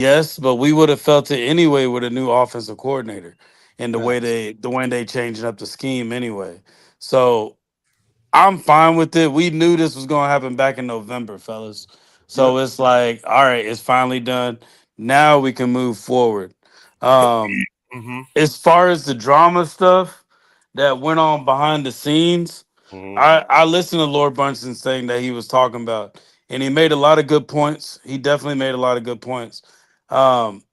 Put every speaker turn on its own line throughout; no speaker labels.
Yes, but we would have felt it anyway with a new offensive coordinator and
Facts.
the way they changing up the scheme anyway. So I'm fine with it. We knew this was gonna happen back in November, fellas. So
Yep.
it's like, all right, it's finally done. Now we can move forward. Um,
Mm-hmm.
as far as the drama stuff that went on behind the scenes,
Mm-hmm.
I listened to Lord Brunson saying that he was talking about, and he made a lot of good points. He definitely made a lot of good points. Um,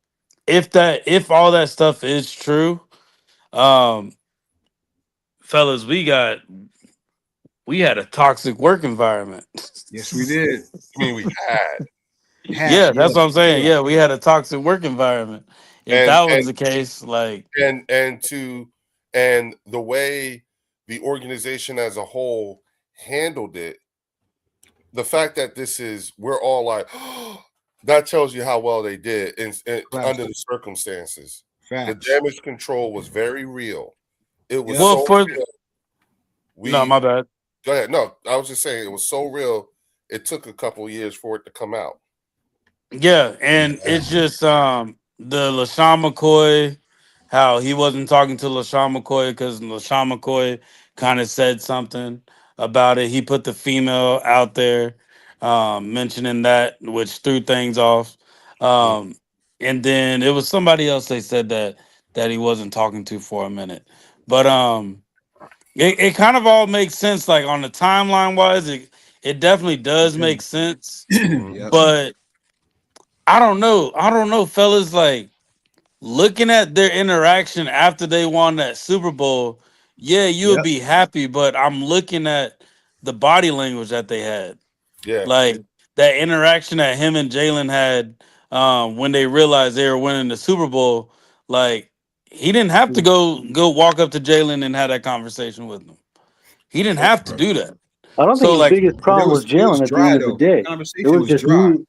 if all that stuff is true, um, fellas, we had a toxic work environment.
Yes, we did.
I mean, we had
Had,
Yeah,
yeah,
that's what I'm
for
saying.
sure.
Yeah, we had a toxic work environment. If
and
that
and
was the case, like,
and to and the way the organization as a whole handled it, the fact that this is we're all like that tells you how well they did
Facts.
under the circumstances. The
Facts.
damage control was very real. It was
Yep.
well,
so
for
real.
no,
We
my bad.
go ahead. No, I was just saying it was so real. It took a couple of years for it to come out.
Yeah, and it's just the LaShawn McCoy, how he wasn't talking to LaShawn McCoy because LaShawn McCoy kind of said something about it. He put the female out there, mentioning that, which threw things off.
Mm.
Um, and then it was somebody else they said that he wasn't talking to for a minute. But it kind of all makes sense, like on the timeline wise, it definitely does make sense.
Mhm.
Yep.
But I don't know, fellas. Like looking at their interaction after they won that Super Bowl, yeah, you would
Yep.
be happy, but I'm looking at the body language that they had.
Yeah,
Like that interaction that him and Jalen had when they realized they were winning the Super Bowl. Like he didn't have to go walk up to Jalen and have that conversation with him. He didn't have to do that.
I don't think
So
his
like,
biggest
But
problem was
it was
Jalen at the
dry
end of the
though.
day. It
Conversation
was
was
just
dry.
me.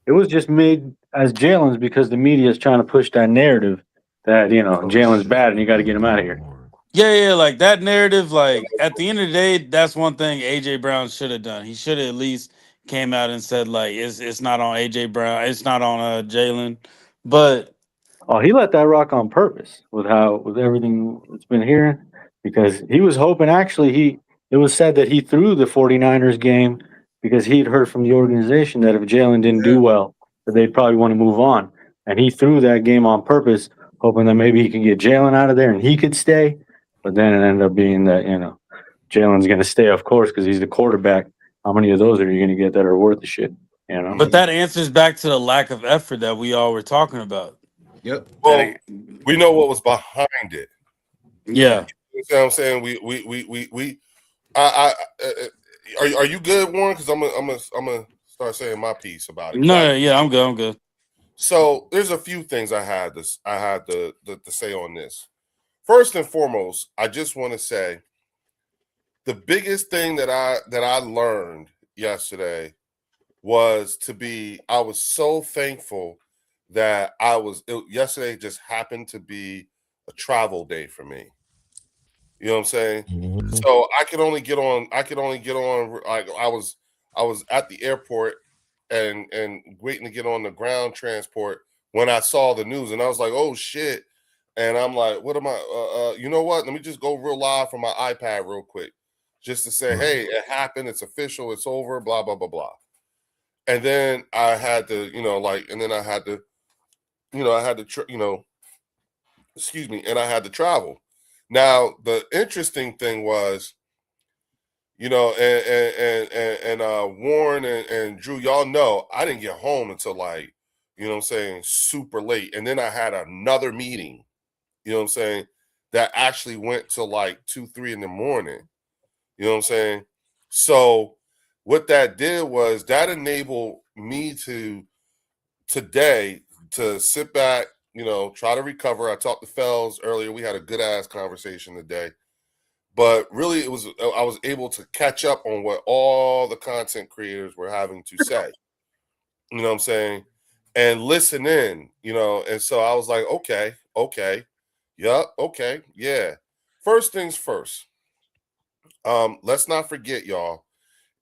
It was just made as Jalen's because the media is trying to push that narrative that Jalen's bad and you got to get him out of here.
yeah, like that narrative, like at the end of the day, that's one thing AJ Brown should have done. He should have at least came out and said, like, it's not on AJ Brown, it's not on Jalen. But
Oh, he let that rock on purpose with everything that's been here because he was hoping actually he it was said that he threw the 49ers game because he'd heard from the organization that if Jalen didn't
Yeah.
do well, that they'd probably want to move on. And he threw that game on purpose, hoping that maybe he could get Jalen out of there and he could stay. But then it ended up being that, Jalen's going to stay, of course, because he's the quarterback. How many of those are you going to get that are worth the shit? You know?
but
mhm.
that answers back to the lack of effort that we all were talking about.
Yep.
That
Well, we know what was behind it.
Yeah.
yeah.
You know what I'm saying? We are you good, Warren? Because I'm gonna start saying my piece about it.
No, yeah, I'm good. I'm good.
So there's a few things I had to say on this. First and foremost, I just want to say the biggest thing that I learned yesterday was to be. I was so thankful that yesterday just happened to be a travel day for me. You know what I'm saying? So I could only get on. I could only get on. Like I was at the airport and waiting to get on the ground transport when I saw the news, and I was like, "Oh shit!" And I'm like, "What am I? You know what? Let me just go real live from my iPad real quick, just to say, hey, it happened. It's official. It's over. Blah blah blah blah." And then I had to, and then I had to, I had to, excuse me, and I had to travel. Now the interesting thing was, and Warren and Drew, y'all know I didn't get home until like, what I'm saying, super late. And then I had another meeting, what I'm saying, that actually went to like 2, 3 in the morning. You know what I'm saying? So what that did was that enabled me to today to sit back, try to recover. I talked to Fells earlier. We had a good ass conversation today, but really I was able to catch up on what all the content creators were having to say. You know what I'm saying? And listen in, and so I was like, okay, yep, okay, yeah. First things first. Let's not forget, y'all.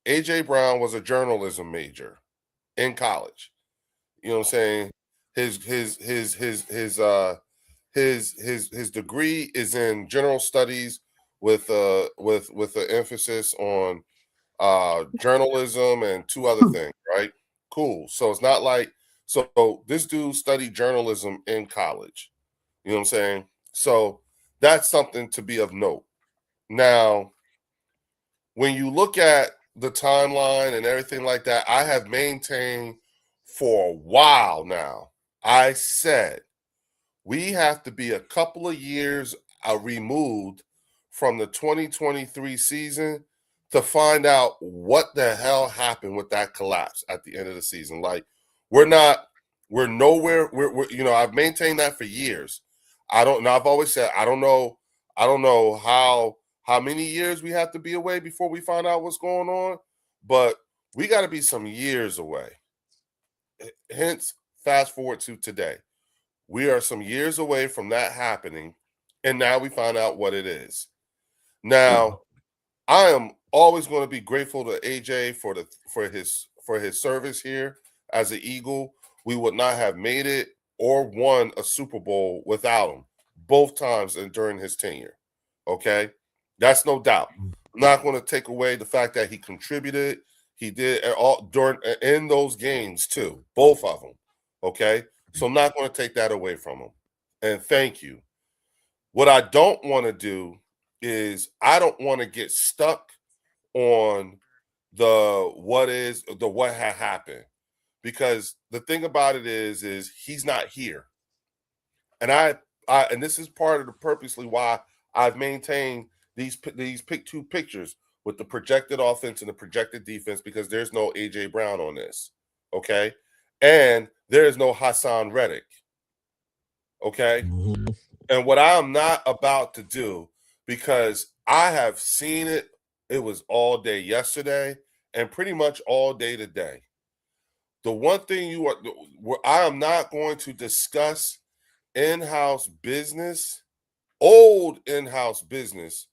AJ Brown was a journalism major in college. You know what I'm saying? his degree is in general studies with an emphasis on journalism and two other things, right? Cool. So it's not like so this dude studied journalism in college. You know what I'm saying? So that's something to be of note. Now, when you look at the timeline and everything like that, I have maintained for a while now. I said we have to be a couple of years removed from the 2023 season to find out what the hell happened with that collapse at the end of the season. Like we're nowhere. I've maintained that for years. I don't know. I've always said I don't know how many years we have to be away before we find out what's going on, but we got to be some years away. Hence, fast forward to today. We are some years away from that happening, and now we find out what it is. Now, I am always going to be grateful to AJ for his service here as an Eagle. We would not have made it or won a Super Bowl without him both times and during his tenure. Okay, that's no doubt. I'm not going to take away the fact that he contributed. He did all during in those games too, both of them. Okay, so I'm not going to take that away from him. And thank you. What I don't want to do is I don't want to get stuck on what had happened, because the thing about it is he's not here, and and this is part of the purposely why I've maintained these pick two pictures with the projected offense and the projected defense, because there's no AJ Brown on this, okay, and there is no Hassan Reddick, okay, and what I'm not about to do, because I have seen it. It was all day yesterday and pretty much all day today. The one thing I am not going to discuss in-house business, old in-house business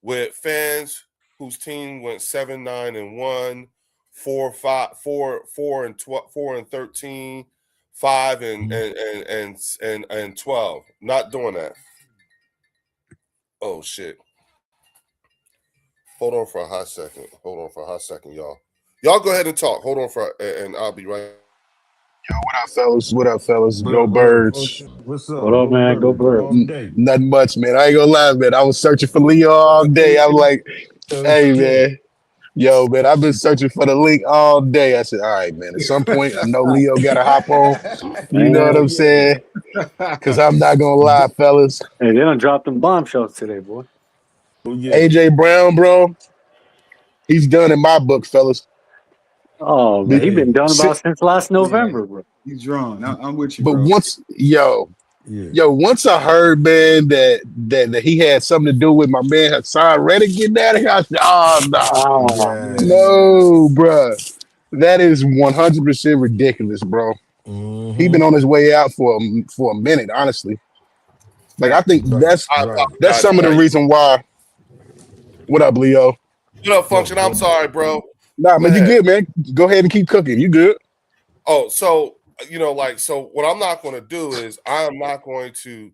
with fans whose team went 7-9-1, 4-13, 5-12. Not doing that. Oh shit. Hold on for a hot second. Y'all. Y'all go ahead and talk. Hold on and I'll be right.
Yo, what up, fellas? What up, fellas? Go Birds.
What's up?
What up, man? Go Birds.
All day.
Nothing much, man. I ain't gonna lie, man. I was searching for Leo all day. I'm like, hey, man. Yo, man, I've been searching for the link all day. I said, all right, man. At some point, I know Leo got to hop on. You know what I'm saying? Because I'm not gonna lie, fellas.
Hey, they done dropped them bombshells today, boy.
Oh, yeah.
AJ Brown, bro, he's done in my book, fellas.
Oh, man, he been done about since last November, bro.
He's drawn. I'm with you,
But
bro.
once I heard, man, that he had something to do with my man Hassan Reddick getting out of here, I said, no, bro. That is 100% ridiculous, bro. He been on his way out for a minute, honestly. Like, I think that's some of the reason why. What up, Leo?
What up, Function? I'm sorry, bro.
Nah, man, you good, man. Go ahead and keep cooking. You good?
Oh, so so what I'm not going to do is I'm not going to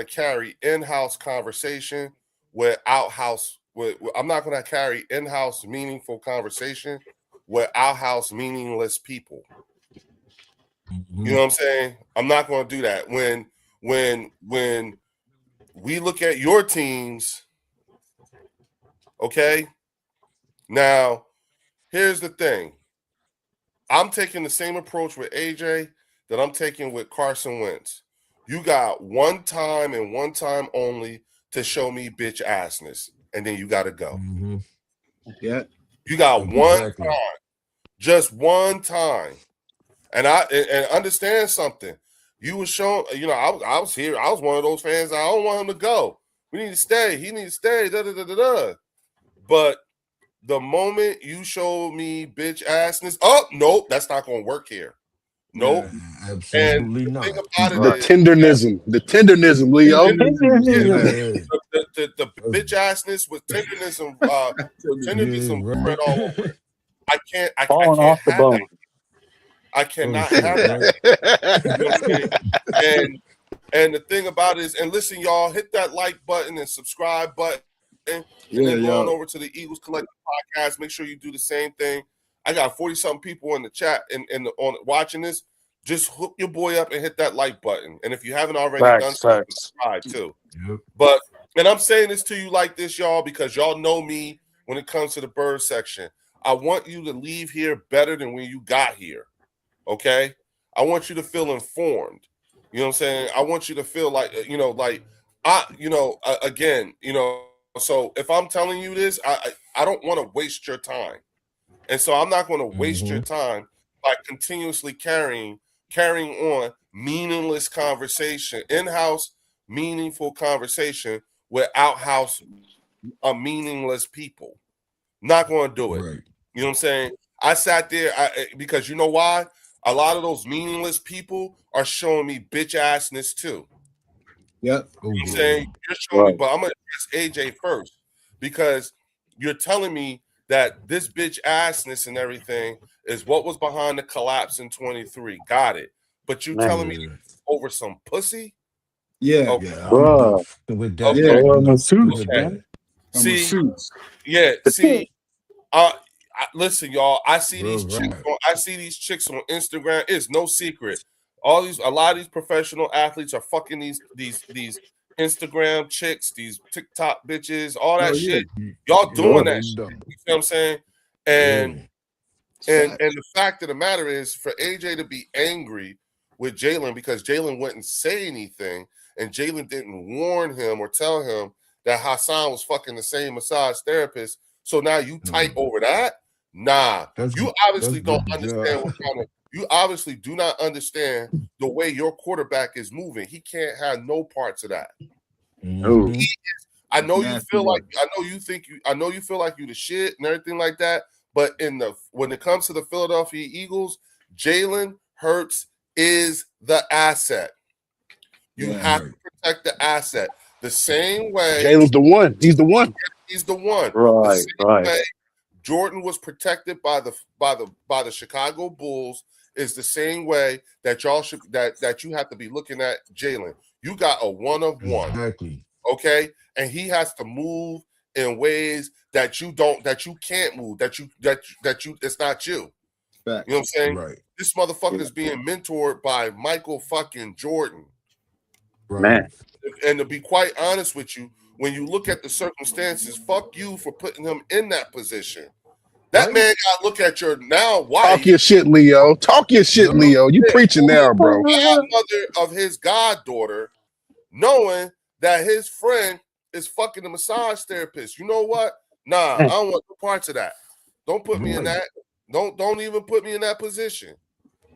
carry in-house conversation with out-house. I'm not going to carry in-house meaningful conversation with out-house meaningless people. You know what I'm saying? I'm not going to do that. When we look at your teams, okay? Now, here's the thing. I'm taking the same approach with AJ that I'm taking with Carson Wentz. You got one time and one time only to show me bitch assness, and then you got to go.
Yeah.
You got one time, just one time. And understand something. You were shown, I was here. I was one of those fans. I don't want him to go. We need to stay. He needs to stay. But the moment you show me bitch assness, nope, that's not going to work here. Nope.
Absolutely not.
The tendernism, Leo.
The bitch assness with tendernism, spread all over. I can't
Falling off the
have
bone.
that. I cannot have that. You know what I'm saying? And the thing about it is, and listen, y'all, hit that like button and subscribe button, and then go on over to the Eagles Collective podcast. Make sure you do the same thing. I got 40-something people in the chat and on watching this. Just hook your boy up and hit that like button. And if you haven't already done so, subscribe too.
Yep.
But, and I'm saying this to you like this, y'all, because y'all know me when it comes to the bird section. I want you to leave here better than when you got here. Okay? I want you to feel informed. You know what I'm saying? I want you to feel like, again, so if I'm telling you this, I don't want to waste your time. And so I'm not going to waste your time by continuously carrying on meaningless conversation, in-house meaningful conversation with out-house meaningless people. Not going to do it.
Right.
You know what I'm saying? I sat there because you know why? A lot of those meaningless people are showing me bitch assness too.
Yep.
You know what I'm saying? You're showing me, but I'm going to address AJ first because you're telling me that this bitch assness and everything is what was behind the collapse in 23. Got it. But you telling me over some pussy?
Yeah.
Okay.
Yeah,
Bro.
I'm with that.
Okay.
Throw on the suits,
With
man.
See, listen, y'all. I see these chicks. I see these chicks on Instagram. It's no secret. A lot of these professional athletes are fucking these Instagram chicks, these TikTok bitches, all that shit. Y'all doing that shit. You see what I'm saying? And the fact of the matter is, for AJ to be angry with Jalen because Jalen wouldn't say anything, and Jalen didn't warn him or tell him that Hassan was fucking the same massage therapist. So now you tight over that? Nah, you obviously don't understand what kind of. You obviously do not understand the way your quarterback is moving. He can't have no parts of that. I know you feel like I know you feel like you the shit and everything like that. But when it comes to the Philadelphia Eagles, Jalen Hurts is the asset. You have to protect the asset the same way.
Jalen's the one. He's the one.
He's the one.
Right,
the same way Jordan was protected by the Chicago Bulls is the same way that y'all should that you have to be looking at Jalen. You got a one-of-one.
Exactly.
Okay, and he has to move in ways that you can't move, that you it's not you. You know what I'm saying?
Right.
This motherfucker is being mentored by Michael fucking Jordan.
Right.
Man.
And to be quite honest with you, when you look at the circumstances, fuck you for putting him in that position. That man got to look at your now wife.
Talk your shit, Leo. Talk your shit, Leo. You preaching now, bro.
Godmother of his goddaughter, knowing that his friend is fucking a massage therapist. You know what? Nah, I don't want no parts of that. Don't put me in that. Don't even put me in that position.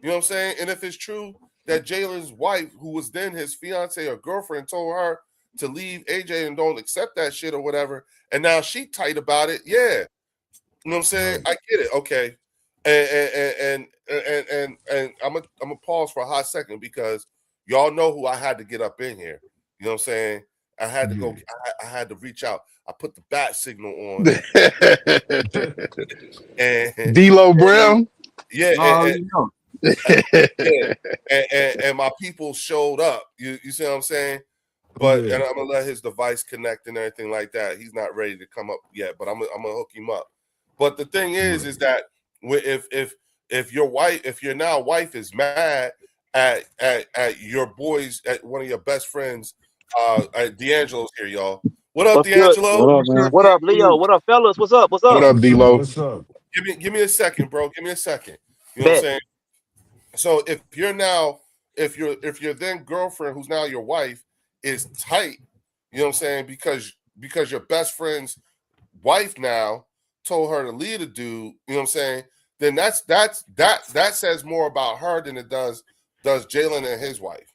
You know what I'm saying? And if it's true that Jalen's wife, who was then his fiance or girlfriend, told her to leave AJ and don't accept that shit or whatever, and now she tight about it, yeah. You know what I'm saying? I get it. Okay. And I'm gonna pause for a hot second because y'all know who I had to get up in here. You know what I'm saying? I had to go. I had to reach out. I put the bat signal on. And
D-Lo Brown.
Yeah. And my people showed up. You see what I'm saying? But and I'm gonna let his device connect and everything like that. He's not ready to come up yet, but I'm gonna hook him up. But the thing is that if your wife is mad at your boys, at one of your best friends, D'Angelo's here, y'all. What up, D'Angelo?
What up, Leo? What up, fellas? What's up? What's up?
What up, D-Lo?
What's up?
Give me a second, bro. Give me a second. You know what I'm saying? So if your then girlfriend, who's now your wife, is tight, you know what I'm saying, because your best friend's wife now told her to leave the dude, you know what I'm saying, then that says more about her than it does Jalen and his wife.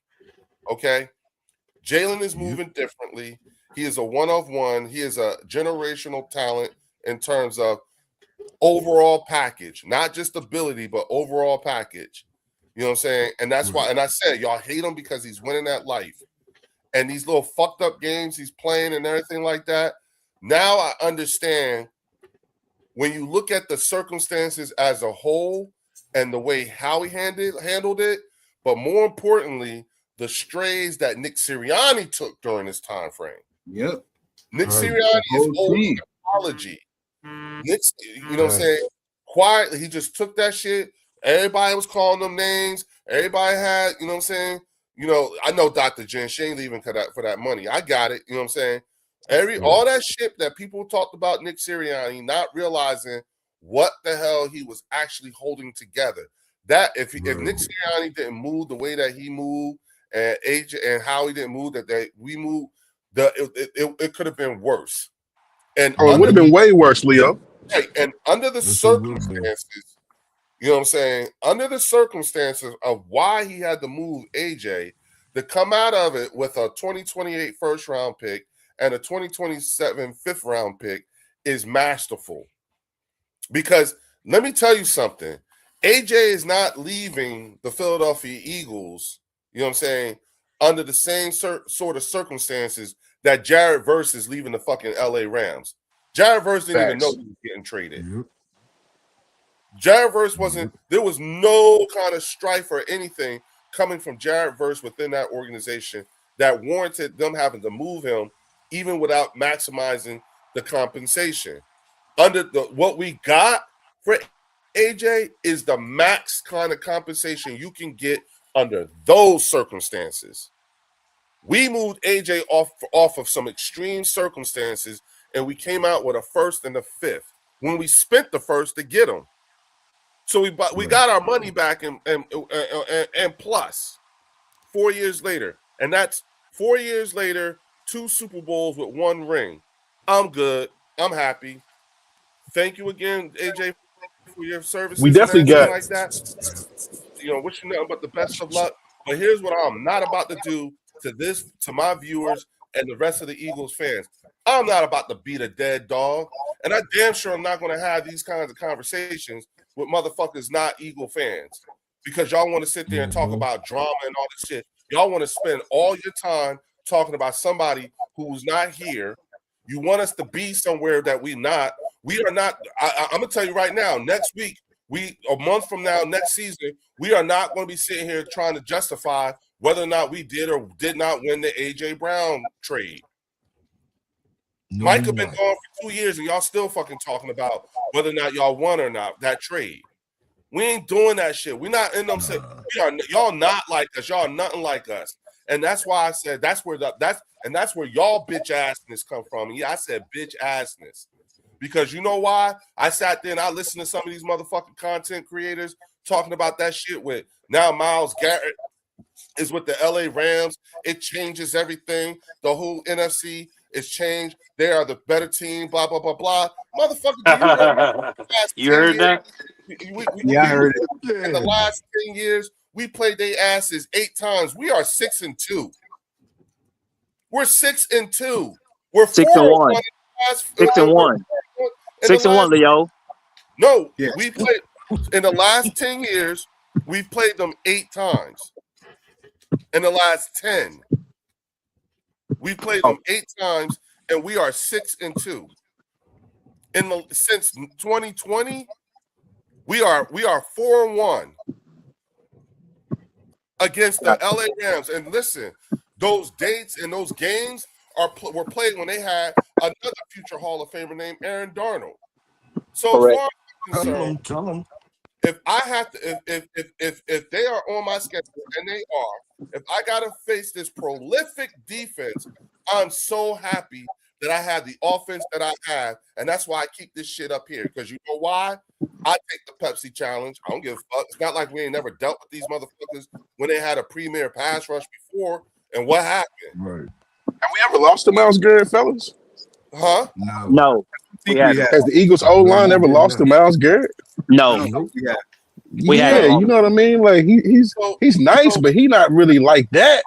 Okay? Jalen is moving differently. He is a one-of-one. He is a generational talent in terms of overall package, not just ability, but overall package. You know what I'm saying? And that's why, and I said, y'all hate him because he's winning that life. And these little fucked up games he's playing and everything like that. Now I understand when you look at the circumstances as a whole, and the way how he handled it, but more importantly, the strays that Nick Sirianni took during this time frame.
Yep.
Nick Sirianni is holding an apology. Nick's, you know what I'm saying? Quietly, he just took that shit. Everybody was calling them names. Everybody had, you know what I'm saying? You know, I know Dr. Jen, she ain't leaving for that money. I got it. You know what I'm saying? All that shit that people talked about Nick Sirianni, not realizing what the hell he was actually holding together. That if Nick Sirianni didn't move the way that he moved, and AJ and how he didn't move, that we moved, it could have been worse. And
it would have been way worse, Leo.
Right, and under the circumstances, you know what I'm saying? Under the circumstances of why he had to move AJ, to come out of it with a 2028 first round pick and a 2027 fifth round pick is masterful. Because let me tell you something. AJ is not leaving the Philadelphia Eagles, you know what I'm saying, under the same sort of circumstances that Jared Verse is leaving the fucking LA Rams. Jared Verse didn't even know he was getting traded. Jared Verse wasn't, there was no kind of strife or anything coming from Jared Verse within that organization that warranted them having to move him even without maximizing the compensation. Under what we got for AJ is the max kind of compensation you can get under those circumstances. We moved AJ off of some extreme circumstances, and we came out with a first and a fifth when we spent the first to get him. So we got our money back and plus 4 years later, and that's 4 years later, 2 Super Bowls with 1 ring. I'm good. I'm happy. Thank you again, AJ, for your services.
We definitely got
like that. You know, wishing nothing but the best of luck. But here's what I'm not about to do to my viewers and the rest of the Eagles fans. I'm not about to beat a dead dog, and I damn sure I'm not going to have these kinds of conversations with motherfuckers not Eagle fans, because y'all want to sit there and talk about drama and all this shit. Y'all want to spend all your time talking about somebody who's not here. You want us to be somewhere that we not. We are not. I'm gonna tell you right now. Next week, a month from now, next season, we are not going to be sitting here trying to justify whether or not we did or did not win the AJ Brown trade.
No,
Mike have been gone for 2 years, and y'all still fucking talking about whether or not y'all won or not that trade. We ain't doing that shit. We're not in them. Y'all not like us. Y'all nothing like us, and that's why I said that's where that's where y'all bitch assness come from. And yeah, I said bitch assness because you know why? I sat there and I listened to some of these motherfucking content creators talking about that shit with now Myles Garrett is with the LA Rams. It changes everything. The whole NFC is changed. They are the better team, blah, blah, blah, blah. Motherfucker, do you know
you heard that?
I heard it.
In the last 10 years, we played their asses 8 times. We are 6-2. We're 6-2. We're
6-1. 6-1. 6-1, Leo.
No, we played in the last 10 years, we've played them 8 times. In the last 10. We played them 8 times, and we are 6-2. Since 2020, we are 4-1 against the LA Rams. And listen, those dates and those games were played when they had another future Hall of Famer named Aaron Darnold. So as far as I'm concerned, if I have to, if they are on my schedule, and they are, if I gotta face this prolific defense, I'm so happy that I have the offense that I have, and that's why I keep this shit up here. Because you know why? I take the Pepsi challenge. I don't give a fuck. It's not like we ain't never dealt with these motherfuckers when they had a premier pass rush before. And what happened?
Right. Have we ever lost to Myles Garrett, fellas?
Huh?
No.
Has the Eagles O-line ever lost to Myles Garrett?
No.
Yeah, you know what I mean? Like he's nice, but he not really like that.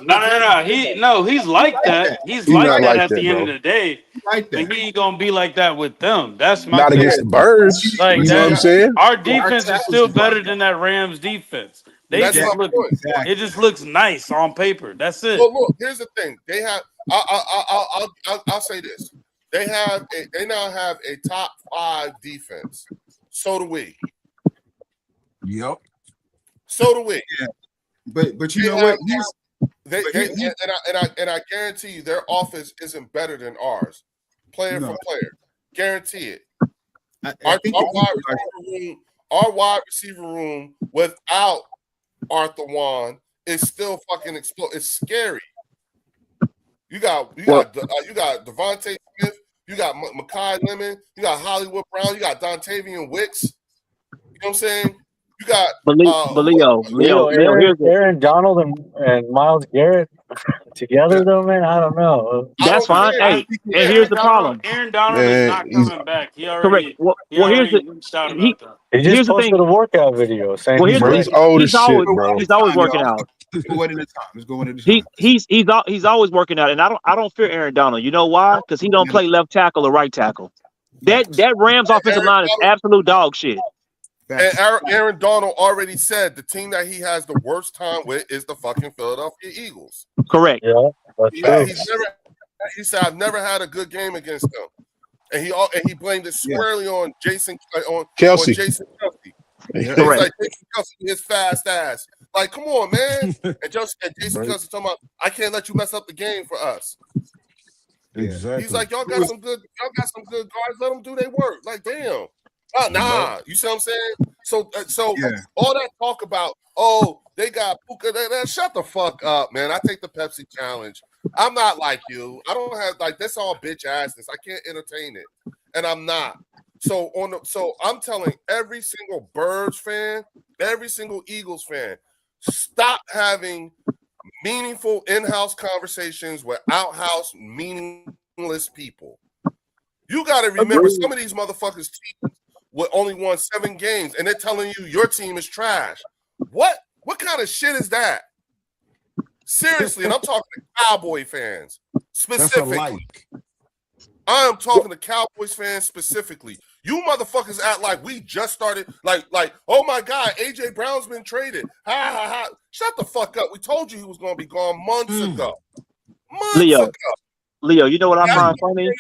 No. He's like that. He's like that at the end of the day.
Like that.
But he ain't gonna be like that with them. That's my
Not
thing.
against the Birds.
Like
you
that,
know what I'm saying?
Our defense is still better than that Rams defense.
That's my point.
It just looks nice on paper. That's it.
Well, look, here's the thing. They have. I'll say this. They now have a top 5 defense. So do we.
Yep.
So do we.
Yeah. But you
They
know
have-
what?
and I guarantee you their offense isn't better than ours, player
No.
for player. Guarantee it.
I
Our
think
wide receiver room without Arthur Juan is still fucking explode. It's scary. You got Devontae Smith, you got Mekhi Lemon, you got Hollywood Brown, you got Dontavian Wicks. You know what I'm saying? You got
But Leo, here's the,
Aaron Donald and Miles Garrett together though, man. I don't know.
that's fine. Hey, and here's the problem.
Aaron Donald is
Man,
not coming back. He
Correct.
already
Well, here's the
reached out
he.
about that.
He just
Here's the
posted
thing.
a workout video saying
Well,
he's
here's the
bro,
thing.
he's old as
He's always
shit, bro.
he's always working out.
Let's go one at a time. Let's go one at a time.
He's always working out, and I don't fear Aaron Donald. You know why? Because he don't play left tackle or right tackle. That Rams offensive line is absolute dog shit.
And Aaron Donald already said the team that he has the worst time with is the fucking Philadelphia Eagles.
Correct.
Yeah, that's true.
He said I've never had a good game against them, and he blamed it squarely on Jason
Kelsey.
On Jason Kelsey.
Yeah.
He's like Jason Kelsey, his fast ass. Like, come on, man. And Jason Kelsey talking about I can't let you mess up the game for us.
Exactly.
He's like, y'all got some good guards. Let them do their work. Like, damn. Nah, you see what I'm saying? So all that talk about, they got Puka. Shut the fuck up, man. I take the Pepsi challenge. I'm not like you. I don't have that's all bitch assness. I can't entertain it, and I'm not. So I'm telling every single Birds fan, every single Eagles fan, stop having meaningful in-house conversations with out-house meaningless people. You got to remember some of these motherfuckers teams only won 7 games, and they're telling you your team is trash. What kind of shit is that? Seriously, and I'm talking to Cowboy fans specifically. I am talking to Cowboys fans specifically. You motherfuckers act like we just started, like, oh my God, AJ Brown's been traded. Ha ha ha. Shut the fuck up. We told you he was gonna be gone months ago.
Leo, you know what I find funny?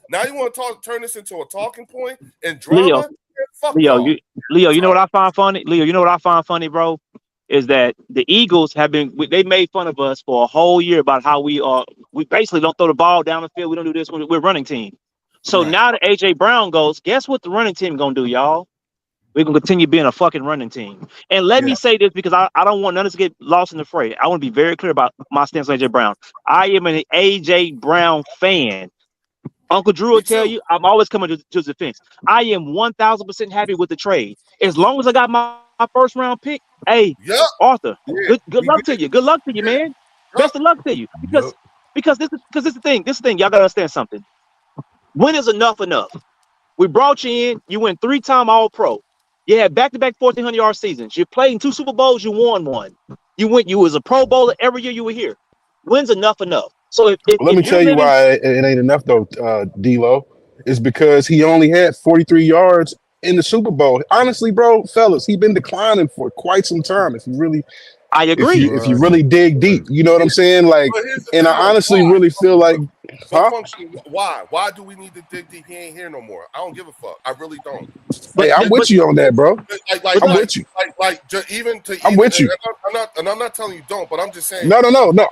Now you want to turn this into a talking point and drama?
Leo, you know what I find funny? Leo, you know what I find funny, bro? Is that the Eagles they made fun of us for a whole year about how we basically don't throw the ball down the field. We don't do this. We're a running team. So now that AJ Brown goes, guess what the running team gonna do, y'all? We're gonna continue being a fucking running team. And let me say this because I don't want none of us to get lost in the fray. I want to be very clear about my stance on AJ Brown. I am an AJ Brown fan. Uncle Drew will tell you I'm always coming to his defense. I am 1,000% happy with the trade. As long as I got my first round pick, hey, Arthur, good luck to you. Good luck to you, man. Best of luck to you. Because this is the thing. This is the thing. Y'all gotta understand something. When is enough enough? We brought you in. You went 3-time All-Pro. You had back-to-back 1,400-yard seasons. You played in 2 Super Bowls. You won 1. You was a Pro Bowler every year you were here. When's enough enough? So
let me tell you why it ain't enough though, D-Lo. It's because he only had 43 yards in the Super Bowl. Honestly, bro, fellas, he's been declining for quite some time. If you really,
I agree.
If you really dig deep, you know what I'm saying? Like, and I honestly really feel like,
why do we need to dig deep? He ain't here no more. I don't give a fuck. I really don't.
Hey, I'm with you on that, bro. I'm with you.
I'm
with you.
I'm not telling you don't, but I'm just saying.
No.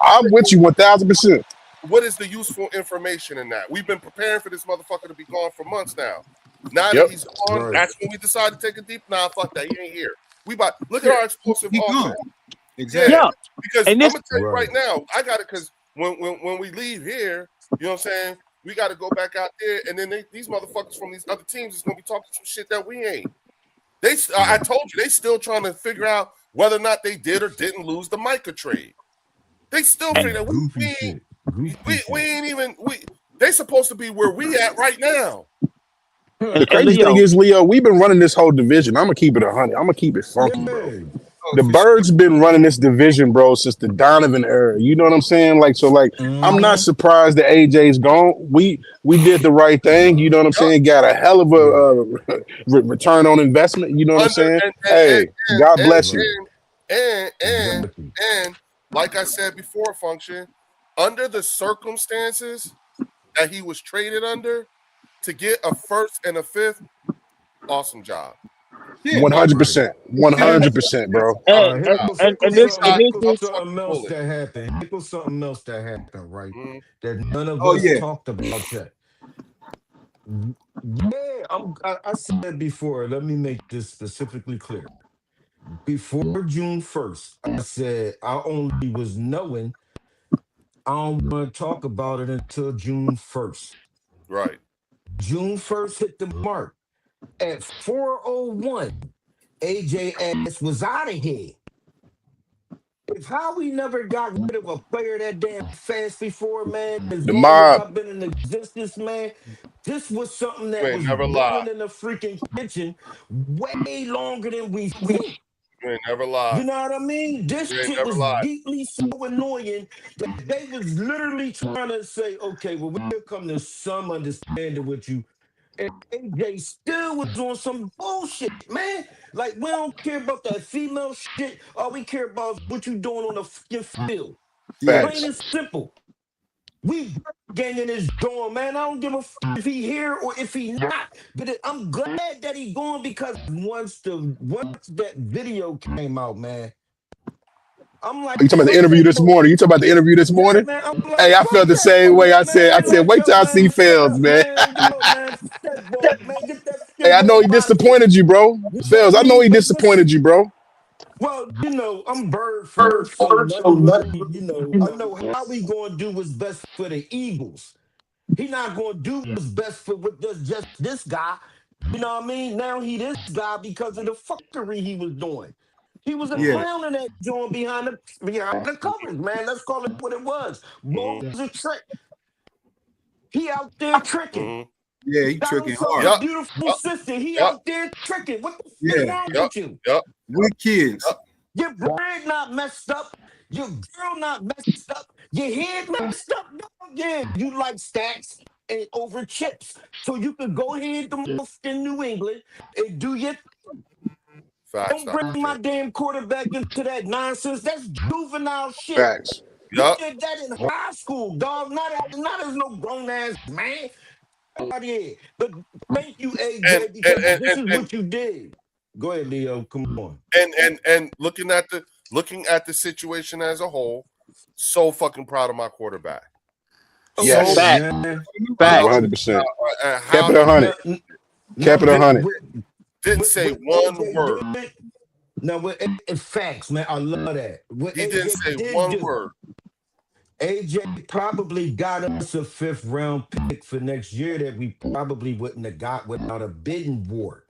I'm with you 1,000%.
What is the useful information in that? We've been preparing for this motherfucker to be gone for months now. Now that he's gone, that's when we decided to take a deep. Nah, fuck that. He ain't here. Look at our explosive offense.
Exactly.
Yeah.
Because I'm gonna tell you right now, I got it because when we leave here, you know what I'm saying? We got to go back out there, and then these motherfuckers from these other teams is gonna be talking some shit that we ain't. I told you they still trying to figure out whether or not they did or didn't lose the Micah trade. They still figure that we ain't even they supposed to be where we at right now.
The crazy thing is, Leo, we've been running this whole division. I'm gonna keep it 100. I'm gonna keep it funky, bro. The Birds been running this division, bro, since the Donovan era. You know what I'm saying? I'm not surprised that AJ's gone. We did the right thing. You know what I'm saying? Got a hell of a return on investment. You know what I'm saying? God bless you.
And like I said before, Function, under the circumstances that he was traded under, to get a 1st and a 5th, awesome job.
Yeah,
100%, 100%, bro.
And
Here
and,
goes, here
and, and
goes
this
something.
and
Here
this
goes
is
something else
bullet.
that happened. Here goes something else that happened, right?
Mhm.
That none of
Oh
us
yeah.
talked about yet. Yeah, I said before. Let me make this specifically clear. Before June 1st, I said I only was knowing I don't want to talk about it until June 1st.
Right.
June 1st hit the mark. At 4:01, AJ ass was out of here. If how we never got rid of a player that damn fast before, man, as
The
long as
mob.
I've been in existence, man, this was something
You
that
ain't
was
never lie.
brewing in the freaking kitchen way longer than we think.
You ain't never
You
lie.
know what I mean? This
You ain't
shit
never
was
lied.
deeply so annoying that they was literally trying to say, okay, well, we'll come to some understanding with you. And AJ still was on some bullshit, man. Like, we don't care about that female shit. All we care about is what you doing on the fucking field.
Yeah.
Plain
Facts.
and simple. We ganging his door, man. I don't give a fuck if he here or if he not. But I'm glad that he going because once that video came out, man, I'm like,
You talking about the
fuck
interview
that
this
boy.
morning? You talking about the interview this
Yeah,
morning?
man. I'm
Hey,
like,
I felt
fuck
the
that
same way.
boy,
I
man.
said,
Like,
wait till I
yo,
see
man, straight
Fields,
up,
man.
man. Yo, man, fuck that boy, man. Get that
Hey,
fucking
I
boy
know he
up out of here.
disappointed you, bro.
You know
Fields,
what I
I know
mean?
he
But listen,
disappointed you, bro.
well, I'm bird first, so nothing really, I know how we gonna do what's best for the Eagles. He not gonna do what's best for with just this guy. You know what I mean? Now he this guy because of the fuckery he was doing. He was a
Mm-hmm.
Yeah.
clown in that joint behind the covers, man. Let's call it what it was. Boy,
Mm-hmm.
it was a trick. He out there tricking.
Mm-hmm.
Yeah, he
Got
tricking
himself
hard.
a
Yep.
beautiful
Yep.
sister. He
Yep.
out there tricking. What the fuck
Yeah.
wrong
Yep.
with you?
Yep.
With kids.
Yep.
Your bread not messed up. Your girl not messed up. Your head messed up. No, yeah, you like stacks and over chips. So you could go ahead to in New England and do your.
Facts,
Don't bring
Dr. J.
my damn quarterback into that nonsense. That's juvenile shit.
Facts.
You
Yep.
did that in high school, dog. Not as no grown ass man. Out here. But thank you,
And
AJ,
and
because
and
this
and
is
and
what you did. Go ahead, Leo. Come on.
and looking at the situation as a whole, so fucking proud of my quarterback.
Oh
So
Yes.
yeah,
fact,
man.
proud
fact.
100%.
how
Kept it
he
100.
Now, now
Kept it 100.
didn't say
what
one
AJ
word.
did. Now what facts, man. I love that. What
He didn't
AJ
say
did
one
do.
word.
AJ probably got us a fifth round pick for next year that we probably wouldn't have got without a bidding war.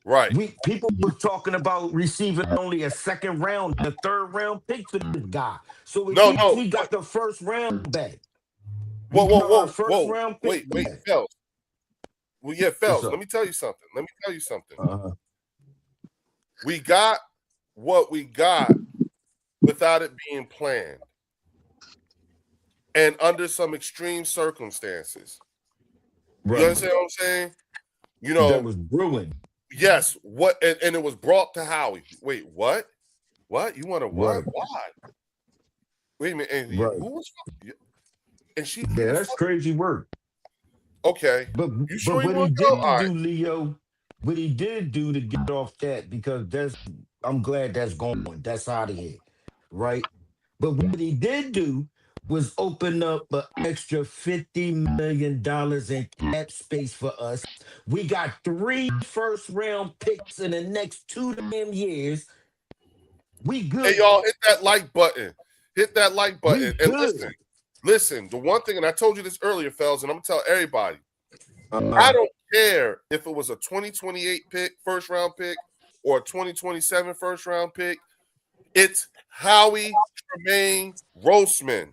Right.
We people were talking about receiving only a second round, a third round pick for this guy. So at
No,
least
no.
we got the first round back.
Whoa,
We
whoa,
got our
whoa,
first
whoa.
round pick
Wait,
back.
Phelps. Well, yeah,
What's
Phelps. Let
up?
me tell you something. Let me tell you something.
Uh-huh.
We got what we got without it being planned and under some extreme circumstances. You
Right.
understand what I'm saying? You
That
know,
was brewing.
yes, what and it was brought to Howie. Wait, what? What? You want to what?
Right.
Why? Wait a minute. And
Right.
who was and he
Yeah,
was
that's crazy work.
okay.
But
You
but
sure you
what he
want to go?
did
All right.
do, Leo, what he did do to get off that, because I'm glad that's gone. That's out of here. Right? But what he did do was open up an extra $50 million in cap space for us. We got 3 first round picks in the next 2 damn years. We
Hey,
good.
y'all, hit that like button. Hit that like
We
button. And listen,
good.
listen. The one thing, and I told you this earlier, fellas, and I'm gonna tell everybody. I
Uh,
don't care if it was a 2028 pick, first round pick, or a 2027 first round pick. It's Howie Tremaine Roseman.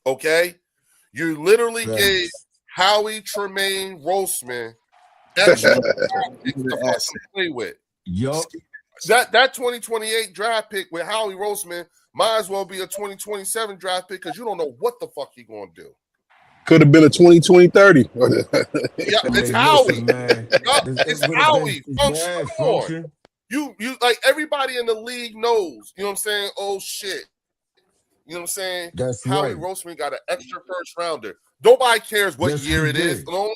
Okay? You literally gave
facts.
Howie Tremaine Roseman extra picks to fucking
Asset.
play with.
Yup.
That 2028 draft pick with Howie Roseman might as well be a 2027 draft pick because you don't know what the fuck he gonna do.
Could have been a 2020 30.
Yeah, it's
Hey,
Howie.
listen, man.
Yup,
It
it's
would have been
Howie. Function.
bad
Come on.
function.
You like everybody in the league knows, you know what I'm saying? Oh shit. You know what I'm saying?
That's
Howie
right.
Roseman got an extra first rounder. Nobody cares what
Yes,
year
we
it is.
did.
The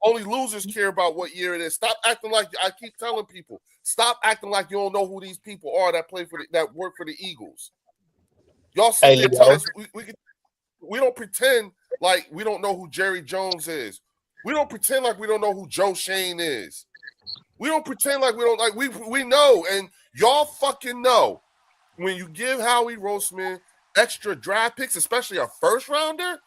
Only losers care about what year it is. Stop acting like I keep telling people. Stop acting like you don't know who these people are that play for that work for the Eagles. Y'all sit there tell us we don't pretend like we don't know who Jerry Jones is. We don't pretend like we don't know who Joe Shane is. We don't pretend like we don't like we know, and y'all fucking know. When you give Howie Roseman extra draft picks, especially a first rounder,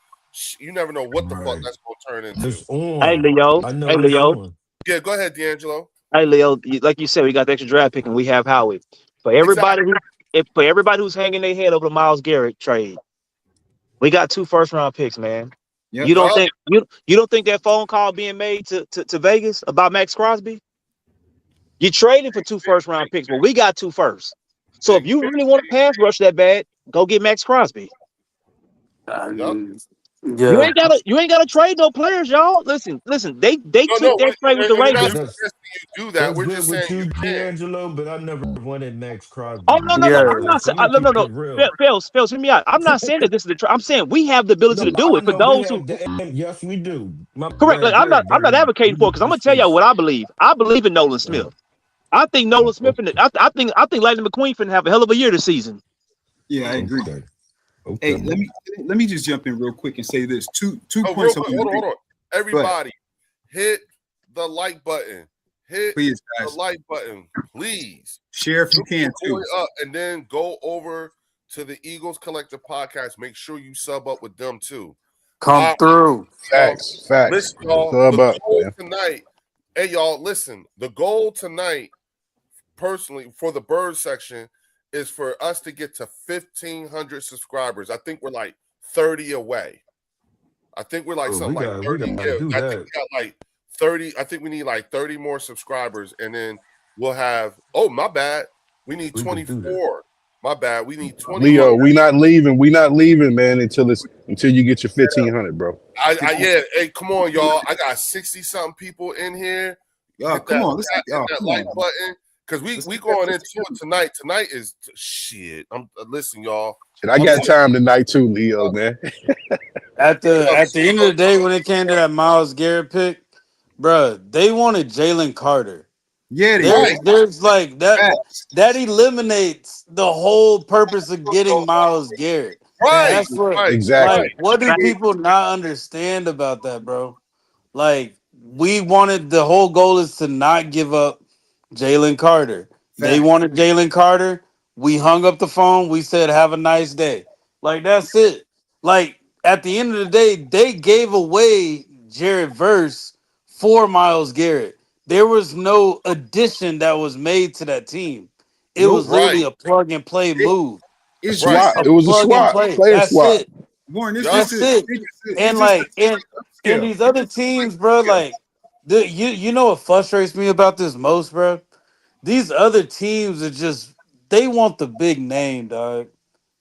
you never know what the fuck that's gonna turn into.
It's on.
Hey Leo.
I know
Hey
it's
Leo.
on.
Yeah, go ahead, D'Angelo.
Hey Leo. Like you said, we got the extra draft pick and we have Howie. For everybody for everybody who's hanging their head over the Myles Garrett trade, we got 2 first-round picks, man.
Yep.
You don't think you don't think that phone call being made to Vegas about Max Crosby? You traded for 2 first-round picks, but we got 2 first. So if you really want to pass rush that bad, go get Max Crosby. You
Yeah.
ain't gotta trade no players, y'all. Listen. They took that trade with the
We're not
Raiders.
suggesting you do that.
That's
We're
good
just saying
with you,
you can.
D'Angelo, but I never wanted Max Crosby.
Oh no.
Yeah.
I'm not saying
I'm gonna
no.
keep it real.
Phils, hear me out. I'm not saying that this is the trade. I'm saying we have the ability to
No,
do
I
it for
know we
those who
have the yes, we do. My
correct. Like
bad. Go ahead,
I'm not
Dirty.
advocating for it because I'm gonna tell y'all what I believe. I believe in Nolan Smith. I think Nolan Smith and I think Lightning McQueen finna have a hell of a year this season.
Yeah, I agree.
Okay.
Hey, let me just jump in real quick and say this. Two
Oh,
points.
real quick, hold on. Everybody, hit the like button. Hit
please,
the
guys.
like button, please.
Share if you can too.
Up and then go over to the Eagles Collective podcast. Make sure you sub up with them too.
Come through.
Facts.
Listen, y'all.
Sub
The
up,
goal
man.
tonight. Hey, y'all, listen. The goal tonight, personally, for the bird section, is for us to get to 1,500 subscribers. I think we're like 30 away. I think we're like something like 30. Yeah, I think we got like 30. I think we need like 30 more subscribers, and then we'll have. Oh, my bad. We need 24. My bad. We need 20.
Leo, we not leaving. We not leaving, man, until you get your 1,500, bro.
Yeah. Hey, come on, y'all. I got 60 something people in here.
Y'all, come on.
Hit that like button. Because we going into it tonight. Tonight is shit. Listen, y'all.
And I got time tonight too, Leo, man.
At the end of the day, when it came to that Myles Garrett pick, bro, they wanted Jalen Carter.
Yeah,
there's like that eliminates the whole purpose of getting Myles Garrett.
Right.
That's what
Exactly.
Like, what do people not understand about that, bro? Like, we wanted the whole goal is to not give up Jalen Carter. They wanted Jalen Carter. We hung up the phone. We said, have a nice day. Like, that's it. Like, at the end of the day, they gave away Jared Verse for Myles Garrett. There was no addition that was made to that team. It was literally a plug and play move.
It's
swap. It was a
Plug and
swap.
play.
Player
That's
swap.
it.
Warren,
That's it. And these other teams, bro, like you know what frustrates me about this most, bro? These other teams are just they want the big name, dog.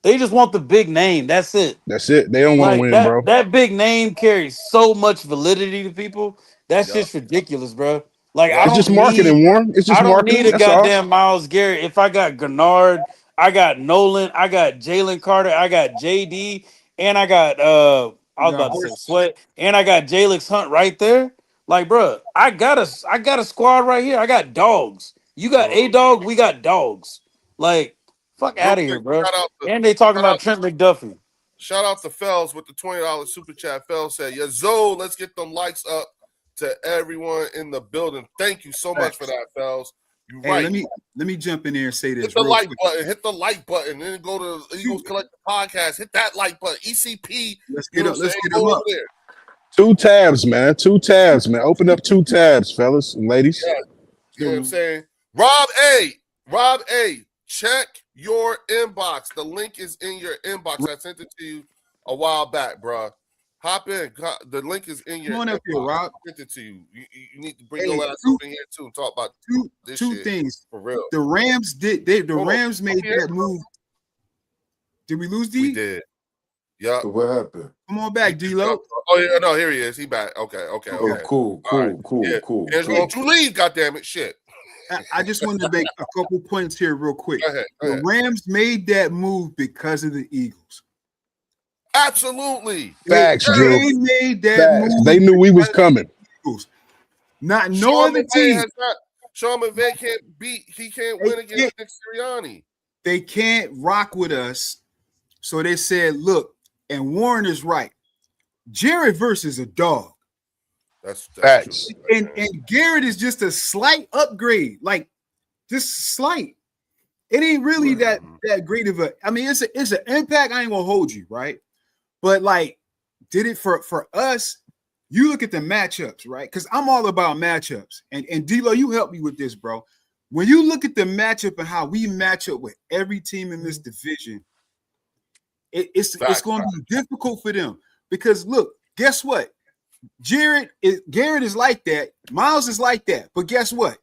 They just want the big name. That's it.
That's it. They don't want to
Like
win, bro.
that big name carries so much validity to people. That's just ridiculous, bro. Like
It's just marketing, Warren. It's just
I don't
marketing.
need a
That's all.
goddamn Myles Garrett. If I got Gennard, I got Nolan, I got Jalen Carter, I got JD, and I got I was about to say Sweat, and I got Jalix Hunt right there. Like, bro, I got a squad right here. I got dogs. You got a dog, we got dogs. Like, fuck out of here, bro. And they talking about Trent McDuffie.
Shout out to Fells with the $20 super chat. Fells said, "Yeah, Zoe, let's get them likes up to everyone in the building." Thank you so much for that, Fells. You right.
Let me jump in there and say this.
Hit the like button. Hit the like button. Then go to Eagles Collective Podcast. Hit that like button. ECP.
Let's get them up.
There.
2 tabs, man. 2 tabs, man. Open up 2 tabs, fellas and ladies.
Yeah. You know what I'm saying? Rob A. Check your inbox. The link is in your inbox. I sent it to you a while back, bro. Hop in. The link is in your inbox.
Come on up here, Rob.
I sent it to you. You need to bring your ass up in here too and talk about this
two
shit
things.
For real.
The Rams made that move. Did we lose D?
We did. Yeah.
So what happened?
Come on back, D-Lo.
Oh yeah, no, here he is. He back. Okay.
Cool.
Don't you leave, goddammit. Shit.
I just wanted to make a couple points here real quick.
Go ahead.
The Rams made that move because of the Eagles.
Absolutely.
Facts, Drew.
They made that move.
They knew we was coming.
Not no
Sean
other
McVay
team.
has not. Sean McVay can't win against Nick Sirianni.
They can't rock with us. So they said, look, and Warren is right. Jared versus a dog.
That's
Facts.
true.
And Garrett is just a slight upgrade, like just slight. It ain't really that great of a. I mean, it's an impact. I ain't gonna hold you, right? But like, did it for us? You look at the matchups, right? Because I'm all about matchups. And D-Lo, you help me with this, bro. When you look at the matchup and how we match up with every team in this division, it's going to be difficult for them. Because look, guess what? Garrett is like that. Miles is like that. But guess what?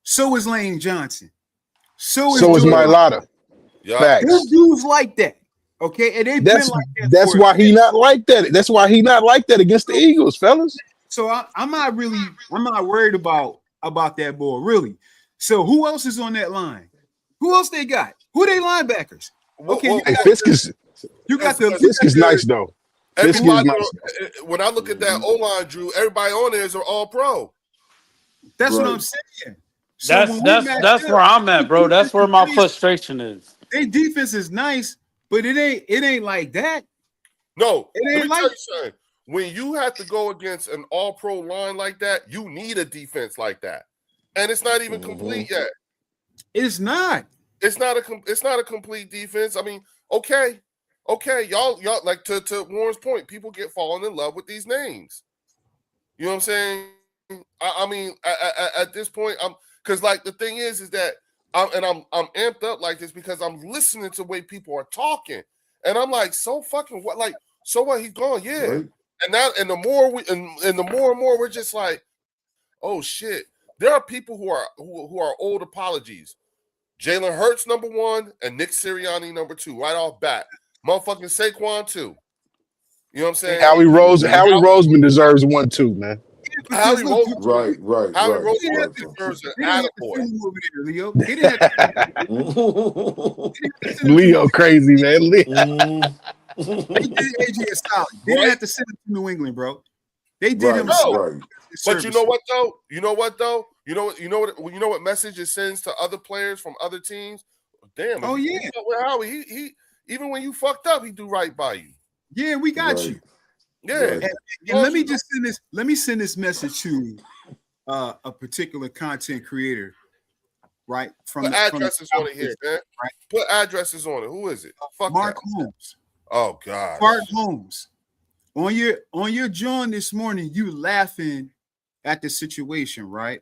So is Lane Johnson. So is
Mailata. Facts.
Those dudes like that. Okay, and they've been like that.
That's why he not like that. That's why he not like that against the Eagles, fellas.
So I'm not worried about that boy, really. So who else is on that line? Who else they got? Who they linebackers? Okay,
Fisk is nice though. Fisk is nice.
When I look at that O-line, Drew, everybody on there is all pro.
That's what I'm saying.
So that's where I'm at, bro. That's where my frustration is.
Their defense is nice, but it ain't like that.
No,
it ain't like
something. When you have to go against an all-pro line like that, you need a defense like that, and it's not even complete yet.
It's not.
It's not a complete defense. I mean, okay, y'all like to Warren's point, people get falling in love with these names. You know what I'm saying? I mean, at this point, because like the thing is that I'm amped up like this because I'm listening to the way people are talking, and I'm like, so fucking what? Like, so what? He's gone, yeah. Right. And the more and more we're just like, oh shit. There are people who are old apologies. Jalen Hurts number 1 and Nick Sirianni number 2 right off bat. Motherfucking Saquon too. You know what I'm saying?
Howie Roseman deserves one too, man.
Howie Roseman,
right.
Howie Roseman deserves an attaboy.
Leo crazy, man.
They did AJ a solid. They didn't have to send him to New England, bro. They did him a solid.
But you know what though? You know what message it sends to other players from other teams? Damn.
Oh yeah.
With Howie, he even when you fucked up, he do right by you.
Yeah, we got you.
Yeah.
And let me just send this message to a particular content creator, right?
Put addresses on it here, man. Right? Put addresses on it. Who is it? Fuck
Mark
that.
Holmes.
Oh God.
Mark Holmes. On your John this morning, you laughing at the situation, right?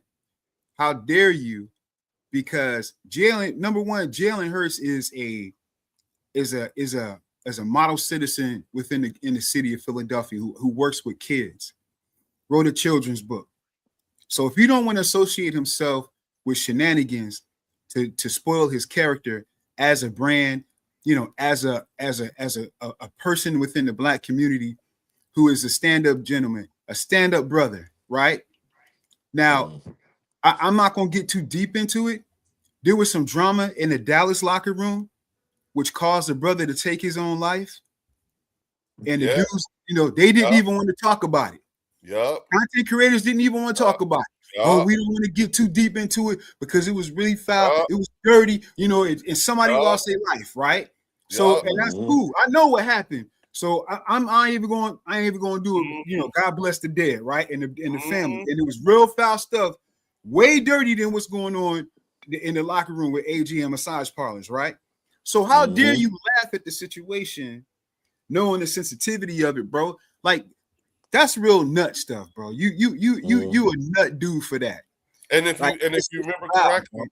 How dare you? Because Jalen Hurts is a model citizen in the city of Philadelphia who works with kids, wrote a children's book. So if you don't want to associate himself with shenanigans to spoil his character as a brand, you know, as a person within the Black community who is a stand-up gentleman, a stand-up brother, right? Now, I'm not going to get too deep into it. There was some drama in the Dallas locker room, which caused the brother to take his own life. And the dudes, you know, they didn't even want to talk about it. Content creators didn't even want to talk about it. Oh, we don't want to get too deep into it because it was really foul. It was dirty, you know, and somebody lost their life, right? So, and that's cool. I know what happened. So I ain't even going to do it. You know, God bless the dead, right? And the family. And it was real foul stuff, way dirty than what's going on in the locker room with AG and massage parlors, right? So how dare you laugh at the situation, knowing the sensitivity of it, bro? Like that's real nut stuff, bro. You a nut dude for that.
And if you remember correctly,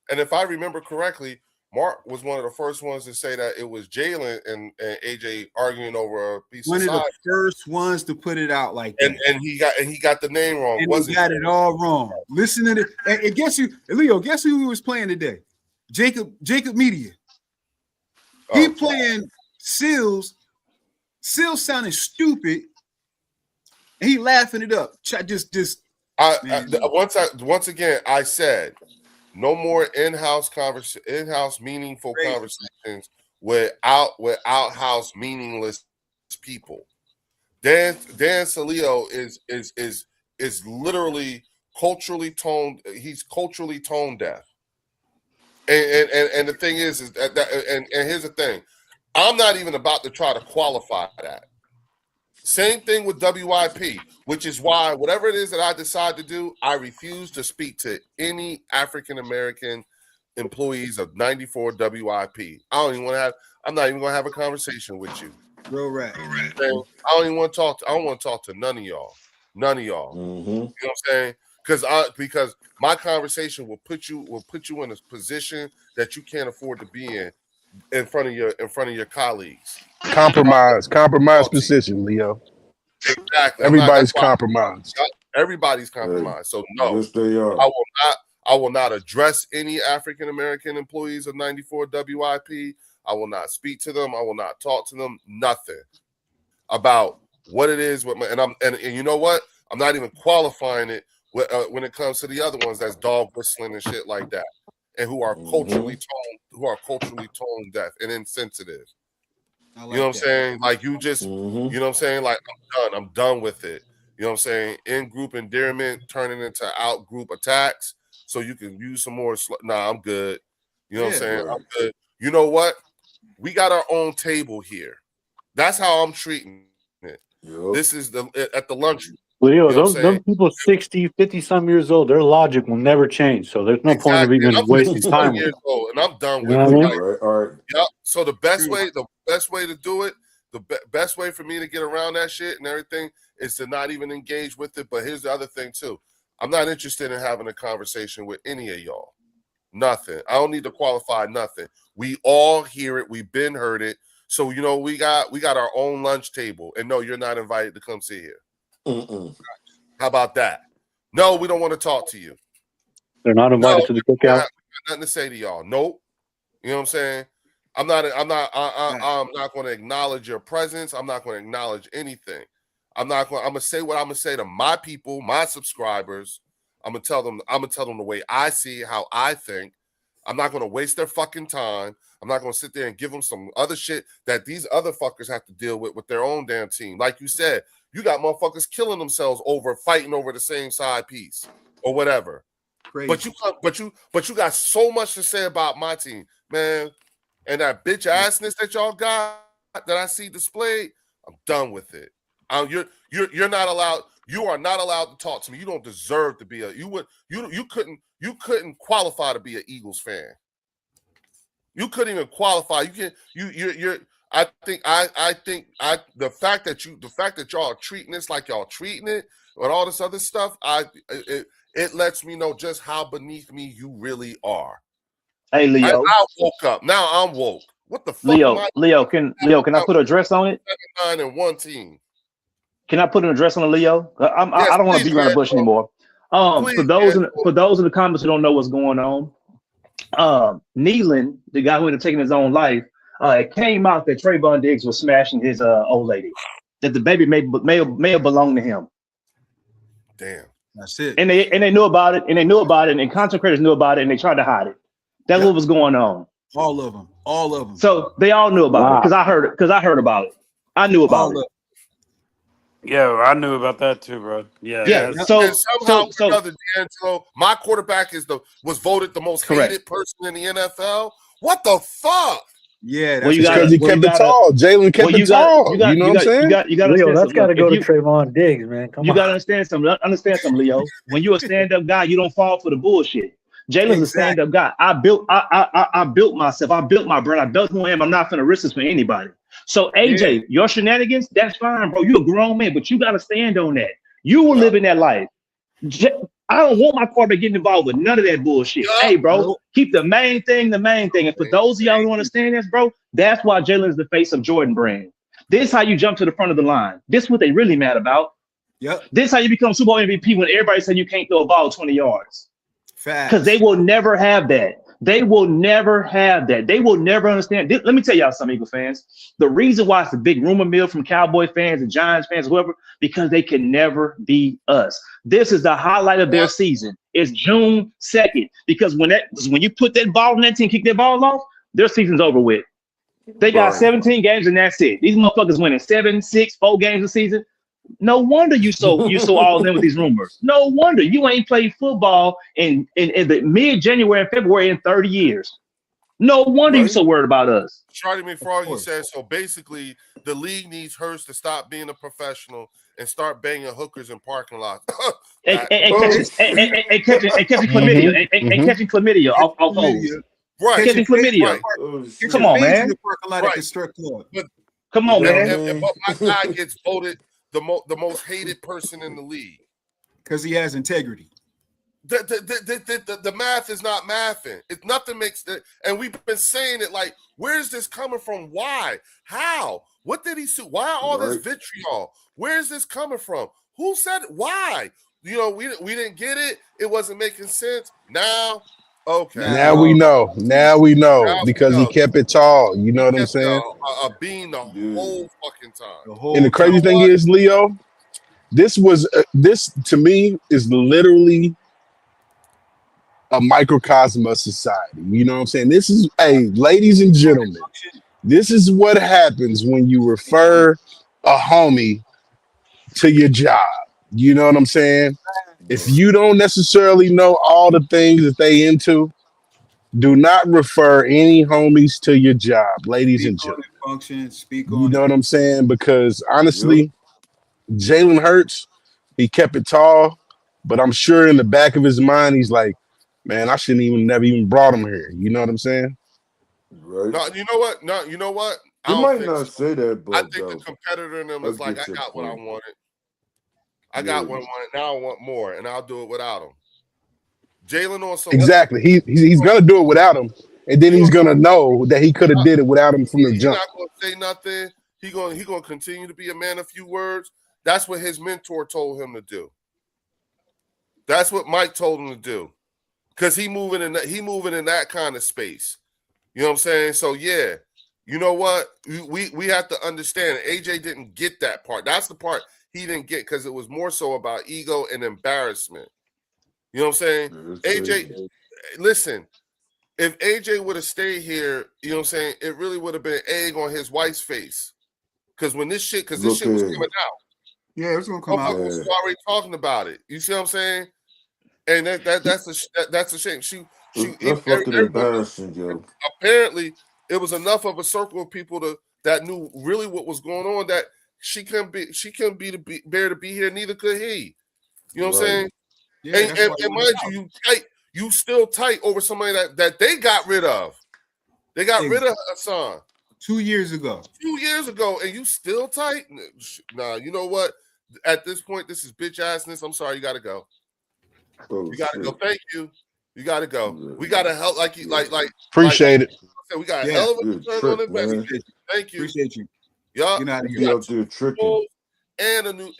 and if I remember correctly, Mark was one of the first ones to say that it was Jalen and AJ arguing over a piece
one
of
the first ones to put it out like that.
And he got the name wrong.
And he got it all wrong. Listen to it. And guess you, Leo, guess who was playing today? Jacob Media. He playing Seals. Seals sounding stupid. And he laughing it up.
Once again, I said no more in-house meaningful conversations without house meaningless people. Dan Salio is literally culturally tone deaf. And the thing is that and here's the thing. I'm not even about to try to qualify that. Same thing with WIP, which is why whatever it is that I decide to do, I refuse to speak to any African American employees of 94 WIP. I'm not even gonna have a conversation with you.
Real rap.
I don't even want to talk. I don't want to talk to none of y'all. None of y'all.
Mm-hmm.
You know what I'm saying? Because my conversation will put you in a position that you can't afford to be in front of your colleagues.
Compromise position, Leo.
Exactly.
Everybody's compromised.
Everybody's compromised. So no,
Yes, they are.
I will not address any African American employees of 94 WIP. I will not speak to them. I will not talk to them. Nothing about what it is. And you know what? I'm not even qualifying it when it comes to the other ones that's dog whistling and shit like that, and who are culturally tone deaf and insensitive.
Like
you know what I'm saying? Like you just, you know what I'm saying? Like I'm done with it. You know what I'm saying? In-group endearment turning into out-group attacks, so you can use some more. Nah, I'm good. You know what I'm saying?
Right.
I'm good. You know what? We got our own table here. That's how I'm treating it.
Yep.
This is at the lunch.
Leo,
You know
them people 60, 50 some years old, their logic will never change. So there's no point of even
I'm
wasting
54
time with
years
them.
old, and I'm done
You
with
know
it.
what I mean?
Like,
All right.
yep. So the best way to do it, best way for me to get around that shit and everything is to not even engage with it. But here's the other thing too. I'm not interested in having a conversation with any of y'all. Nothing. I don't need to qualify nothing. We all hear it. We've been heard it. So you know we got our own lunch table. And no, you're not invited to come sit here.
Mm-mm.
How about that? No, we don't want to talk to you.
They're not invited to the cookout.
Nothing to say to y'all. Nope. You know what I'm saying? I'm not going to acknowledge your presence. I'm not going to acknowledge anything. I'm going to say what I'm going to say to my people, my subscribers. I'm going to tell them the way I see, how I think. I'm not going to waste their fucking time. I'm not going to sit there and give them some other shit that these other fuckers have to deal with their own damn team. Like you said, you got motherfuckers killing themselves fighting over the same side piece or whatever.
Crazy.
But you got so much to say about my team, man. And that bitch assness that y'all got that I see displayed, I'm done with it. You're not allowed. You are not allowed to talk to me. You don't deserve to be you couldn't qualify to be an Eagles fan. You couldn't even qualify. I think the fact that y'all are treating this like y'all treating it and all this other stuff, it lets me know just how beneath me you really are.
Hey Leo,
I woke up. Now I'm woke. What the fuck?
Leo, can I put an address on it?
9 and 1 team.
Can I put an address on it, Leo? I don't want to beat around the bush anymore. For those in the comments who don't know what's going on, Nealon, the guy who ended up taking his own life, it came out that Trayvon Diggs was smashing his old lady, that the baby may have belonged to him.
Damn.
That's it.
And they knew about it, and content creators knew about it, and they tried to hide it. That's what was going on.
All of them.
So they all knew about it because I heard about it. I knew about it.
Yeah, I knew about that too, bro. Yeah.
So another D'Angelo, my quarterback was voted the most hated person in the NFL. What the fuck?
Yeah,
that's because he kept it tall. Jalen kept it tall. You know what I'm saying?
You got
Leo, that's got to go to Trayvon Diggs, man. Come on.
You got to understand something, Leo. When you're a stand-up guy, you don't fall for the bullshit. Jalen's a stand-up guy. I built myself. I built my brand. I built who I am. I'm not going to risk this for anybody. So, AJ, your shenanigans, that's fine, bro. You're a grown man, but you got to stand on that. You were living that life. I don't want my quarterback getting involved with none of that bullshit. Hey, bro, keep the main thing the main thing. And for those of y'all who understand this, bro, that's why Jalen's the face of Jordan brand. This is how you jump to the front of the line. This is what they really mad about.
Yep.
This is how you become Super Bowl MVP when everybody said you can't throw a ball 20 yards. Because they will never have that. They will never have that. They will never understand. Let me tell y'all something, Eagle fans. The reason why it's a big rumor mill from Cowboy fans and Giants fans, whoever, because they can never be us. This is the highlight of their season. It's June 2nd. Because when you put that ball in that team, kick that ball off, their season's over with. They got 17 games and that's it. These motherfuckers winning 7, 6, 4 games a season. No wonder you so all in with these rumors. No wonder you ain't played football in the mid-January and February in 30 years. No wonder you
Right?
so worried about us.
Charlie McFroggy
course.
says so. Basically, the league needs Hurst to stop being a professional and start banging hookers in parking lots.
And,
That
and, and
Oh,
catching chlamydia and catching chlamydia off hoes.
Chlamydia,
right,
Catching
catching AIDS in the
chlamydia.
right,
park,
oh
catching
Come
shit.
on,
AIDS in
man.
the parking lot at
right.
the strip club.
But
Come
You
on,
know what I
man.
mean?
but my guy gets voted the most hated person in the league.
Because he has integrity.
The math is not mathing. It nothing makes it, and we've been saying it like, where's this coming from? Why? How? What did he sue? Why all this
Right.
vitriol? Where's this coming from? Who said it? Why? You know, we didn't get it. It wasn't making sense. Now, okay.
Now we know. Now we know
Now we
because he
know.
kept it tall. You know what I'm
Kept
saying?
a bean the
Yeah.
whole fucking time.
The
And
whole
the crazy
time.
thing is, Leo, this to me is literally a microcosm of society. You know what I'm saying? This is, hey, ladies and gentlemen, this is what happens when you refer a homie to your job. You know what I'm saying? If
Right.
you don't necessarily know all the things that they into, do not refer any homies to your job, ladies
Speak
and
on
gentlemen.
it, function. Speak
You
on
know
it.
what I'm saying? Because
Yep.
honestly, Jalen Hurts, he kept it tall, but I'm sure in the back of his mind, he's like, man, I shouldn't even never even brought him here. You know what I'm saying?
Right.
No, you know what? No, you know what? I
He
don't
might
think
not
so.
say that,
I
but
think the
though,
competitor in them
I
is like, I
get your
got what I
point.
wanted. I
Yeah.
got what I wanted. Now I want more, and I'll do it without him. Jalen on some.
Exactly. He's gonna do it without him, and then
He
he's
gonna,
gonna know that he could have did it without him from the
he's
jump.
not going to say nothing. He gonna continue to be a man of few words. That's what his mentor told him to do. That's what Mike told him to do, because he moving in that kind of space. You know what I'm saying? So yeah, you know what? We have to understand. AJ didn't get that part. That's the part he didn't get because it was more so about ego and embarrassment. You know what I'm saying?
Yeah, it's
AJ,
crazy.
listen, if AJ would have stayed here, you know what I'm saying, it really would have been egg on his wife's face. Because this shit
Look
was
at
coming out.
Yeah, it's gonna come out.
Motherfucker was
yeah.
already talking about it. You see what I'm saying? And that's a shame.
That's fucking
Everyone
embarrassing, yo.
apparently it was enough of a circle of people that knew really what was going on that she couldn't bear to be here, neither could he. You know what I'm
Right.
saying?
Yeah,
And,
that's
and,
why
and mind you still tight over somebody that they got rid of. They got rid of Hassan
2 years ago.
2 years ago, and you still tight? Nah, you know what? At this point, this is bitch assness. I'm sorry, you gotta go.
Oh
You gotta
shit.
go. Thank you. You gotta go.
Yeah.
We gotta help like you like
Appreciate it.
we got a
Yeah,
hell of a
You're a
return on
trick,
investment.
man.
Thank you.
appreciate you.
Yup.
Get out of
You
here.
be out there tricking.
And a new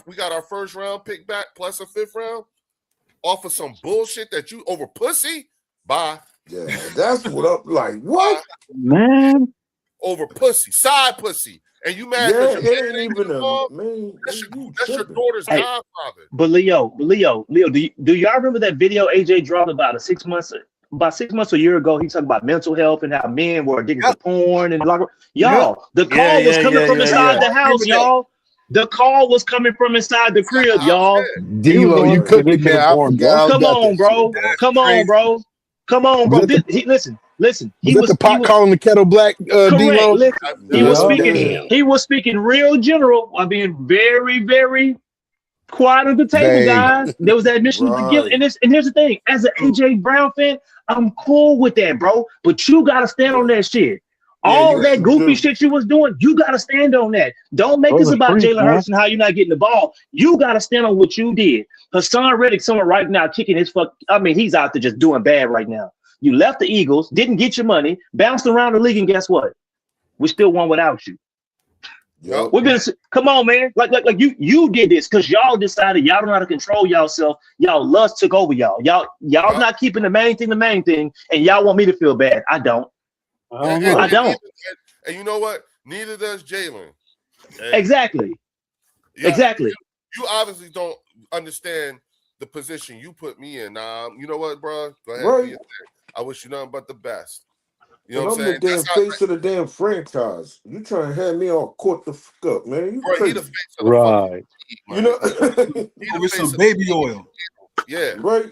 we got our first round pick back plus a fifth round off of some bullshit that you over pussy. Bye.
Yeah, that's what I'm like. What?
Man.
Over pussy, side pussy, and you mad
Yeah,
because
it
your
ain't
man
even a
involved?
man. You
That's your
tripping.
daughter's
Hey,
godfather.
but Leo, do y'all remember that video AJ dropped about 6 months or a year ago? He talked about mental health and how men were addicted to
Yep.
porn and
Yep.
y'all. The
Yeah,
call was
yeah,
coming
yeah,
from
yeah,
inside
yeah.
the house, y'all. The call was coming from inside the
Inside the
crib,
house,
y'all.
yeah.
He was
D-Lo, you
always
Right.
cooked it
addicted to
now. I
porn,
forgot
bro.
all
Come
about
on,
that shit.
bro.
That's
Come on,
crazy.
bro. Come on,
Was
bro.
that the
Listen.
was that the pot
He was
calling the kettle black,
correct.
D-Lo?
Listen,
That
he
was
was
Yeah,
speaking.
yeah.
He was speaking real general. I mean, very, very quiet at the table,
Dang.
guys. There was that admission of the guilt.
Right.
And here's the thing: as an AJ Brown fan, I'm cool with that, bro. But you gotta stand on
Right.
that shit.
Yeah, you
All
got
that
You
goofy
do.
shit you was doing, you gotta stand on that. Don't make
Those
this
are
about
streets,
Jalen
man.
Hurts and how you're not getting the ball. You gotta stand on what you did. Hassan Reddick, someone right now kicking his fuck. I mean, he's out there just doing bad right now. You left the Eagles, didn't get your money, bounced around the league, and guess what? We still won without you.
Yep.
Yup.
We've been come on, man. Like you did this because y'all decided y'all don't know how to control yourself. Y'all lust took over y'all. Y'all
Yep.
not keeping the main thing, and y'all want me to feel bad. I don't.
I
And,
don't
and,
know.
I
and,
don't.
and you know what? Neither does Jalen. Hey,
Exactly.
yeah,
Exactly.
you obviously don't understand the position you put me in. You know what, bro? Go ahead, be
Right.
a thing. I wish you nothing but the best. You know
And
what I'm
I'm the
saying?
damn
That's how,
face of the damn franchise. You trying to have me all caught the fuck up, man? You
bro. He the
crazy?
face of the fucking
Right.
league,
You
man.
know,
He the
Over
face
some
of the
baby
league.
oil.
Yeah.
right?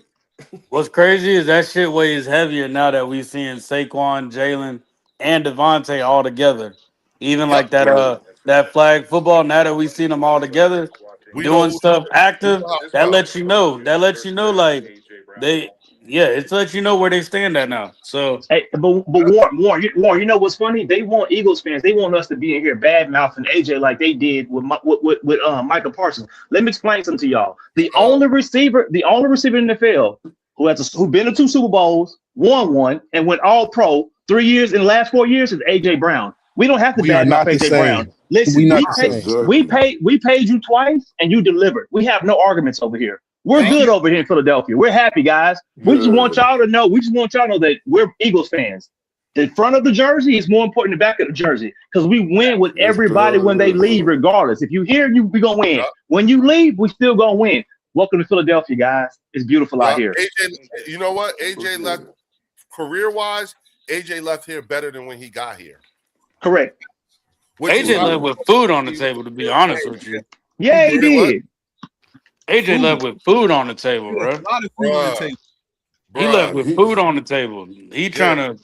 What's crazy is that shit weighs heavier now that we seeing Saquon, Jalen, and Devontae all together. Even
Yep.
like that flag football. Now that we seen them all together
We know
doing
who
stuff
we
active,
know how to
that
go.
lets you know. That lets you know like they, yeah, it's let you know where they stand at now. So
Hey, but Warren, you know what's funny? They want Eagles fans. They want us to be in here bad mouthing AJ like they did with Michael Parsons. Let me explain something to y'all. The only receiver in the NFL who been to two Super Bowls, won one, and went All Pro 3 years in the last 4 years is AJ Brown. We don't have to
We are
bad mouth
not the
AJ Brown.
same. We
Listen,
not the same.
Exactly.
we paid you twice and you delivered. We have no arguments over here. We're
Thank
good
you.
over here in Philadelphia. We're happy, guys. We just want
Yeah,
y'all to know. We just want y'all to know that we're Eagles fans. The front of the jersey is more important than the back of the jersey because we win with
yes, the
everybody
hell
when they
it is.
leave, regardless. If you here, we gonna win.
Yup.
When you leave, we still gonna win. Welcome to Philadelphia, guys. It's beautiful out
Yup.
here.
AJ, you know what? AJ
Look
left
at it.
career wise. AJ left here better than when he got here,
Correct.
which is
AJ
Look
not.
at
left
it.
with food on the table. To be honest with
Yeah,
you,
he
Yeah, he
He
did.
did what?
did.
AJ
Food.
left with food on the table,
He left
bro.
a lot of food on the
Bruh,
table.
He left
bruh.
with
He,
food on the table. He
Yeah.
trying to.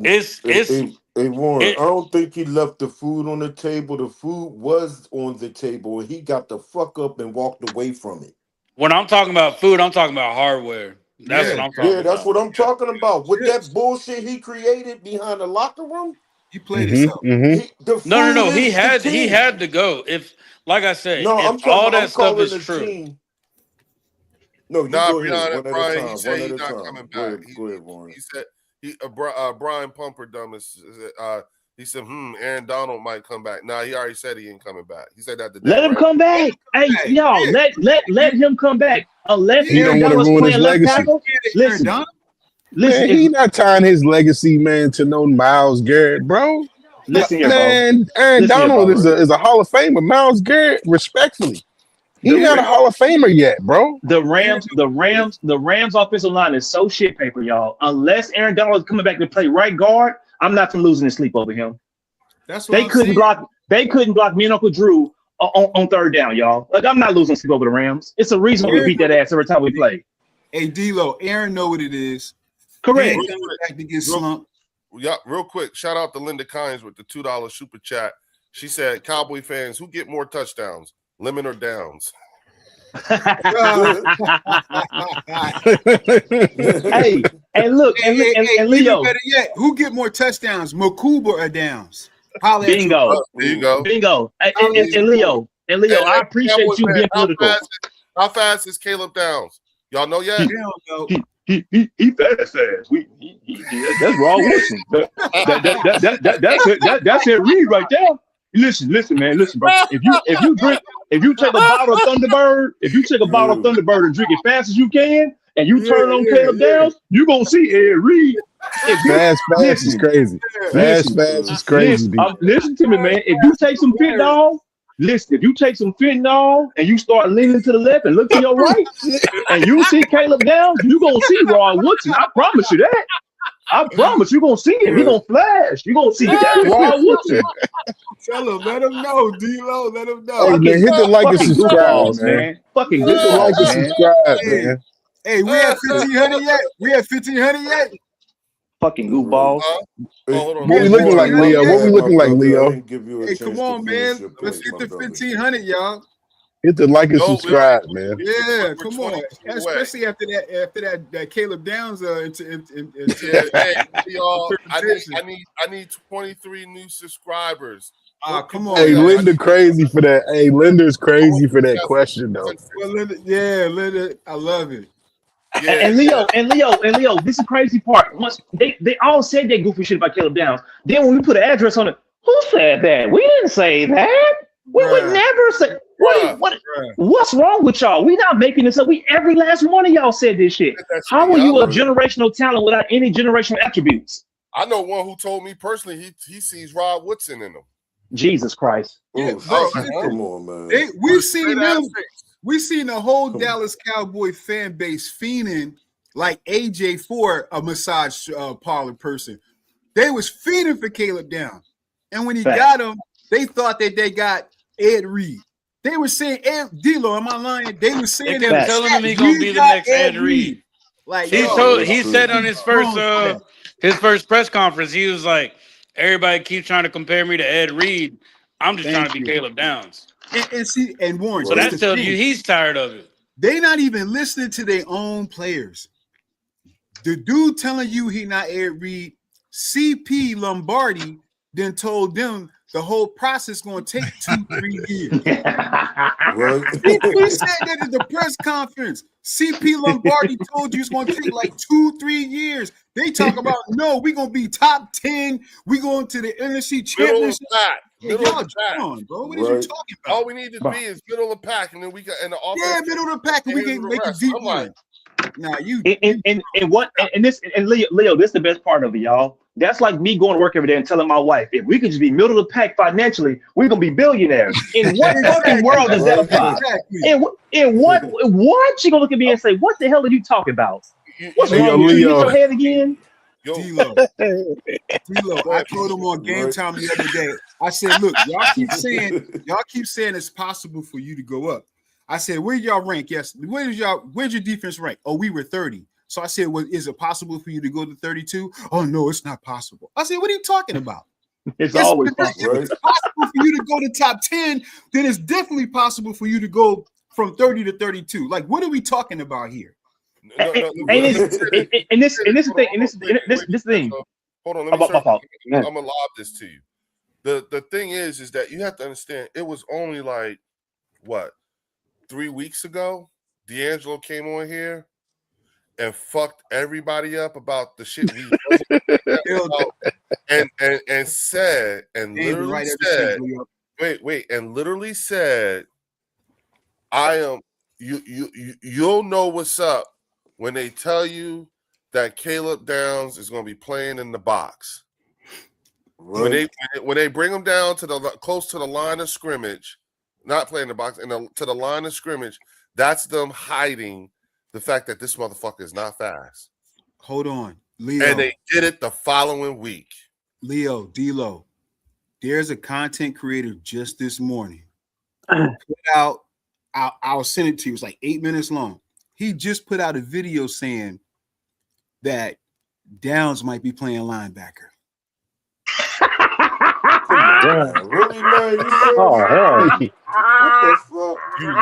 It's
hey,
it's
hey, hey, Warren,
it.
I don't think he left the food on the table. The food was on the table, and he got the fuck up and walked away from it.
When I'm talking about food, I'm talking about hardware. That's
Yeah,
what I'm
Yeah,
talking
that's
about.
what I'm talking about. With that
chips.
bullshit he created behind the locker room,
He played himself.
the
No, no,
food
no.
is the
He
team.
had to go. If, like I said,
No,
if
I'm talking
all
about,
that
I'm
stuff
calling
is
the
true,
team. No, you
Nah,
go ahead.
Brian,
One at a
Brian, he
time. One
said
at
he's
a
not
time.
coming
Go
back.
ahead. Go ahead, Warren.
He said Brian Pumperdumb he said, Aaron Donald might come back. Nah, he already said he ain't coming back. He said that today,
Let him
right?
come back. Hey,
Hey,
y'all,
yeah,
let him come back. Unless
yeah,
He
Aaron
don't want to
Donald's
ruin his
playing left
legacy.
tackle.
yeah, Aaron
Listen,
Donald.
listen,
Man, he not tying his legacy, man, to no Miles Garrett, bro.
listen here, bro.
Man, Aaron
Listen here,
Donald
bro.
is a Hall of Famer. Miles Garrett, respectfully, he
The
not a Hall of Famer yet, bro.
the Rams offensive line is so shit paper, y'all. Unless Aaron Donald is coming back to play right guard, I'm not from losing sleep over him.
That's what
They
I'm
couldn't
saying.
block. They couldn't block me and Uncle Drew on third down, y'all. Like I'm not losing sleep over the Rams. It's a reason why we
Aaron
beat
know
that
what
ass every time we
it is.
play.
Hey, D-Lo, Aaron know what it is. He
Correct.
ain't
Real
coming
quick,
back to get
real,
slumped.
yeah, real quick. Shout out to Linda Kynes with the $2 super chat. She said, "Cowboy fans, who get more touchdowns, lemon or downs?"
Hey, and look, and
Even
Leo,
better yet, who get more touchdowns, Makuba or Downs? Holla at your
bingo,
There you go.
bingo,
holla at your boy.
And
Hey,
Leo, I
Cowboy
appreciate you
fan,
being political.
how fast is Caleb Downs? Y'all know yet?
He
They don't know.
he fast. That's Raw Wilson. That's it. Reed right there. Listen, man, listen, bro. If you take a bottle of Thunderbird, if you take a bottle of
Yeah.
Thunderbird and drink it fast as you can, and you
Yeah,
turn on
yeah,
Caleb
yeah,
Downs, you gonna see Ed Reed. If you
Fast is
listen,
crazy.
yeah.
listen,
Fast is crazy, D.
listen to me, man. If you take some fentanyl, listen. If you take some fentanyl and you start leaning to the left and look to your right, and you see Caleb Downs, you gonna see Rod Woodson. I promise you that. I promise you gonna see him. He
Yeah.
gonna flash. You gonna see that's Rod Woodson.
Tell him, let him know, D-Lo, let him
Hey,
know.
man,
Fucking
hit the like and
fucking
subscribe,
goofballs,
man.
man. Fucking
Hit the like
goofballs,
and
man.
subscribe,
Hey,
man.
hey, we at 1,500 yet? We at 1,500 yet?
Fucking
Right.
goofballs.
Hey,
Hold on.
We
What
at
we
hey,
looking like,
Warren, my
1,500
Leo?
yet?
What we
bad, my
looking like,
brother. I
Leo?
didn't give you a
Hey, come
chance to
on,
finish
man.
your
Let's
point,
get
my
to
brother.
1,500, y'all.
Hit the like and
No,
subscribe, man.
Yeah,
we're
come
20
on.
minutes away.
Especially after that Caleb Downs
Yeah, hey, y'all.
interpretation.
I need 23 new subscribers.
Ah,
Hook your
come
boy
Hey,
on,
up.
man.
I
Linda, crazy for that. Hey, Linda's
hope
crazy for
he
that
has
question, though.
Well, Linda, I love it.
Yeah,
And Leo, this is the crazy part. Once they all said that goofy shit about Caleb Downs. Then when we put an address on it, who said that? We didn't say that. We would
Bruh,
never say
bruh.
bruh.
what's wrong with y'all? We not making this up. We every last one of y'all said this shit.
Get that
How
shit,
are
yup.
you a
Right.
generational talent without any generational attributes?
I know one who told me personally he sees Rod Woodson in him.
Jesus Christ.
Yeah,
Oh,
bro.
Like,
shoot.
huh?
Come on, man.
We
Straight
seen
ass
them.
face.
We seen the whole
Come on.
Dallas Cowboy fan base fiending like AJ for a massage parlor person. They was feeding for Caleb down. And when he got him, they thought that they got Ed Reed. They were saying, D-Lo, am I lying? They were saying
They kept telling him he gonna be the
got
next Ed Reed.
Like,
He said on his first press conference, he was like, everybody keeps trying to compare me to Ed Reed. I'm just trying to be Caleb Downs.
And Warren,
so that's telling you he's tired of it.
They not even listening to their own players. The dude telling you he not Ed Reed, CP Lombardi then told them the whole process going to take 2-3 years. CP said that at the press conference. CP Lombardi told you it's going to take like 2-3 years. They talk about, no, we're going to be top 10. We going to the NFC Championship.
Middle of the pack.
Bro. What are you talking about?
All we need to be is middle of the pack, and then we got in the offense.
Yeah, middle of the pack, and we can make a deep run. Now
Leo, this is the best part of it, y'all. That's like me going to work every day and telling my wife, if we could just be middle of the pack financially, we're gonna be billionaires. In what fucking world does that apply? In what? She gonna look at me and say, "What the hell are you talking about? What's wrong with you? You your head again?"
D-Lo, I told him on Game Time the other day. I said, "Look, y'all keep saying it's possible for you to go up." I said, "Where y'all rank? Yes, where's your defense rank? Oh, we were 30. So I said, well, is it possible for you to go to 32? Oh, no, it's not possible. I said, what are you talking about?
It's always possible.
If it's possible for you to go to top 10, then it's definitely possible for you to go from 30 to 32. Like, what are we talking about here?
This thing.
Hold on, let me I'm gonna lob this to you. The thing is that you have to understand it was only like what 3 weeks ago, D'Angelo came on here and fucked everybody up about the shit we about, and said and literally said, literally said, I am you'll know what's up when they tell you that Caleb Downs is going to be playing in the box. Right. When they bring him down to the close to the line of scrimmage, not playing the box, to the line of scrimmage, that's them hiding the fact that this motherfucker is not fast.
Hold on, Leo.
And they did it the following week.
Leo, D-Lo, there's a content creator just this morning put out, I'll send it to you. It's like 8 minutes long. He just put out a video saying that Downs might be playing linebacker.
Really, man?
Oh, hell.
What the fuck?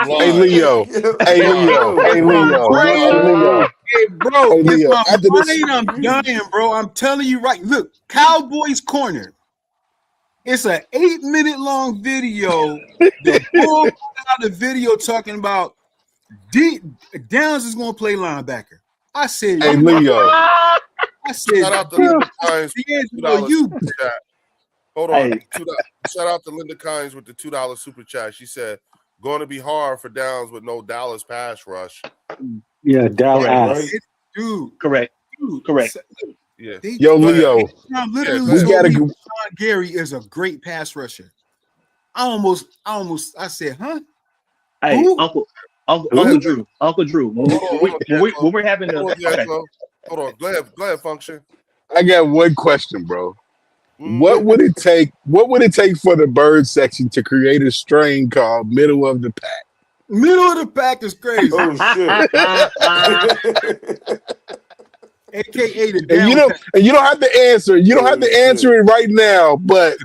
Hey, Leo. Hey, Leo. Hey, Leo.
Hey, bro, I'm dying, bro. I'm telling you right. Look, Cowboys Corner. It's an 8-minute long video. The bull put out a video talking about Downs is going to play linebacker. I said,
hey, Leo.
I said,
shout out to Linda Kynes. Hold on.
Hey.
Shout out to Linda Kynes with the $2 super chat. She said, going to be hard for Downs with no Dallas pass rush.
Yeah, Dallas.
Dude.
Correct.
Yeah.
Yo, Leo.
We gotta go. Sean Gary is a great pass rusher. I said, huh?
Hey,
who?
Uncle Drew. When we're having
hold on. Go ahead, function.
I got one question, bro.
Mm-hmm.
What would it take for the bird section to create a strain called middle of the pack?
Middle of the pack is crazy.
Oh shit.
AKA the
down and you don't have to answer. You don't have to answer it right now, but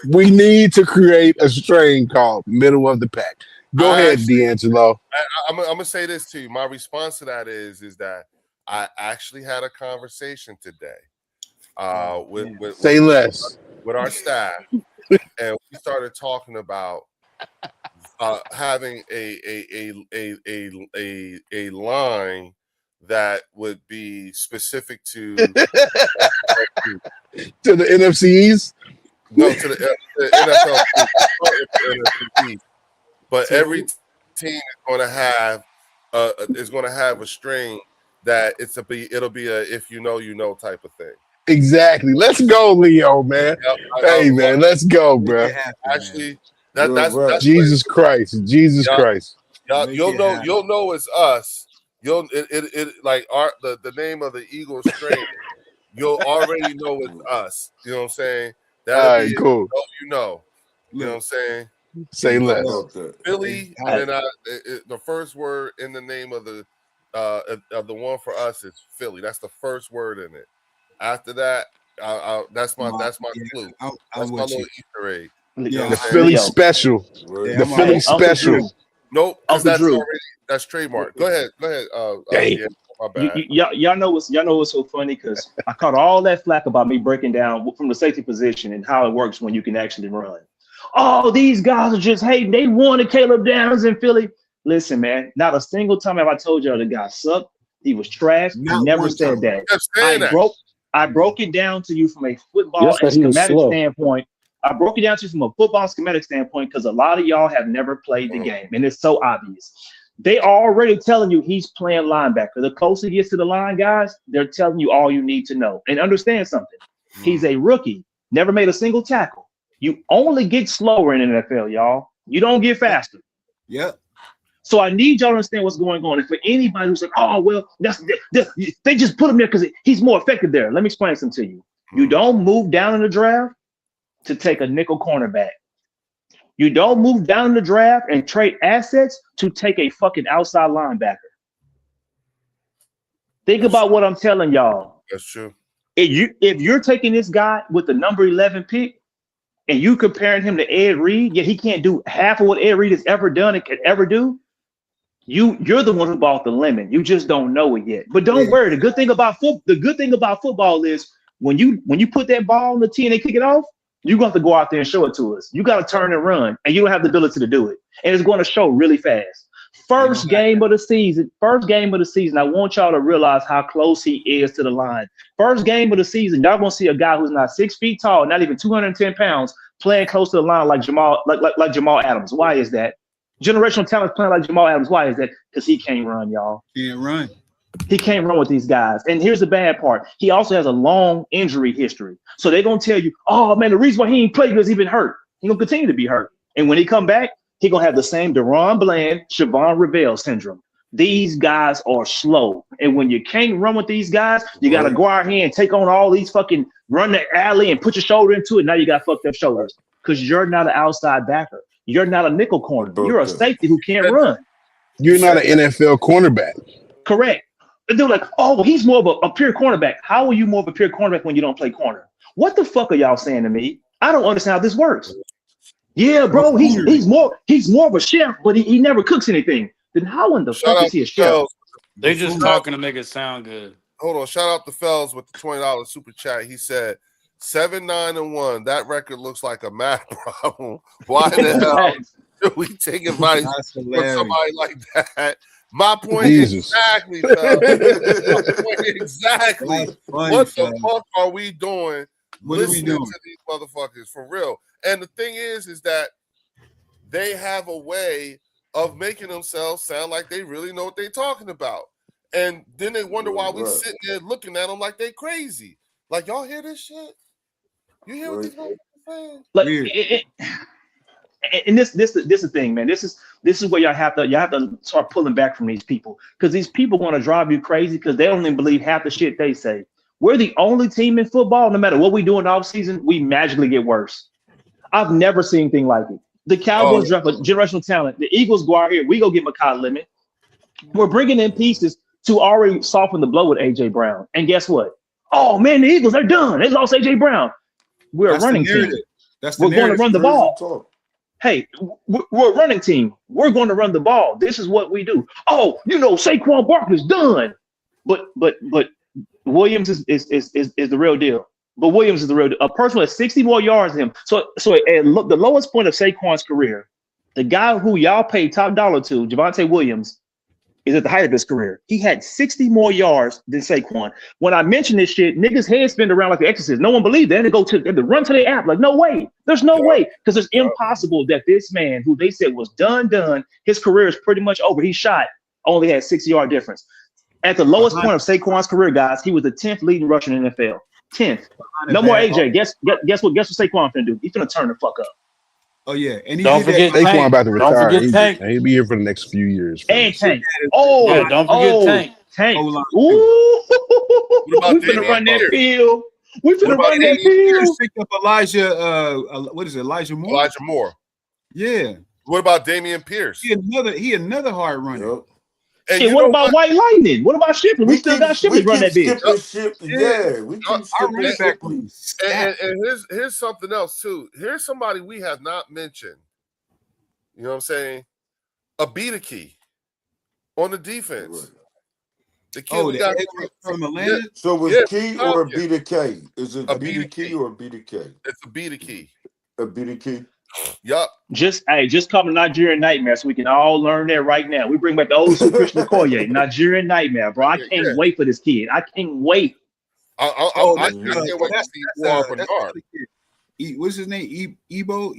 we need to create a strain called middle of the pack. Go ahead, D'Angelo.
I'm gonna say this to you. My response to that is that I actually had a conversation today with our staff, and we started talking about having a line that would be specific to
to the NFCs.
No, to the NFL. But every team is going to have a string that it'll be a if you know type of thing.
Exactly. Let's go, Leo, man. Hey, man, let's go, bro.
Actually, that's
Jesus Christ. Jesus Christ.
You'll know it's us. You'll like the name of the Eagles string. you'll already know it's us. You know what I'm saying?
All
That'll
right,
be it.
cool.
You know. You know what I'm saying?
Say
You go
less.
About that.
Philly,
Hey,
and then the first word in the name of the one for us is Philly. That's the first word in it. After that, that's my
yeah,
clue.
I'm
That's my
with
little
you.
Easter egg.
Yeah,
You know
The
what I'm saying?
Philly
Leo,
special.
Yeah,
The
I'm
Philly
out.
Uncle
special.
Drew,
Nope, because
Uncle
that's
Drew.
already that's trademark. Go ahead.
Damn.
Yeah, my bad.
Y'all know what's so funny because I caught all that flack about me breaking down from the safety position and how it works when you can actually run. Oh, these guys are just hating. They wanted Caleb Downs in Philly. Listen, man, not a single time have I told y'all the guy sucked. He was trash. I
Not
never
one
said
time.
that.
Just saying that.
I broke it down to you from a football
Just
and
that he was
schematic
slow.
standpoint. I broke it down to you from a football schematic standpoint because a lot of y'all have never played the game, and it's so obvious. They are already telling you he's playing linebacker. The closer he gets to the line, guys, they're telling you all you need to know. And understand something. He's a rookie, never made a single tackle. You only get slower in the NFL, y'all. You don't get faster.
Yep.
So I need y'all to understand what's going on. And for anybody who's like, oh, well, they just put him there because he's more effective there. Let me explain something to you. You don't move down in the draft to take a nickel cornerback. You don't move down in the draft and trade assets to take a fucking outside linebacker. Think about what I'm telling y'all.
That's true.
If you're taking this guy with the number 11 pick and you comparing him to Ed Reed, yet he can't do half of what Ed Reed has ever done and can ever do, you're the one who bought the lemon. You just don't know it yet. But don't worry. The good thing about football is when you put that ball on the tee and they kick it off, you're going to have to go out there and show it to us. You got to turn and run, and you don't have the ability to do it. And it's going to show really fast. First game of the season. I want y'all to realize how close he is to the line. First game of the season, y'all gonna see a guy who's not 6 feet tall, not even 210 pounds, playing close to the line like Jamal Adams. Why is that? Generational talent playing like Jamal Adams. Why is that? Because he can't run, y'all.
Can't run.
He can't run with these guys. And here's the bad part. He also has a long injury history. So they're going to tell you, oh, man, the reason why he ain't played because he's been hurt. He's going to continue to be hurt. And when he come back, he's going to have the same Deron Bland, Siobhan Reveal syndrome. These guys are slow. And when you can't run with these guys, you got to go out here and take on all these fucking run the alley and put your shoulder into it. Now you got fucked up shoulders because you're not an outside backer. You're not a nickel corner. You're a safety who can't run.
You're not an NFL cornerback.
Correct. And they're like, oh, well, he's more of a pure cornerback. How are you more of a pure cornerback when you don't play corner? What the fuck are y'all saying to me? I don't understand how this works. Yeah, bro, he's more of a chef, but he never cooks anything. Then how in the fuck is he a chef?
They just talking to make it sound good.
Hold on. Shout out to Fells with the $20 super chat. He said 7-9-1. That record looks like a math problem. Why the hell should we take advice from somebody like that? My point exactly, Fells. Exactly. What the fuck are we doing?
What are we doing
to these motherfuckers for real? And the thing is that they have a way of making themselves sound like they really know what they're talking about. And then they wonder why we sitting there looking at them like they crazy. Like, y'all hear this shit? You hear what these motherfuckers saying?
Like, and this is the thing, man. This is where y'all have to start pulling back from these people, because these people want to drive you crazy because they don't even believe half the shit they say. We're the only team in football, no matter what we do in the offseason, we magically get worse. I've never seen anything like it. The Cowboys draft a generational talent. The Eagles go out here. We go get Mekhi Lemon. We're bringing in pieces to already soften the blow with A.J. Brown. And guess what? Oh, man, the Eagles, they're done. They lost A.J. Brown. We're a running team. We're going to run the ball. Hey, we're a running team. We're going to run the ball. This is what we do. Oh, Saquon Barkley's done. But Williams is the real deal. But Williams is the real deal. A person with 60 more yards than him. So at the lowest point of Saquon's career, the guy who y'all paid top dollar to, Javonte Williams, is at the height of his career. He had 60 more yards than Saquon. When I mention this shit, niggas' heads spin around like the Exorcist. No one believed that. They had to run to the app like, no way. There's no way. Because it's impossible that this man, who they said was done, his career is pretty much over. He shot, only had 6-yard difference. At the lowest point of Saquon's career, guys, he was the 10th leading rusher in the NFL. 10th. No more AJ. Guess what Saquon finna do? He's finna turn the fuck up.
Oh yeah, and
don't forget
Saquon about to retire.
Tank.
He'll be here for the next few years.
And Tank.
Don't forget Tank.
Tank.
O-line,
Ooh,
What
we
about
finna run
Damian
that
Pierce?
field. We
What
finna
about
run that
Damian
Pierce
field.
picked up Elijah Moore?
Elijah Moore?
Yeah.
What about Damian Pierce?
He another hard runner.
Yep.
And
Shit,
you
what
know
about
what?
White Lightning? What about Shipley? We still got Shipley
we
run
keep
that bitch.
skipping ship.
Yeah.
Yeah, we keep
Our
skipping
running back
Shipley.
room is stacked.
And here's something else too. Here's somebody we have not mentioned. You know what I'm saying? Abita Key on the defense. The kid we
the
got
edge from Atlanta?
So was
Yeah,
Key or
Falcons.
BDK? Is it
A
BDK
BDK.
or BDK?
It's Abita Key.
A BDK.
Yup.
Just call the Nigerian Nightmare so we can all learn that right now. We bring back the old school Christian Okoye, Nigerian Nightmare, bro. I can't wait for this kid. I can't wait.
I
That's
can't wait to see Juan Bernard.
What's his name? Ebo?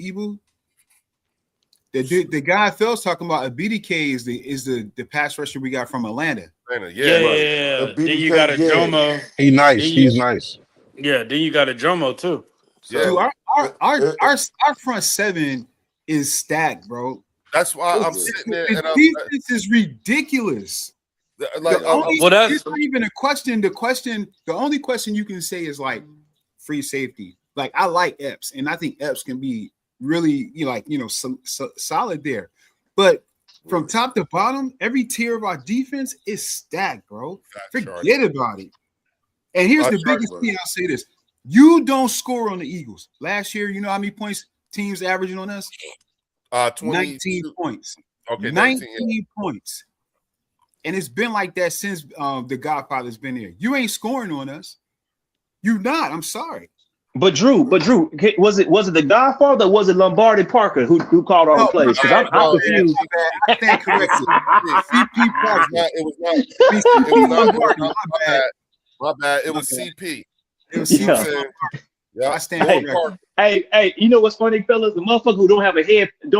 The guy Phil's talking about, BDK is the pass rusher we got from Atlanta.
Yeah. Then you got a Jomo.
He nice.
Then
He's nice.
Yeah, then you got a Jomo too. So,
Yeah.
Dude, our front seven is stacked, bro.
That's why I'm sitting there and
defense is ridiculous.
like,
It's not even a question. The only question you can say is like free safety. Like, I like Epps, and I think Epps can be really, solid there. But from top to bottom, every tier of our defense is stacked, bro. Forget about it. And here's the biggest thing. I'll say this: you don't score on the Eagles. Last year, you know how many points teams averaging on us? 19 points.
Okay,
19 points. And it's been like that since the Godfather's been here. You ain't scoring on us. You not. I'm sorry.
But Drew, was it the Godfather or was it Lombardi Parker who called all the plays? Because I'm confused.
I stand corrected. CP Parker.
It was not. My bad. It was CP.
It was CP.
Yeah.
I stand corrected.
Hey, you know what's funny, fellas? The motherfucker who don't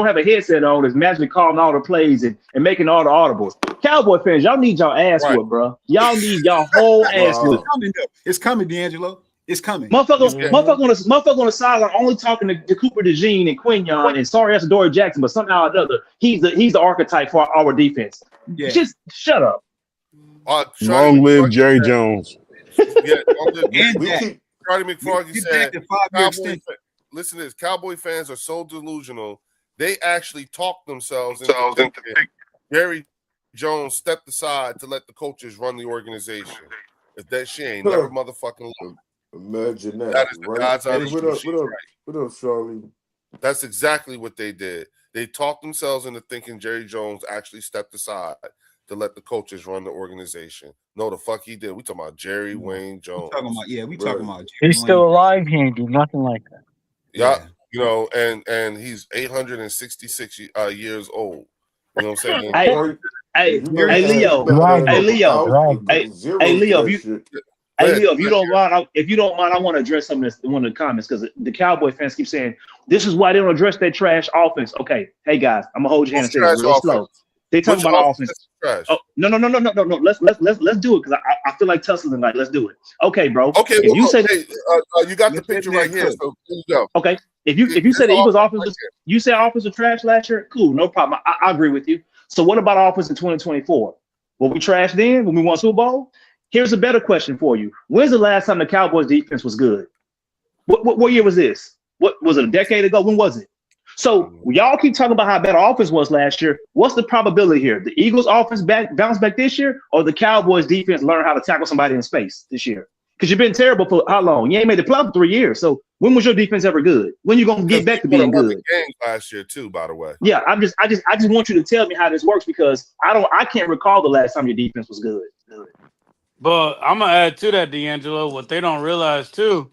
have a headset on is magically calling all the plays and making all the audibles. Cowboy fans, y'all need y'all ass whooped, bro. Y'all need y'all whole ass whooped.
It's coming, D'Angelo. It's coming.
Motherfucker on the sideline only talking to Cooper DeJean and Quinion and sorry that's Dory Jackson, but somehow or another he's the archetype for our defense. Yeah. Just shut up.
Long live Jerry Jones.
Yeah,
and
Charlie McFarland said, listen to this, Cowboy fans are so delusional, they actually talk themselves into thinking Jerry Jones stepped aside to let the coaches run the organization. If that shit ain't never motherfucking lied.
Imagine that.
That is the God's honest truth.
What up, Charlie?
That's exactly what they did. They talked themselves into thinking Jerry Jones actually stepped aside to let the coaches run the organization. No, the fuck he did. We talking about Jerry Wayne Jones.
We talking about Jerry
He's still alive. He ain't do nothing like that.
Yeah, you know, and he's 866 years old. You know what I'm saying?
Hey, Leo. Hey, Leo. If you don't mind, I want to address some of this, one of the comments, because the Cowboy fans keep saying this is why they don't address their trash offense. Okay, hey guys, I'm gonna hold your hand and say this real slow. They talking about offense. Oh, no. Let's do it because I feel like tussling tonight. Let's do it. Okay, bro.
Okay,
if you say
you got the picture right here, so here you go.
Okay, if you say the Eagles offense, you say offensive trash last year, cool, no problem. I agree with you. So what about offense in 2024? Were we trash then when we won Super Bowl? Here's a better question for you. When's the last time the Cowboys defense was good? What year was this? What was it, a decade ago? When was it? So y'all keep talking about how bad our offense was last year. What's the probability here? The Eagles offense bounce back this year, or the Cowboys defense learn how to tackle somebody in space this year? Because you've been terrible for how long? You ain't made the playoffs for 3 years. So when was your defense ever good? When you gonna get back to being good?
Games last year too, by the way.
Yeah, I just want you to tell me how this works because I can't recall the last time your defense was good.
But I'm gonna add to that, D'Angelo. What they don't realize too,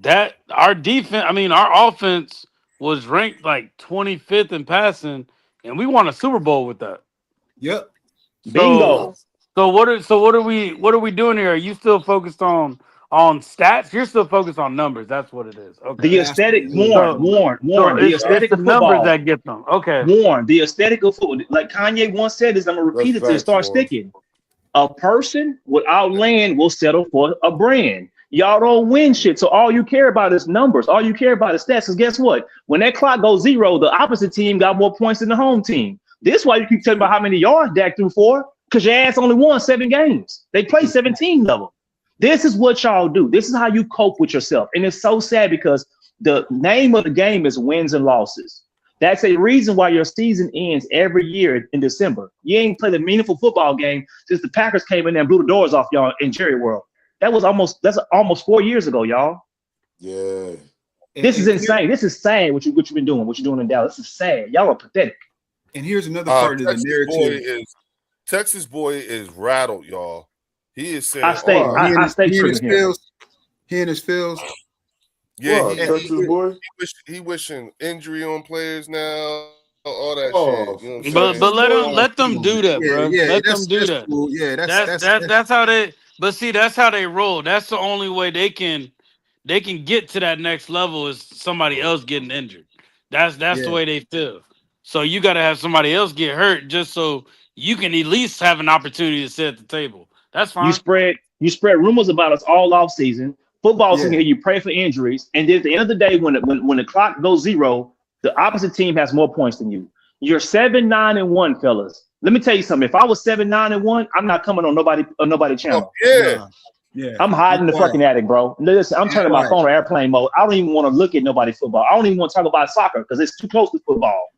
that our our offense was ranked like 25th in passing, and we won a Super Bowl with that.
Yep.
Bingo.
So what are we doing here? Are you still focused on stats? You're still focused on numbers. That's what it is. Okay.
The aesthetic, Warren. The aesthetic
of
the
numbers
football.
that get them. Okay.
Warren, the aesthetic of football. Like Kanye once said this, I'm gonna repeat it till it starts sticking. A person without land will settle for a brand. Y'all don't win shit. So all you care about is numbers. All you care about is stats. Because guess what? When that clock goes zero, the opposite team got more points than the home team. This is why you keep telling about how many yards Dak threw for. because your ass only won 7 games. They play 17 of them. This is what y'all do. This is how you cope with yourself. And it's so sad because the name of the game is wins and losses. That's a reason why your season ends every year in December. You ain't played a meaningful football game since the Packers came in there and blew the doors off y'all in Jerry World. That's almost 4 years ago, y'all.
Yeah.
This is
and
insane. This is sad what you've been doing, what you're doing in Dallas. This is sad. Y'all are pathetic.
here's another part of the narrative.
Texas boy is rattled, y'all. He is saying,
I stay
Why?
I stay
He and his
tripping here.
feels. He and his feels.
yeah,
What? Texas boy?
he wishing injury on players now, all that
Oh,
shit. You know what I'm
But
saying?
Texas
let them
boy.
let
Come
them
on,
do
man.
that, bro.
Yeah,
Let them do
that's
that.
cool. Yeah,
That's how they. But see, that's how they roll. That's the only way they can get to that next level is somebody else getting injured. That's the
yeah.
way they feel. So you got to have somebody else get hurt just so you can at least have an opportunity to sit at the table. That's
You
fine.
spread you spread rumors about us all off season. Football
Yeah,
season here, you pray for injuries, and then at the end of the day, when the clock goes zero, the opposite team has more points than you. You're 7-9-1, fellas. Let me tell you something. If I was 7-9-1, I'm not coming on nobody
Oh
channel.
yeah,
nah, yeah.
I'm
Be
hiding in the
quiet.
fucking attic, bro. Listen, I'm
Be
turning my
quiet.
phone on airplane mode. I don't even want to look at nobody football. I don't even want to talk about soccer because it's too close to football.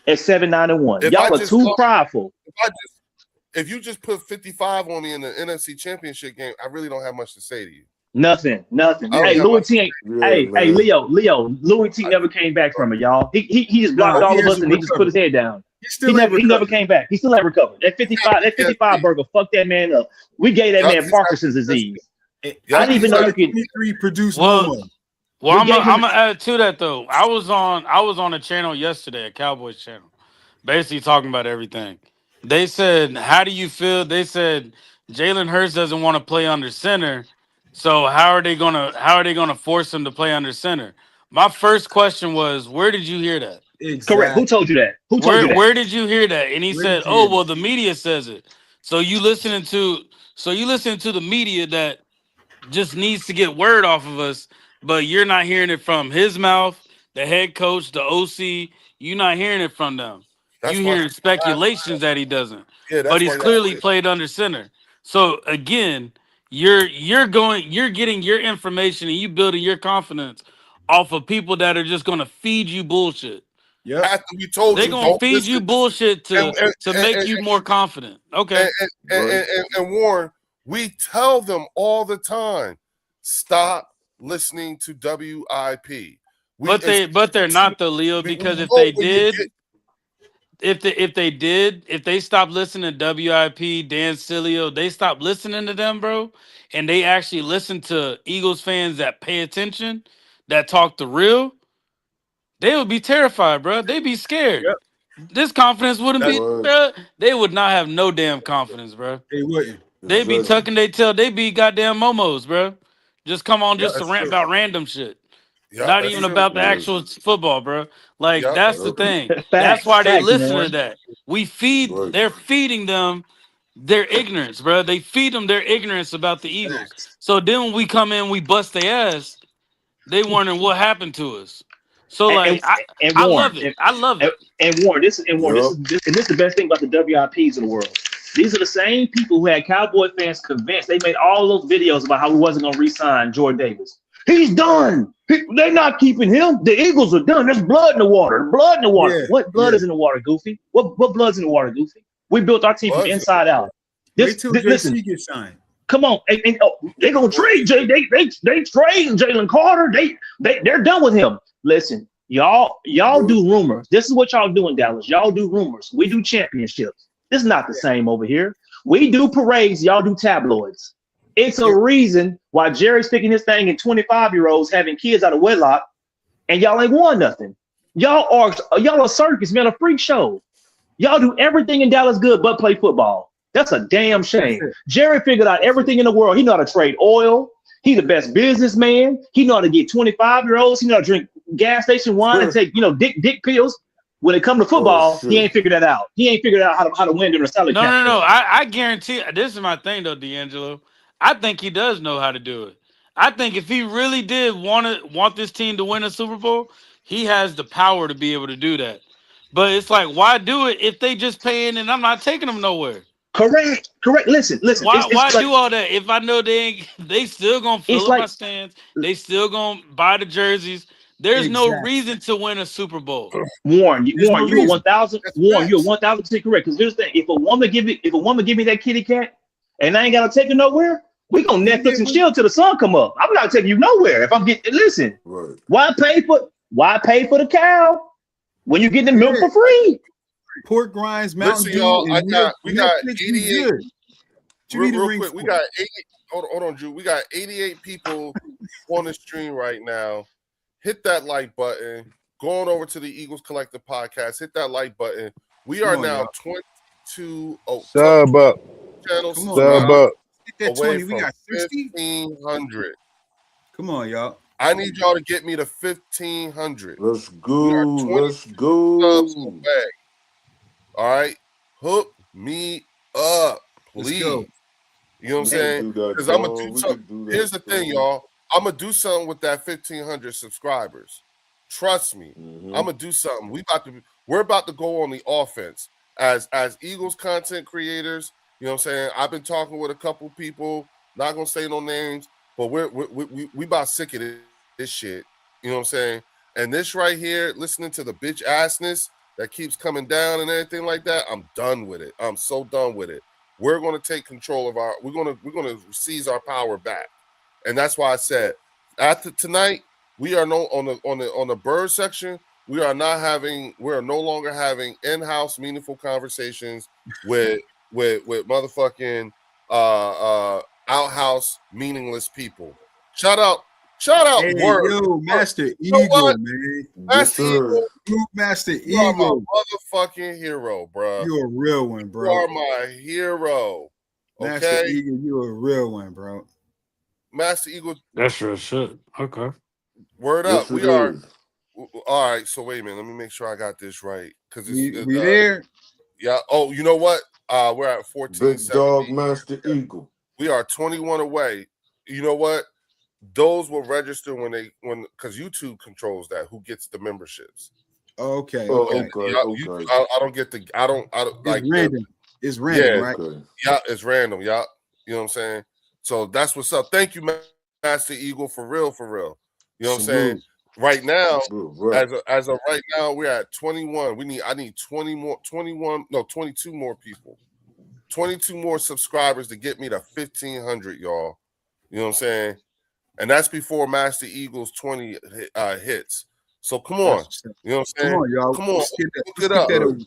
At 7-9-1,
if I
y'all are
just
too prideful.
if I just if you just put 55 on me in the NFC Championship game, I really don't have much to say to you.
Nothing.
I don't
Hey,
got
Louis
much.
T ain't.
yeah,
Hey,
man.
Louis T never came back from it, y'all. He just blocked
Nah,
all
he
of us
hasn't
and he just put
recovered.
his head down.
He still ain't
He never
recovered.
came back. He still ain't recovered. That
Yes,
55 burger fucked that man up. We gave that
Yup,
man
he's
Parkinson's
got
disease. I
Yup,
didn't even
he's
know
got
you could.
2023 produced no
Well,
more.
well,
We
I'm
gave him.
gonna add to that though. I was on a channel yesterday, a Cowboys channel, basically talking about everything. They said, "How do you feel?" They said Jalen Hurts doesn't want to play under center, so how are they gonna force him to play under center? My first question was, where did you hear that?
Correct. Who
Exactly.
told you that? Who told
Where
you that?
where did you hear that? And he
Where did
said,
you
"Oh
hear
well,
that?
the media says it." So you listen to the media that just needs to get word off of us, but you're not hearing it from his mouth, the head coach, the OC. You're not hearing it from them. You
That's why
hearing speculations that he doesn't, but
that's why
he's
y'all
clearly
quit.
played under center. So again, you're getting your information and you building your confidence off of people that are just gonna feed you bullshit.
Yep.
After we told
They're
you,
gonna
don't
feed you
listen,
bullshit
and
to make you more confident. Okay.
and,
Right.
and Warren, we tell them all the time, stop listening to WIP. We
But they're not though, Leo,
we
because if
know
they
when you
did,
get
if they stopped listening to WIP, Dan Sileo, they stopped listening to them, bro, and they actually listen to Eagles fans that pay attention, that talk the real, they would be terrified, bro. They'd be scared.
Yep.
This confidence wouldn't
that,
be,
Right.
bro. They would not have no damn confidence, bro.
They wouldn't.
They'd be
Exactly.
tucking their tail. They'd be goddamn momos, bro. Just come on, just
Yep.
to
that's
rant
true.
about random shit.
Yeah,
Not
that's
even
true.
about the
Yeah.
actual football, bro. Like
Yeah,
that's
that's
the
Yep.
true.
thing. That's
Facts.
why they
Facts,
listen to
Warren.
that. We feed.
Right.
They're feeding them their ignorance, bro. They feed them their ignorance about the Eagles.
Facts.
So then when we come in, we bust their ass. They wondering what happened to us. So
And,
like,
and, and
I
Warren.
love it. I love
And,
it.
and Warren. This
Yep.
is the best thing about the WIPs in the world. These are the same people who had Cowboy fans convinced. They made all those videos about how we wasn't gonna re-sign Jordan Davis. He's done. They're not keeping him. The Eagles are done. There's blood in the water. Blood in the water.
Yeah.
What blood
Yeah.
is in the water, Goofy? What blood's in the water, Goofy? We built our team from
Was
inside out.
Wait till
Listen.
JC gets signed.
Come on, they gonna trade Jay. They trade Jalen Carter. They're done with him. Listen, y'all
Right.
do rumors. This is what y'all do in Dallas. Y'all do rumors. We do championships. This is not the
Yeah.
same over here. We do parades. Y'all do tabloids. It's a
Yeah.
reason why Jerry's sticking his thing in 25-year-olds having kids out of wedlock, and y'all ain't won nothing. Y'all a circus, man, a freak show. Y'all do everything in Dallas good but play football. That's a damn
That's
shame.
it.
Jerry figured out everything in the world. He know how to trade oil. He the best businessman. He know how to get 25-year-olds. He know how to drink gas station wine and take, dick pills. When it comes to
Oh
football, he
shit.
ain't figured that out. He ain't figured out how to win during a salary
No,
cap
no, no.
era.
I guarantee. This is my thing though, D'Angelo. I think he does know how to do it. I think if he really did want this team to win a Super Bowl, he has the power to be able to do that. But it's like, why do it if they just paying and I'm not taking them nowhere?
Correct. Listen.
Why
It's like
do all that if I know they still gonna
it's
fill up my
like
stands? They still gonna buy the jerseys. There's no
Exactly.
reason to win a Super Bowl.
Warren.
There's no
You are
reason.
1,000.
That's
Warren, you are
facts.
1,000% correct. Because here's the thing: if a woman give me that kitty cat, and I ain't gotta take her nowhere, we gonna
You
Netflix
get
and
what?
chill till the sun come up. I'm not taking you nowhere. If I'm getting listen,
Right.
why pay for the cow when you get the milk
Yeah.
for free?
Pork rinds, Mountain
Listen,
Dew,
y'all.
and
We got
Netflix. You
88.
good. You need a
Real
ring
quick, we
for.
got 80. Hold on, Drew. We got 88 people on the stream right now. Hit that like button. Going over to the Eagles Collective podcast. Hit that like button. We
Come
are
on,
now
y'all.
22
Sub up.
channel
Come on,
Sub
y'all.
subscribers
up.
Get that
away
20. We
from
got 60.
1,500.
Come on, y'all.
I need y'all to get me to 1,500.
Let's
We are
go.
20
Let's
subs
go.
away. All right. Hook me up,
Let's
please.
go.
You know what I'm
We
saying?
can do that,
Because I'm gonna
dog.
do
We
something.
can do
Here's
that,
the thing,
dog.
y'all. I'm gonna do something with that 1,500 subscribers. Trust me.
Mm-hmm.
I'm gonna do something. We're about to go on the offense as Eagles content creators. You know what I'm saying? I've been talking with a couple people. Not gonna say no names, but we about sick of this shit. You know what I'm saying? And this right here, listening to the bitch assness that keeps coming down and everything like that, I'm done with it. I'm so done with it. We're going to take control of our. We're going to seize our power back, and that's why I said after tonight we are no on the bird section. We are not having. We are no longer having in-house meaningful conversations with motherfucking outhouse meaningless people. Shout out
Hey,
Word.
yo,
Word.
Master
You know
Eagle,
what?
man.
Yes,
Master
sir.
Eagle,
You Master
you are my
Eagle.
motherfucking hero, bruh.
You a real one,
You
bro.
are my hero.
Master
Okay?
Eagle, you a real one, bro.
Master Eagle,
That's real shit. Okay.
word up.
Yes,
We
it
are
is.
all right. So wait a minute. Let me make sure I got this right. Because
We there.
yeah. Oh, you know what? We're at
Big dog
1470.
Master Eagle.
We are 21 away. You know what? Those will register when because YouTube controls that. Who gets the memberships?
Okay,
Oh,
okay.
okay, okay,
I don't get the. I don't
It's
like the.
random. It's random,
Yeah,
right?
okay.
yeah. It's random. Yeah. You know what I'm saying? So that's what's up. Thank you, Master Eagle, for real, for real. You know what I'm saying?
Salute.
Right now,
Right.
as of right now, we're at 21. I need 20 more, 21, no, 22 more people. 22 more subscribers to get me to 1,500, y'all. You know what I'm saying? And that's before Master Eagle's 20 hits. So come
That's
on.
what's up.
You know what I'm
Come
saying?
on, y'all.
Come on.
Let's get that.
Look
Let's
it
get
up.
that
Right.
over.
Get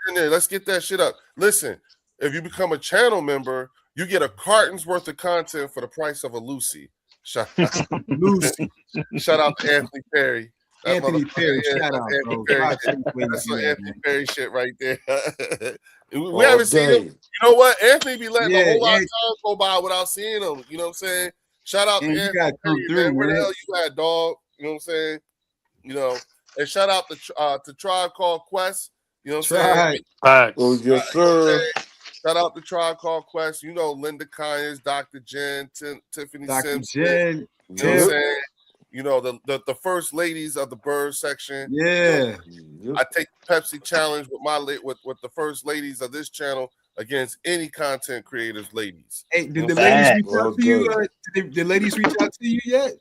in there. Let's get that shit up. Listen, if you become a channel member, you get a carton's worth of content for the price of a Lucy. Shout
Lucy.
out to Anthony Perry. That
Anthony
motherfucker.
Perry.
Yeah,
Shout
that's
out,
Anthony
bro.
Perry
God
shit.
save where
That's some
you at,
Anthony
man.
Perry shit right there. We
All
haven't seen him.
day.
You know what? Anthony be letting a
Yeah,
whole lot of
and,
time go by without seeing him. You know what I'm saying? Shout out to
and you
Anthony
gotta come
Perry, man.
through,
Where the
man.
hell you at, dog? You know what I'm saying? You know, and shout out to Tribe Called Quest. You know what I'm saying?
Try.
Oh,
Facts.
yes,
You know what I'm
sir.
saying? Shout out to Tribe Called Quest. You know, Linda Kynes, Dr. Jen, Tiffany
Dr.
Simpson.
Jen.
You know what
Tim.
I'm saying? You know, the first ladies of the bird section. You know,
Yeah.
I take the Pepsi challenge with with the first ladies of this channel against any content creators, ladies.
Hey,
You
did
know
the
what I'm saying?
ladies
Facts.
reach
All
out to you?
day.
Did the ladies reach out to you yet?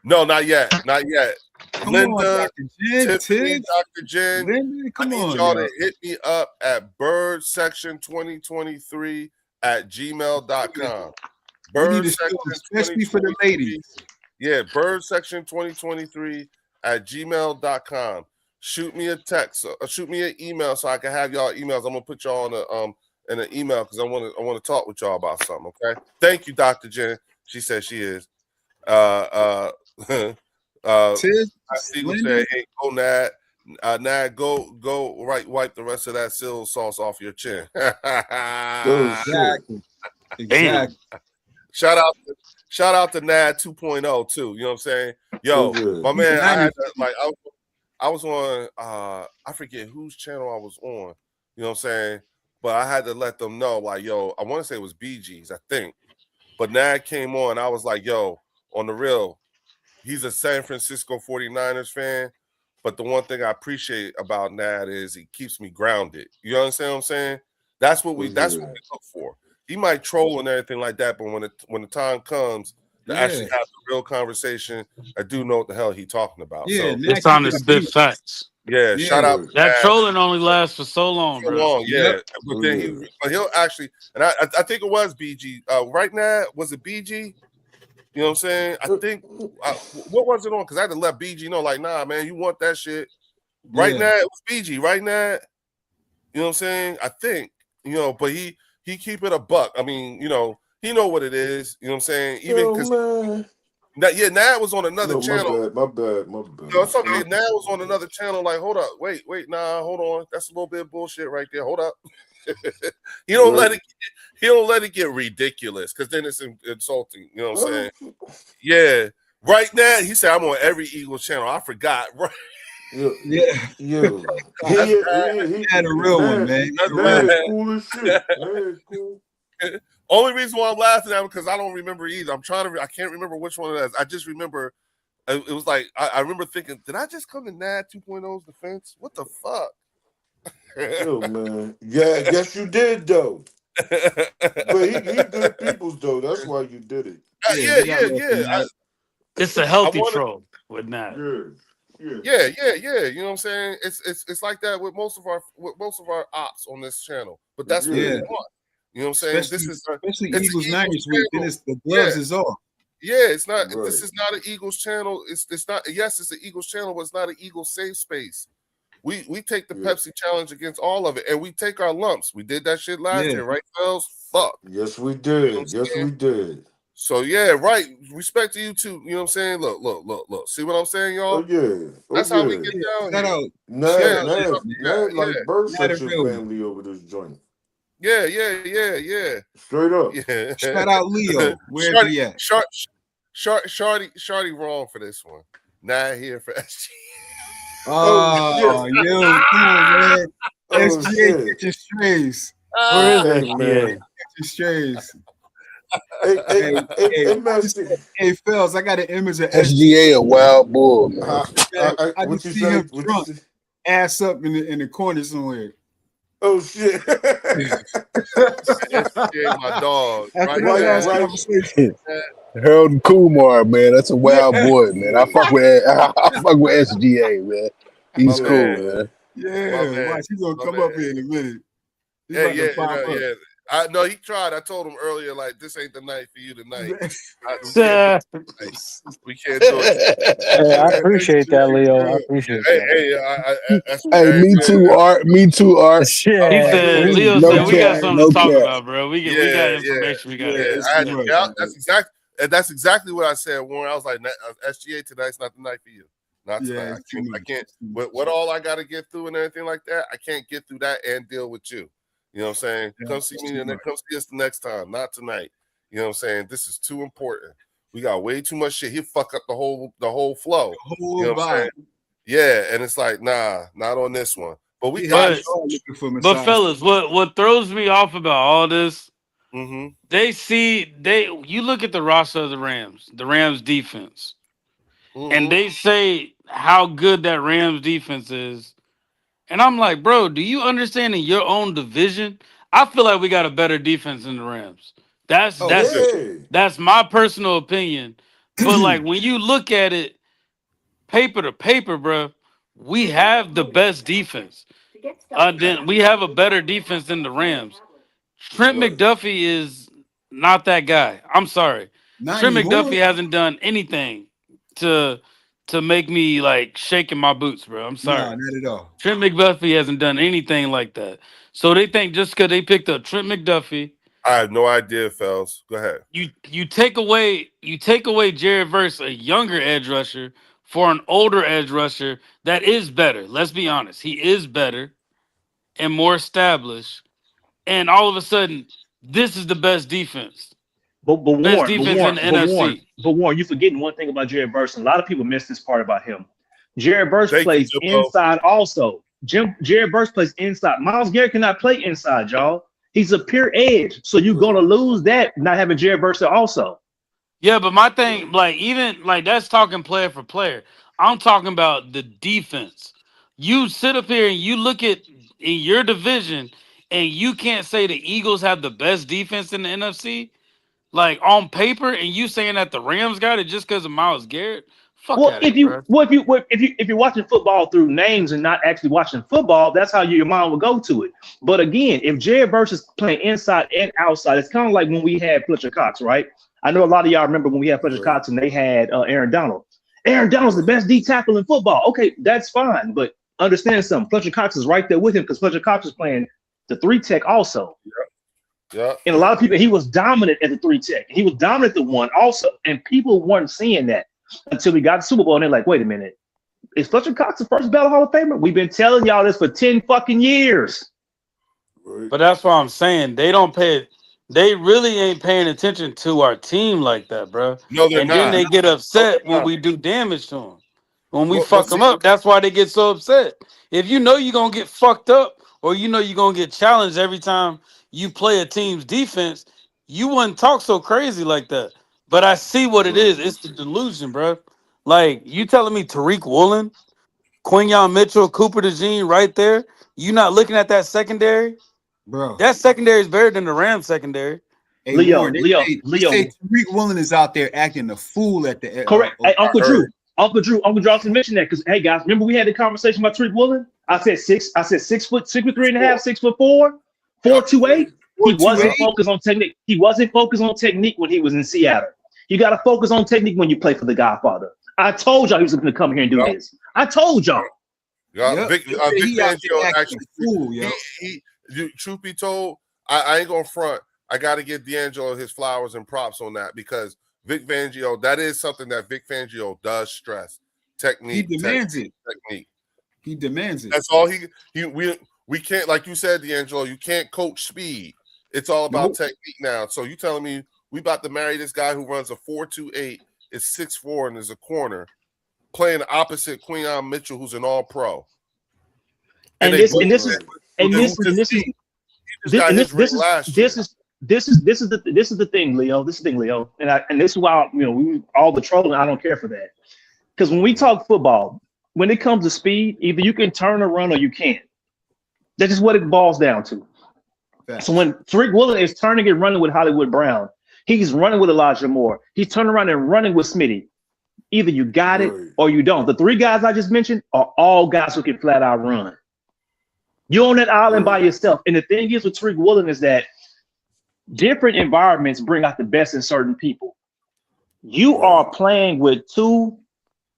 No, not yet. Not yet.
Come on,
Linda,
Dr. Jen,
Tiffany,
Tiff,
Dr. Jen,
Linda.
I
Come
need
on,
y'all
y'all.
to hit me up at birdsection2023 at gmail.com.
We need to show,
Birdsection
especially for the
2023.
ladies.
Yeah, birdsection2023 at gmail.com. Shoot me a text, shoot me an email so I can have y'all emails. I'm gonna put y'all in an email because I want to talk with y'all about something. Okay. Thank you, Dr. Jen. She said she is. Uh
Tiff,
Siegel
Linda.
said, "Hey, go Nad, Nad, go right, wipe the rest of that sill sauce off your chin."
Oh, shit.
Damn.
Exactly.
shout out to Nad 2.0 too. You know what I'm saying?
Oh,
Yo,
yeah.
my man, I
90.
had to, like I was on I forget whose channel I was on. You know what I'm saying? But I had to let them know, like, yo, I want to say it was BG's, I think. But Nad came on, I was like, yo, on the real, he's a San Francisco 49ers fan. But the one thing I appreciate about Nad is he keeps me grounded. You understand what I'm saying?
What's
That's what
good?
we look for. He might troll and everything like that, but when the time comes to
Yeah,
actually have the real conversation, I do know what the hell he talking about.
yeah.
So
Now
It's
keep
time to
it a
spit
beat.
facts.
yeah, shout out
Yeah.
Yeah.
to
That
Nav
trolling only lasts for so long,
so
bro.
long.
Yep.
Yeah, but
Oh
then
yeah.
he'll actually, and I think it was BG. Right now, was it BG? You know what I'm saying? I think what was it on? Because I had to let BG know, like, nah, man, you want that shit right
Yeah.
now? It was BG right now. You know what I'm saying? I think but he keep it a buck. I mean, he know what it is. You know what I'm saying? Even
Yo,
because
man.
now it was on another
No, my
channel.
bad. My bad. My
It's okay.
bad.
Now it was on another channel. Like, hold up, wait, nah, hold on. That's a little bit of bullshit right there. Hold up. he don't
Right.
let it. He don't let it get ridiculous because then it's insulting. You know what I'm
Uh,
saying? Yeah. Right now, he said I'm on every Eagles channel. I forgot. Right.
yo,
Yeah.
yo.
That's
He
Had a real one, man. Had a real one.
man, cool as shit. Man, cool.
bad. Only reason why I'm laughing at him because I don't remember either. I can't remember which one it is. I just remember it was like I remember thinking, did I just come to Nad 2.0's defense? What the fuck?
Yo, man. Yeah, yes you did though. But he good peoples though. That's why you did it.
Yeah, we got love for
Yeah.
that.
It's a
I
healthy
wanted,
troll with that.
Yeah. Yeah.
yeah. You know what I'm saying? It's like that with most of our ops on this channel. But that's what we
Yeah.
Yeah.
want. You know what I'm saying?
Especially
It's an
Eagles
Eagles
Niners week. Then
channel.
it's the
Yeah,
gloves is off.
yeah. It's not. This
Right.
is not an Eagles channel. It's not. Yes, it's an Eagles channel, but it's not an Eagles safe space. We take the
Yeah.
Pepsi challenge against all of it, and we take our lumps. We did that shit last
Yeah.
year, right, fellas? Fuck.
Yes we
You know what I'm
did. Yes
saying?
we did.
So yeah, right. Respect to you too. You know what I'm saying? Look. See what I'm saying,
Oh
y'all?
yeah. Oh
That's how we
yeah.
get
Yeah.
down
Shout
here.
out. Shout
Yeah,
Nad,
out
shout
Ned,
out
Nad,
to
man.
that.
Nad like birth
Not a
section
real one.
family over this joint.
Yeah.
Straight up.
Yeah.
Shout out Leo. Where's
Shardy,
he at?
Shardy wrong for this one. Not here for SG.
Oh shit.
Oh, yo, come on, man.
Oh
SGA,
shit.
get your strays.
Where is
Ah,
Hey
SGA?
man.
Get your strays.
Hey, hey,
Hey,
hey,
hey,
hey,
I just,
Master.
hey, Phelps, I got an image of SGA.
SGA a wild bull, man.
I
What
just
you
see
say?
him
What you
drunk,
say?
ass up in the corner somewhere.
Oh shit.
SG, my dog.
After
Right
that
right,
last
now.
right.
conversation.
Harold Kumar, man, that's a
Yeah,
wild boy, man. I fuck with SGA, man.
My
He's
Yeah,
man.
cool,
man.
man.
My
yeah.
man.
Watch, he's gonna
My
come
man.
up here in a minute. He's
Yeah,
about to
yeah,
pop up.
yeah. I know he tried. I told him earlier, like, this ain't the night for you tonight. We can't do
Yeah.
it tonight. We can't do it tonight.
Hey, I
That's
appreciate that,
true.
Leo. I appreciate
Hey,
that.
hey, that's
Hey,
hey,
me
man.
too, Art. Me too, Art.
He
Oh,
Shit,
said,
yeah,
Leo
it's
No
too
said,
much,
we got
cap,
man.
something
no
to talk
cap.
about, bro. We got
Yeah,
information we got
Yeah,
to
yeah.
it's too
get
much,
to.
man.
That's exactly what I said, Warren. I was like, SGA tonight's not the night for you. Not
Yeah,
tonight.
it's too
I
much.
can't.
It's too much.
With what all I got to get through and everything like that, I can't get through that and deal with you. You know what I'm saying?
Yeah,
Come see
it's
me
too
and then
much.
come see us the next time. Not tonight. You know what I'm saying? This is too important. We got way too much shit. He'll fuck up the whole flow. You
Whole
know what I'm
vibe.
saying? Yeah, and it's like, nah, not on this one. But we
He had
got
us
But
you.
all looking for
but
massage.
fellas, what throws me off about all this,
Mm-hmm.
you look at the roster of the Rams defense, and
Mm-hmm.
they say how good that Rams defense is. And I'm like, bro, do you understand in your own division? I feel like we got a better defense than the Rams. That's
Oh, for
that's
Yeah.
that's my personal opinion. But
sure.
like when you look at it, paper to paper, bro, we have the best defense. Then we have a better defense than the Rams. Trent
Right.
McDuffie is not that guy. I'm sorry.
Not
Trent
anymore.
McDuffie hasn't done anything to make me like shaking my boots, bro. I'm
No,
sorry.
not at all.
Trent McDuffie hasn't done anything like that. So they think just because they picked up Trent McDuffie,
I have no idea, fellas. Go ahead.
you take away Jared Verse, a younger edge rusher, for an older edge rusher that is better. Let's be honest, he is better and more established. And all of a sudden, this is the best defense,
But
best
Warren, but
defense in
Warren,
the
but Warren,
NFC.
but Warren, you forgetting one thing about Jared Verse. And a lot of people miss this part about him. Jared Verse
Thank you,
plays
Jimbo.
inside also. Jared Verse plays inside. Miles Garrett cannot play inside, y'all. He's a pure edge. So you're gonna lose that not having Jared Verse there also.
Yeah, but my
Right.
thing, like even like that's talking player for player. I'm talking about the defense. You sit up here and you look at in your division, and you can't say the Eagles have the best defense in the NFC, like on paper, and you saying that the Rams got it just because of Myles Garrett? Fuck
Well,
out of here, bro.
if you're watching football through names and not actually watching football, that's how your mind will go to it. But again, if Jared Verse playing inside and outside, it's kind of like when we had Fletcher Cox, right? I know a lot of y'all remember when we had Fletcher Cox and they had Aaron Donald. Aaron Donald's the best D tackle in football. Okay, that's fine, but understand something. Fletcher Cox is right there with him because Fletcher Cox is playing the 3 tech also.
Yeah.
And a lot of people, he was dominant at the 3 tech. He was dominant at the one also, and people weren't seeing that until we got the Super Bowl, and they're like, wait a minute, is Fletcher Cox the first ballot Hall of Famer? We've been telling y'all this for 10 fucking years.
But that's why I'm saying they don't pay. They really ain't paying attention to our team like that, bro.
No, they're
And then
not.
they get
No,
upset
they're
when
not.
we do damage to them. When we
But
fuck
see,
them up, that's why they get so upset. If you know you're gonna get fucked up, or you know you're gonna get challenged every time you play a team's defense, you wouldn't talk so crazy like that. But I see what it is. It's the delusion, bro. Like you telling me Tariq Woolen, Quinyon Mitchell, Cooper DeJean right there. You not looking at that secondary?
bro.
That secondary is better than the Rams secondary.
Hey,
Leo,
Warren,
Leo,
they say
Leo.
Tariq Woolen is out there acting a fool at the.
Correct. Hey,
I heard.
Uncle Johnson mentioned that because hey guys, remember we had the conversation about Tariq Woolen? I said 6'3.5", 6'4", 4.28. He wasn't
4.28.
focused on technique. He wasn't focused on technique when he was in Seattle. You got to focus on technique when you play for the Godfather. I told y'all he was going to come here and do
Yep.
this. I told y'all.
Yeah,
Yep.
Vic
They say he out
Fangio
there acting
actually.
a fool, yo.
Truth be told, I ain't gonna front. I got to give D'Angelo his flowers and props on that because Vic Fangio, that is something that Vic Fangio does stress. Technique.
He demands it.
Technique.
He demands it.
That's all we can't, like you said, D'Angelo, you can't coach speed. It's all about
Nope.
technique now. So you telling me we about to marry this guy who runs a 4.28, is 6'4", and is a corner, playing opposite Quinyon Mitchell, who's an all-pro.
And this is the thing, Leo. This is the thing, Leo. And this is why all the trolling. I don't care for that because when we talk football, when it comes to speed, either you can turn or run or you can't. That's just what it boils down to.
Facts.
So when Tariq Woolen is turning and running with Hollywood Brown, he's running with Elijah Moore. He's turning around and running with Smitty. Either you got it or you don't. The 3 guys I just mentioned are all guys who can flat out run. You're on that island by yourself. And the thing is with Tariq Woolen is that different environments bring out the best in certain people. You are playing with 2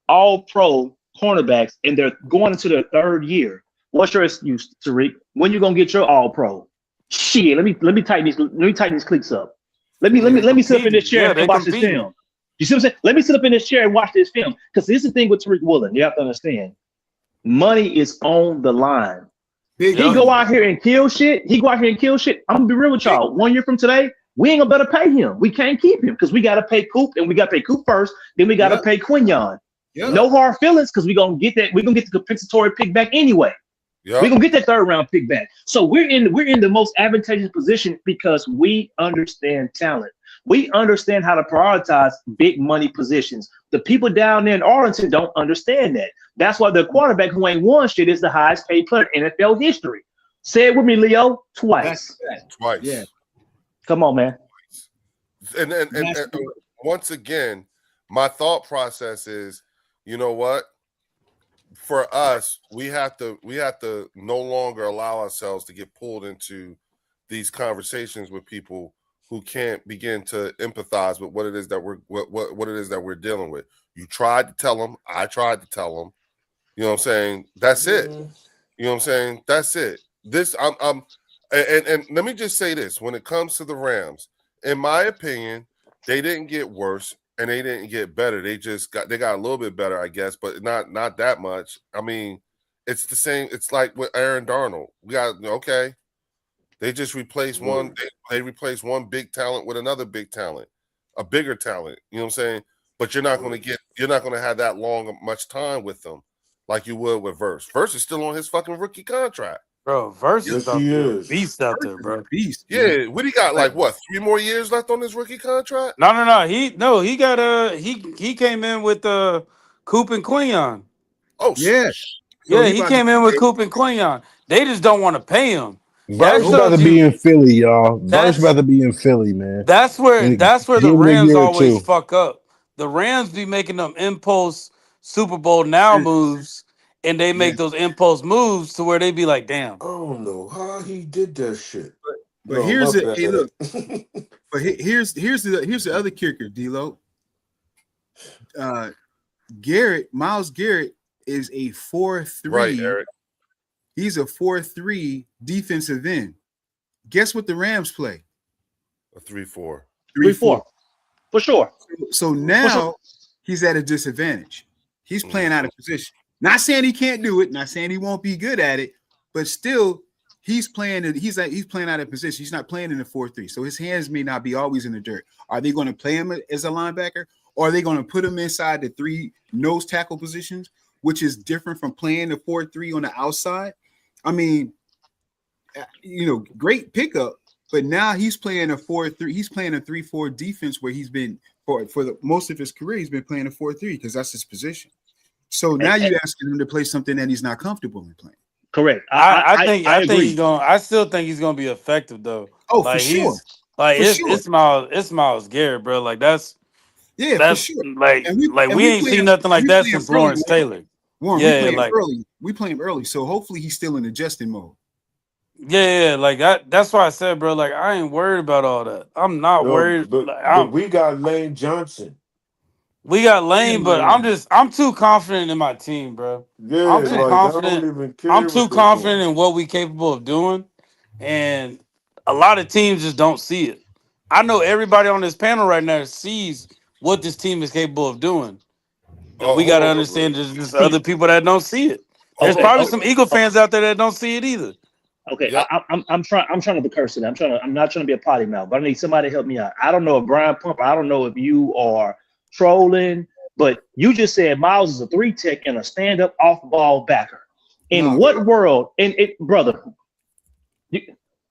all-pro cornerbacks, and they're going into their 3rd year. What's your excuse, Tariq? When you gonna get your all-pro? Shit, let me tighten these clicks up. Let me sit up in this chair and watch this film. You see what I'm saying? Let me sit up in this chair and watch this film. Because this is the thing with Tariq Woolen. You have to understand. Money is on the line. He go out here and kill shit. I'm gonna be real with y'all. 1 year from today, we ain't gonna better pay him. We can't keep him because we gotta pay Coop, and we gotta pay Coop first. Then we gotta pay Quinyon. No hard feelings because we're gonna get that. We're gonna get the compensatory pick back anyway. We're gonna get that 3rd round pick back. So we're in the most advantageous position because we understand talent. We understand how to prioritize big money positions. The people down there in Arlington don't understand that. That's why the quarterback who ain't won shit is the highest paid player in NFL history. Say it with me, Leo, twice.
Twice.
Yeah.
Come on, man.
And once again, my thought process is, you know what? For us, we have to no longer allow ourselves to get pulled into these conversations with people who can't begin to empathize with what it is that we're dealing with. You tried to tell them, I tried to tell them. You know what I'm saying? That's it. You know what I'm saying? That's it. This and let me just say this: when it comes to the Rams, in my opinion, they didn't get worse and they didn't get better. They got a little bit better, I guess, but not that much. I mean, it's the same. It's like with Aaron Darnold. We got They just replaced one. They replaced one big talent with another big talent, a bigger talent. You know what I'm saying? But you're not going to have that much time with them like you would with Verse. Verse is still on his fucking rookie contract.
Bro, Verse is
Yes, he is.
beast out there, bro.
Beast.
Yeah, what he got? Like what? 3 more years left on his rookie contract?
No. He got he came in with Coop and Quinyon.
Oh
Yeah. So
Yeah,
he
he
about to
came in with Coop and Quinyon. They just don't want to pay him. That's
Verse
Nope.
about to
shows
be
you
in Philly, y'all. Verse about
that's
to be in Philly, man.
that's where
And
that's where the
give him a
Rams
year or
always
two.
fuck up. The Rams be making them impulse Super Bowl now moves, and they
Yeah.
make those impulse moves to where they be like, damn.
I don't know how he did that shit.
But
No, my
here's it. Hey,
bad.
look. But here's the other kicker, D'Lo. Uh, Miles Garrett is a
Right,
4-3.
Eric.
He's a 4-3 defensive end. Guess what the Rams play?
A 3-4.
3-4.
3-4 for sure.
So
For sure.
now he's at a disadvantage. He's playing out
Mhm.
of position. Not saying he can't do it, not saying he won't be good at it, but still he's playing out of position. He's not playing in the 4-3. So his hands may not be always in the dirt. Are they going to play him as a linebacker, or are they going to put him inside the 3 nose tackle positions, which is different from playing the 4-3 on the outside? I mean, great pickup, but now he's playing a 4-3. He's playing a 3-4 defense where he's been for the most of his career. He's been playing a 4-3 because that's his position. So now you're asking him to play something that he's not comfortable in playing.
Correct.
I
I
think he's
agree.
going. I still think he's going to be effective though.
Oh, for
Like
sure,
he's like
for sure,
it's Miles Garrett, bro. Like that's
yeah, for
that's
sure.
like
And we
like
and
we
we
ain't
play
seen
him.
nothing like
We
that
play him
since
early,
Lawrence Taylor.
Warren. We
Yeah,
play him
like
early. We play him early. So hopefully he's still in adjusting mode.
yeah, like that's why I said, bro. Like I ain't worried about all that. I'm not
No,
worried.
but
Like,
but we got Lane Johnson.
we got
Yeah,
Lane, but I'm too confident in my team, bro. I'm
Yeah,
too
like I don't
confident.
even
I'm
care
too
what they
confident
doing.
in what we capable of doing, and a lot of teams just don't see it. I know everybody on this panel right now sees what this team is capable of doing, and
Oh,
we
hold
got to
on real quick.
understand there's just other people that don't see it. There's
Hold
Okay.
on.
probably
Oh,
some Eagle fans out there that don't see it either.
okay.
Yep.
I'm trying. I'm trying to be cursing. I'm not trying to be a potty mouth, but I need somebody to help me out. I don't know if Brian Pumper. I don't know if you are trolling, but you just said Miles is a 3 tech and a stand up off ball backer. In
no,
what world? Brother, you,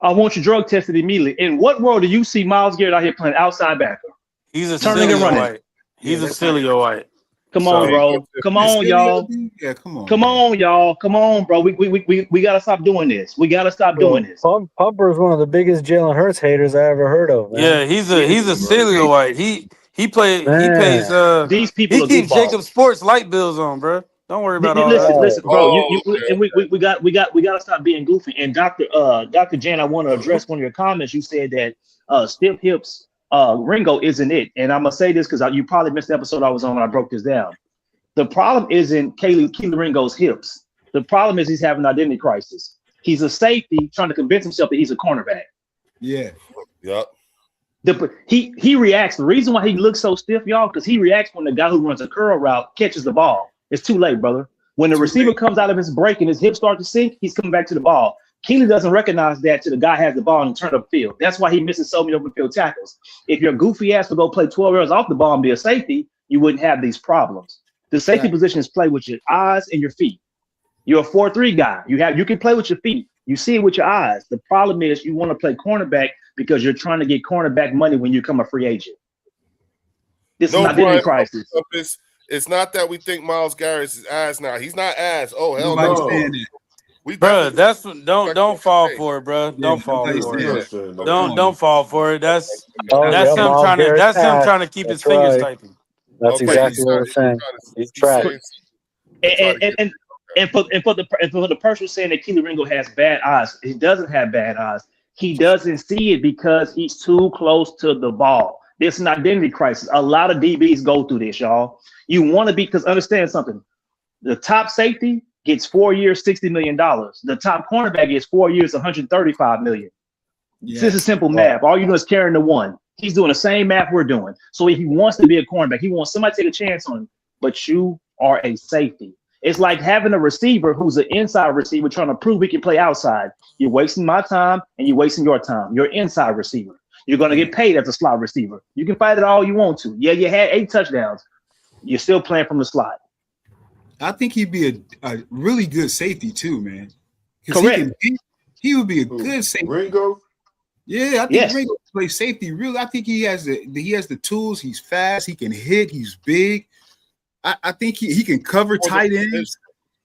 I want you drug tested immediately. In what world do you see Miles Garrett out here playing outside backer,
He's a
turning and
Cilio
running?
White.
yeah,
He's a
that's not.
Cilio White.
Come on,
There
So
you go,
bro. Come
Tiffany.
on, y'all.
Yeah, come on,
Come
man.
on, y'all. Come on, bro. We gotta stop doing this. We gotta stop doing
Yo,
this.
Pumper is one of the biggest Jalen Hurts haters I ever heard of, man.
yeah, he's
Yeah,
a
Right.
Cilio White. He pays
Man.
these
he
people are
keeps Jacob
goofballs.
Sports light bills on, bro. Don't worry about all
Listen,
that.
Oh,
listen, bro.
Oh,
And we got to stop being goofy. And Dr. Jan, I want to address one of your comments. You said that stiff hips Ringo isn't it, and I'm gonna say this because you probably missed the episode I was on when I broke this down. The problem isn't Keely Ringo's hips. The problem is he's having an identity crisis. He's a safety trying to convince himself that he's a cornerback.
Yeah,
yep.
He reacts. The reason why he looks so stiff, y'all, because he reacts when the guy who runs a curl route catches the ball. It's too late, brother. When the
too
receiver
late.
comes out of his break and his hips start to sink, he's coming back to the ball. Keely doesn't recognize that till the guy has the ball and turn up field. That's why he misses so many open field tackles. If your goofy ass would go play 12 yards off the ball and be a safety, you wouldn't have these problems. The safety
Right.
position is play with your eyes and your feet. You're a 4-3 guy. You can play with your feet. You see it with your eyes. The problem is you want to play cornerback because you're trying to get cornerback money when you become a free agent. This is
No,
an identity
Brian,
crisis.
it's not that we think Miles Garrett's is ass now. He's not ass. Oh, hell
Nobody's
no.
saying
No,
that.
We
Bro,
definitely
that's
respect
don't
what
fall
you're saying.
for it, bro.
Yeah,
Don't fall
nobody's
for
I'm
it.
saying
not
that.
saying
But
that.
come
Don't
on, man.
don't fall for it.
oh
That's
yeah,
not.
Miles Garrett's
That's him
ass.
trying to keep his
That's
fingers
right.
typing.
That's
Okay,
Yeah,
exactly
he's
what
trying
we're
to,
saying. He's
he's
trash.
saying to try to get
And for the person saying that Keely Ringo has bad eyes, he doesn't have bad eyes. He doesn't see it because he's too close to the ball. It's an identity crisis. A lot of DBs go through this, y'all. You want to be, because understand something. The top safety gets 4 years, $60 million. The top cornerback gets 4 years, $135 million.
yeah.
This is simple math. All you do is carrying the one. He's doing the same math we're doing. So if he wants to be a cornerback, he wants somebody to take a chance on him. But you are a safety. It's like having a receiver who's an inside receiver trying to prove he can play outside. You're wasting my time and you're wasting your time. You're an inside receiver. You're going to get paid as a slot receiver. You can fight it all you want to. Yeah, you had 8 touchdowns. You're still playing from the slot.
I think he'd be a really good safety too, man. Because
Correct.
he would be a
Who?
good safety.
Ringo?
Yeah, I think
Yes.
Ringo plays safety. Really, I think he has the tools. He's fast. He can hit. He's big. I think he can cover tight ends.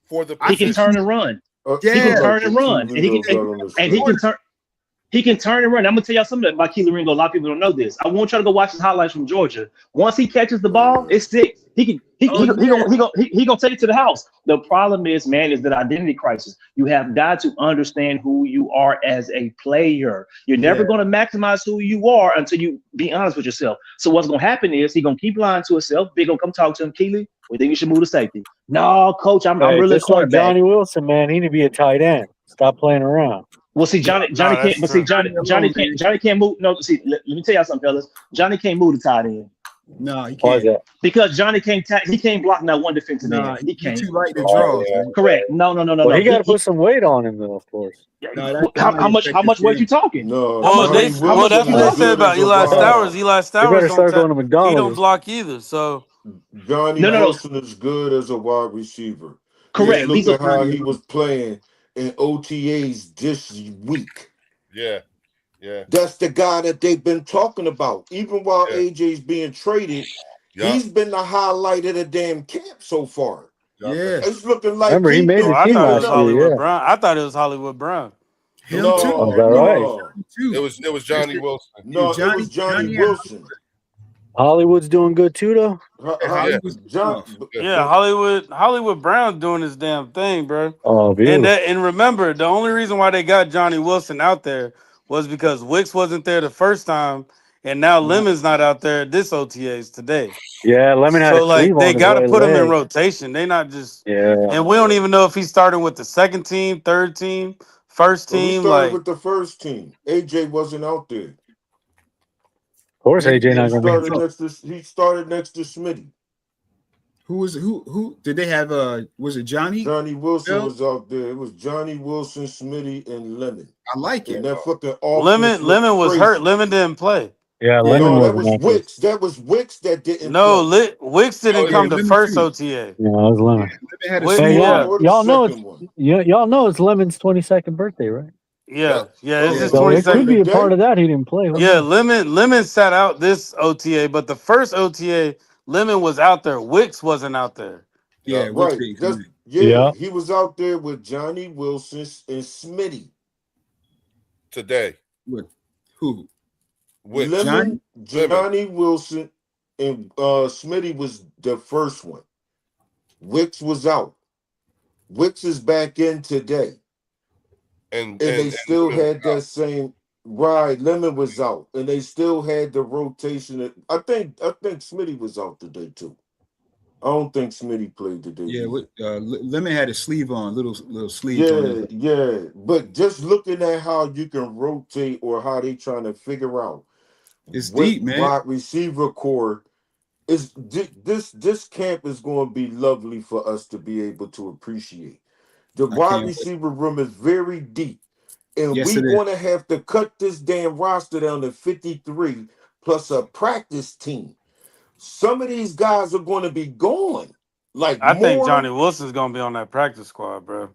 for the
He can
position.
turn and run.
I
He can
Yeah,
like
turn
the
and
two
run, and he can
Leos out on the
and he
stretch.
can turn. He can turn and run. I'm gonna tell y'all something about Keely Ringo. A lot of people don't know this. I want y'all to go watch his highlights from Georgia. Once he catches the ball,
Man.
it's sick. He can
oh yeah,
he gonna take it to the house. The problem is, man, is that identity crisis. You have got to understand who you are as a player. You're never
yeah.
gonna maximize who you are until you be honest with yourself. So what's gonna happen is he gonna keep lying to himself. Big gonna come talk to him, Keely. We think you should move to safety. No, coach, I'm
Hey,
really a
just like
cornerback.
Johnny Wilson, man, he need to be a tight end. Stop playing around.
Well, see,
No,
Johnny
that's
can't. But see,
true.
Alone, man.
Johnny can't move. No, see, let me tell y'all something, fellas. Johnny can't move the tight end
Nah, he
Why is
can't.
that?
because Johnny can't. He can't block that one defensive
Nah,
end. He
he
can't.
too light to
Oh
draws,
yeah.
man.
Correct. No, no, no, no,
Well,
no.
he got to put some weight on him, though, of course.
No, that
How
might affect
how
his
much weight you
game.
talking?
No,
How much weight?
Johnny
How
Well,
much weight
Wilson
that's
you
what
is
they
talking?
said
good
about
as a
Eli
wide.
Stowers. Eli
He
Stowers
better
don't
start going to
he don't
McDonald's.
block either. So
Johnny
No, no, no.
Wilson is good as a wide receiver. Just
Yeah,
Correct.
leave
look
He's a
at how
Johnny
he
alone.
was playing in OTAs this week.
Yeah. Yeah.
That's the guy that they've been talking about. Even while
Yeah.
AJ's being traded,
Yup.
he's been the highlight of the damn camp so far.
Yup.
Yeah,
That's
It's looking like
Remember, he
he's
made
oh,
the
been
I
team
thought it
keeping
was
last
up.
year,
Hollywood
yeah.
Brown. I thought it was Hollywood Brown.
him too.
Oh, is
No,
that
Him
right?
no,
it
too.
was
It's
Johnny
the,
Wilson.
yeah,
no. It
Johnny,
was Johnny
Johnny and
Wilson.
Hollywood's doing good, too, though?
Yeah.
Hollywood's
John,
off.
Yeah.
Yeah, Hollywood Brown doing his damn thing, bro.
Oh, beautiful.
And remember, the only reason why they got Johnny Wilson out there was because Wicks wasn't there the first time, and now
Nah,
Lemon's not out there at this OTAs today.
Yeah, Lemon had a
So
sleeve
like they
on his
got to
right
put him in
leg.
rotation. They not just,
Yeah.
and we don't even know if he's starting with the second team, third team, first
well, he
team.
started
Like
with the first team. AJ wasn't out there.
Of course,
AJ
AJ not
He
was
going to be.
started
tough.
next to Smitty.
Who did they have? Was it Johnny?
Johnny Wilson
Bell?
was out there. It was Johnny Wilson, Smitty, and Lemon.
I like
And
it.
that fucking offense looked
Lemon was hurt.
crazy.
Lemon didn't play.
Yeah,
Yeah,
Lemon
No, that
wasn't
was
out there.
Wicks. That was Wicks that didn't
No,
play.
Wicks didn't
Oh
yeah,
come
yeah.
to
Lemon
first
too.
OTA.
Yeah, it was
Yeah,
Lemon.
Lemon had a
Wick,
Hey,
sleeve
First
on.
yeah,
or the
y'all know it's
second one.
y'all know it's Lemon's 22nd birthday, right?
yeah,
Yup.
yeah. It's
Yeah,
his
Oh,
So
he
it could
played
22nd.
be a part
today?
of that. He didn't play. Who
Yeah,
knows?
Lemon sat out this OTA, but the first OTA, Lemon was out there. Wicks wasn't out there.
yeah.
Yup.
Wicks
Right.
didn't come
That's
in.
yeah.
Yeah.
He was out there with Johnny Wilson and Smitty.
Today.
What? Who?
Wicks.
Johnny?
Lemon.
Johnny Wilson and Smitty was the first one. Wicks was out. Wicks is back in today.
And
And
and
they
and
still
Lemon was
had
out.
that same right. Lemon was out. And they still had the rotation. I think Smitty was out today too. I don't think Smitty played today
Yeah,
either.
Lemon had a sleeve on, little sleeves on his.
Yeah, yeah. But just looking at how you can rotate or how they trying to figure out
It's
what
deep, man.
wide receiver core is this camp is going to be lovely for us to be able to appreciate. The
I
wide
can't wait.
receiver room is very deep. And
Yes,
we
it is.
going to have to cut this damn roster down to 53 plus a practice team. Some of these guys are going to be gone. Like
I think
more.
Johnny Wilson's gonna be on that practice squad, bro.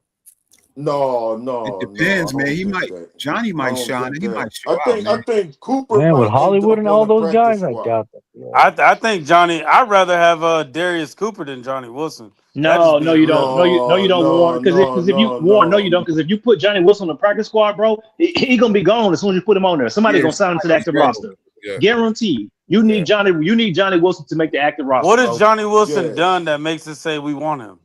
No,
It
no, no. I
depends, man.
don't
He
think
might.
that.
Johnny
I
might
don't
shine.
think
He
that.
might show
I
out,
think I
man.
think Cooper
Man, with
might end
Hollywood
up
and
on
all
the
those
practice
guys, I
squad.
doubt that. Yeah.
I think Johnny. I'd rather have Darius Cooper than Johnny Wilson. That just
No, no,
being
you don't.
real.
No, you
No,
don't, Warren.
no,
Because
no,
if you
no,
Warren, no, you
no.
don't. Because if you put Johnny Wilson on the practice squad, bro, he gonna be gone as soon as you put him on there. Somebody's
Yeah,
gonna sign him to the
somebody's
active
ready.
roster.
Yeah.
Guaranteed.
Yeah.
You need Johnny Wilson to make the active roster,
What has
bro.
Johnny Wilson
Yes.
done that makes us say we want him?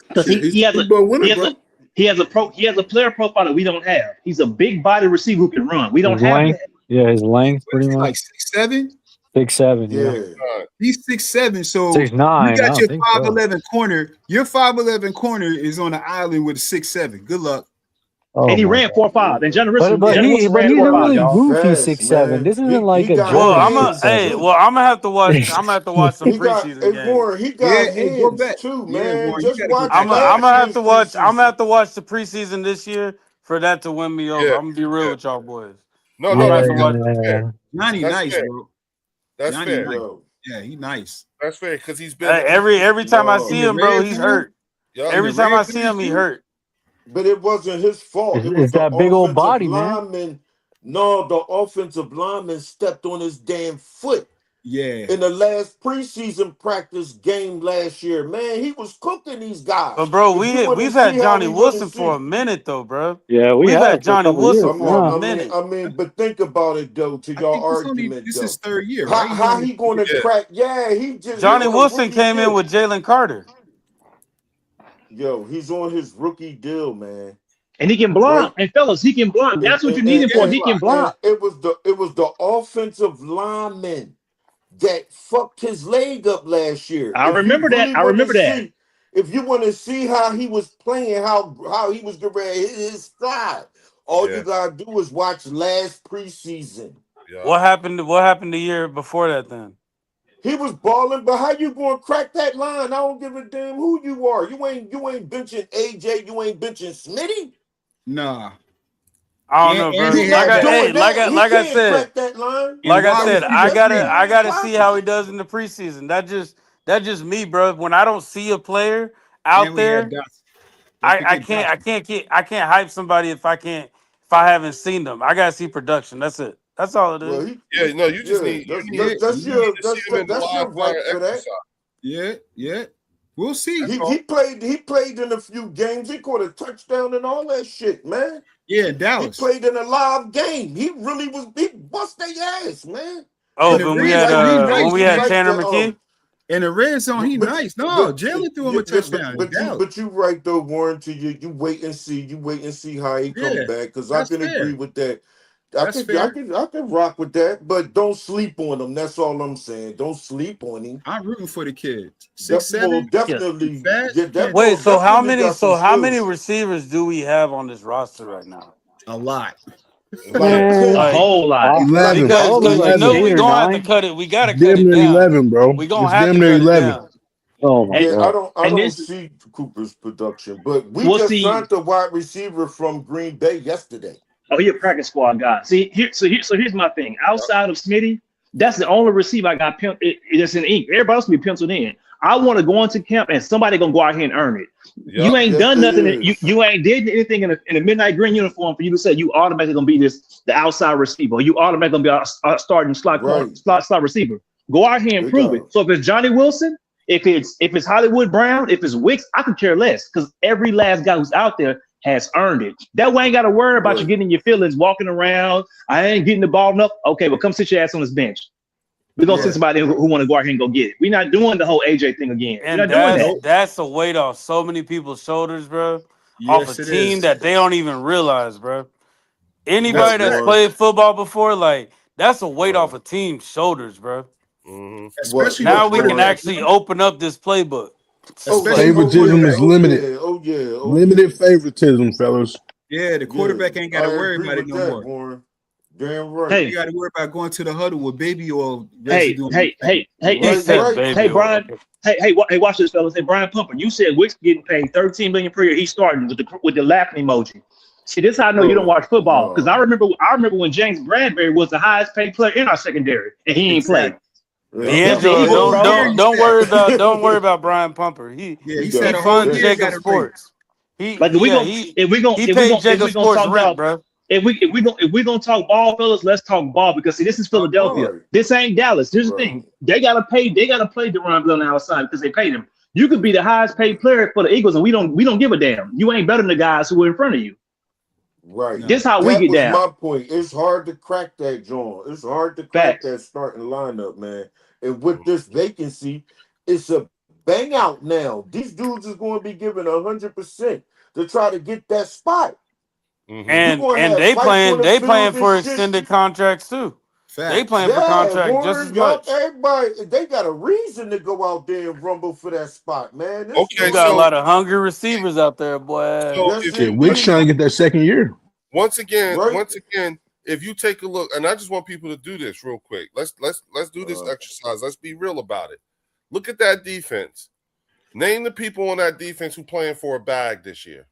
Because
Shit, he's
he
a
has a
Super Bowl winner,
he has a
bro.
he has a player profile that we don't have. He's a big body receiver who can run. We don't
His
have
length,
that.
yeah, his length
What is
pretty
he
much.
like 6'7"?
6'7", yeah.
Yeah.
He's 6'7". So
6'9",
you
I
got
don't
your
think so.
5'11" corner. Your 5'11" corner is on the island with a 6'7". Good luck.
Oh
And he
my
ran
god.
4.5. And Johnny
But
Wilson,
but
Johnny
he
Wilson
but
ran
he's a
4.5,
really
He's
y'all.
goofy
fast,
6'7".
man.
This isn't
He
like a
got
Well,
Jordan
hands
hey,
6'7".
too.
well, I'm gonna have to watch. I'm gonna have to watch some
He got
preseason
hey
games.
Warren, he
Yeah,
got
hey, go
hands
back.
too,
Yeah,
man.
Warren, you
Just
got to get
watch
back.
I'm
last
gonna have
year's
to watch. I'm gonna
preseason.
have to watch the preseason this year for that to win me over.
Yeah.
I'm gonna be real
Yeah.
with y'all boys.
No,
I'm
no,
gonna have
that's
to
Yeah,
watch.
fair.
Yeah.
Johnny
That's
nice,
fair.
bro.
That's
Johnny
fair.
nice.
Yo,
Yeah, he nice.
That's fair because he's been.
Hey, every time I
In
see
no.
the
him, bro,
red
he's
zone,
hurt.
Yup.
in the
Every time
red
I see
zone
him, he
too.
hurt.
But it wasn't his fault. It was
It's
the
that big old
offensive
body, man.
lineman. No, the offensive lineman stepped on his damn foot.
Yeah.
in the last preseason practice game last year. Man, he was cooking these
But
guys.
bro,
If you want to
we've
see
had
how
Johnny
we want to
Wilson for a
see,
minute though, bro.
Yeah, we
We've had
have for a
Johnny
couple of years.
Wilson
I mean,
for a
Yeah.
I mean,
minute.
I mean, but think about it though. To
I
your
think
argument
this is
though,
third year, right?
how he going to
Yeah.
crack? Yeah, he
Johnny
on a
Wilson
rookie
came in
deal.
with Jalen Carter.
Yo, he's on his rookie deal, man.
And he can block.
Right?
And fellas, he can block.
And
That's what
and
you need
and,
him for.
Yeah,
and,
He can
block.
and
block.
it was the offensive lineman that fucked his leg up last year.
I
If you
remember that.
really
I
want to
remember that.
see, if you want to see how he was playing, how he was getting ready to hit his stride, all
Yeah.
you gotta do is watch last preseason.
Yeah.
What happened? What happened the year before that? Then
He was balling, but how you gonna crack that line? I don't give a damn who you are. You ain't benching AJ. You ain't benching Smitty.
Nah.
I don't
And,
know,
and
bro.
You
they had
Like
not
I,
that.
hey,
doing
like
that.
I,
He
like I
can't
said,
crack that line.
like
And
I
wide
said,
If he
I
receivers
just
gotta,
too.
getting
I
in
gotta see
practice.
how he does in the preseason. That just me, bro. When I don't see a player
And
out
we had
there,
Dotson. Don't
I
forget
can't,
Dotson.
I can't hype somebody if I haven't seen them. I gotta see production. That's it. That's all it
Well,
is.
Yeah. No, you just
yeah,
need
that's
you
Yeah,
that's
need
that's
yeah,
your
to see
that's
him in the
that's
live
your
fire
right for that.
exercise.
yeah. We'll see.
That's
He
all.
he played he played in a few games. He caught a touchdown and all that shit, man.
Yeah,
He
Dallas.
played in a live game. He really was big. Bust their ass, man.
Oh,
In
And
the
when
red zone, he
when
nice,
we
he
had
man.
like
Tanner
the
McKee.
In the red zone, he
but
nice. No,
but
Jalen threw him
yeah,
a
yeah,
touchdown in
you
Dallas.
but you right though, Warren. To you wait and see. You wait and see how he come
Yeah,
back. Because I
that's
can agree
fair.
with that. I
That's
could I
fair.
could I could rock with that. But don't sleep on him. That's all I'm saying. Don't sleep on him.
I'm rooting for the kids.
That will
6'7",
Yeah.
definitely,
fast.
yeah,
You
that
can't
Wait,
bro
so how
definitely
many?
got some
So how many
skills.
receivers do we have on this roster right now?
a lot.
Like
A
Man,
10.
whole lot.
11,
Because
probably
you
like
know
11.
we
8 or
gonna have to
9.
cut it. We gotta cut
Damn
it
near
down.
11, bro.
We gonna
It's
have
damn
to
near
cut it
11.
down.
Oh my
And
Yeah, I
god.
don't
this
see Cooper's production, but we
we'll
just
see.
signed the wide receiver from Green Bay yesterday.
Oh, he a practice squad guy. See here, so here's my thing. Outside of Smitty, that's the only receiver I got. It's in ink. Everybody else be penciled in. I want to go into camp and somebody gonna go out here and earn it. You
Yep.
ain't
Yes,
done
they
nothing. You
is.
you ain't did anything in a midnight green uniform for you to say you automatically gonna be the outside receiver. You automatically gonna be a starting
Right.
slot receiver. Go out here and
They
prove it.
got
So if it's Johnny Wilson, if it's Hollywood Brown, if it's Wicks, I could care less because every last guy who's out there has earned it. That way, I ain't got to worry about you
right.
getting your feelings, walking around. I ain't getting the ball enough. Okay, well, come sit your ass on this bench. We're gonna send
Yeah.
somebody who want to go out here and go get it. We're not doing the whole AJ thing again. We're
And
not doing
that's
that.
Nope.
that's a weight off so many people's shoulders, bro. Off a
Yes, it
team
is.
that they don't even realize, bro.
Yes,
Anybody
Facts.
that's
Warren.
played football before, like that's a weight off
Right.
a team's shoulders, bro.
Mm-hmm.
Especially the
Now we can
quarterback.
actually open up this playbook.
Oh,
Especially
right.
the
Oh
Favoritism
yeah.
is
quarterback.
Oh
limited.
yeah. Oh yeah. Oh
Limited
yeah.
favoritism, fellas.
Yeah, the
Yeah.
quarterback ain't got
I
to worry
agree
about it
with
no
that,
more.
Warren. Damn right.
You
Hey,
got to worry about going to the huddle with baby oil
hey,
residue on your
hey,
face.
hey, hey,
He
hey,
Right,
hey,
said,
right.
"Baby,
hey,
oil."
Brian. Hey, watch this, fellas. Hey, Brian Pumper, you said Wicks getting paid 13 million per year. He's starting with the laughing emoji. See, this is how I know you don't
Oh
watch football because I
no.
remember when James Bradbury was the highest paid player in our secondary and he ain't played.
Exactly.
Yeah.
This the
D'Angelo,
For a
Eagles,
whole
bro.
year, you
don't
said.
worry about Brian Pumper.
Yeah,
He
he
He
said
got
a whole
funds
year
yeah.
Jacob
got a raise.
Sports. He
Like if we
yeah
gonna if we gonna
he
if we
paid
gonna if
Jacob
we gonna
Sports
talk
rent,
about
bro.
if we gonna talk ball, fellas, let's talk ball because see, this is
Talk
Philadelphia.
ball.
Right.
This ain't Dallas. Here's the
Right.
thing: they gotta play Deron Bell on the outside because they paid him. You could be the highest paid player for the Eagles, and we don't give a damn. You ain't better than the guys who are in front of you.
Right.
Nah.
This how we
That
get
was
down.
my point. It's hard to crack that, John. It's hard to crack
Facts.
that starting lineup, man. And with this vacancy, it's a bang out now. These dudes is going to be given 100% to try to get that spot.
Mm-hmm.
You're
And
going to
and
have
they
fights on
playing
the
they playing
field and
for
shit.
extended contracts too. They
Facts.
playing for
Yeah,
contract just as
Warren, y'all,
much.
everybody, they got a reason to go out there and rumble for that spot, man. This
You
Okay,
got a
dude,
so
lot of hungry receivers out there, boy.
so
yes,
if you
Shit, Wick's
indeed.
trying to get that second year.
once again,
Right?
if you take a look, and I just want people to do this real quick. Let's do this exercise. Let's be real about it. Look at that defense. Name the people on that defense who playing for a bag this year.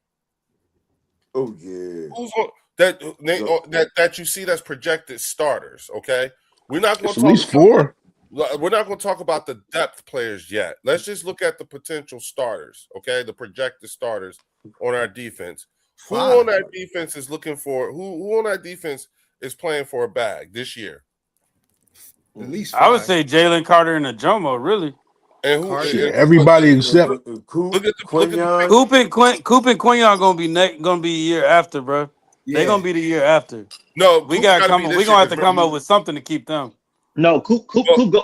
Oh, yeah.
Who's on that you see that's projected starters? Okay, we're not going
It's
to
at
talk.
least 4.
We're not going to talk about the depth players yet. Let's just look at the potential starters. Okay, the projected starters on our defense. Who on
5.
that defense is looking for? Who on that defense is playing for a bag this year?
At least
I would
5.
say Jalen Carter and Ajomo, really.
And who?
Carter.
Shit,
And
everybody except
Coop,
look at the
Quinion.
Coop and Quinion gonna be a year after, bro. They
Yeah.
gonna be the year after.
no.
We
Coop's
gotta
got to be
come. We
this year
gonna have to
because
come up with something to keep them.
No,
well,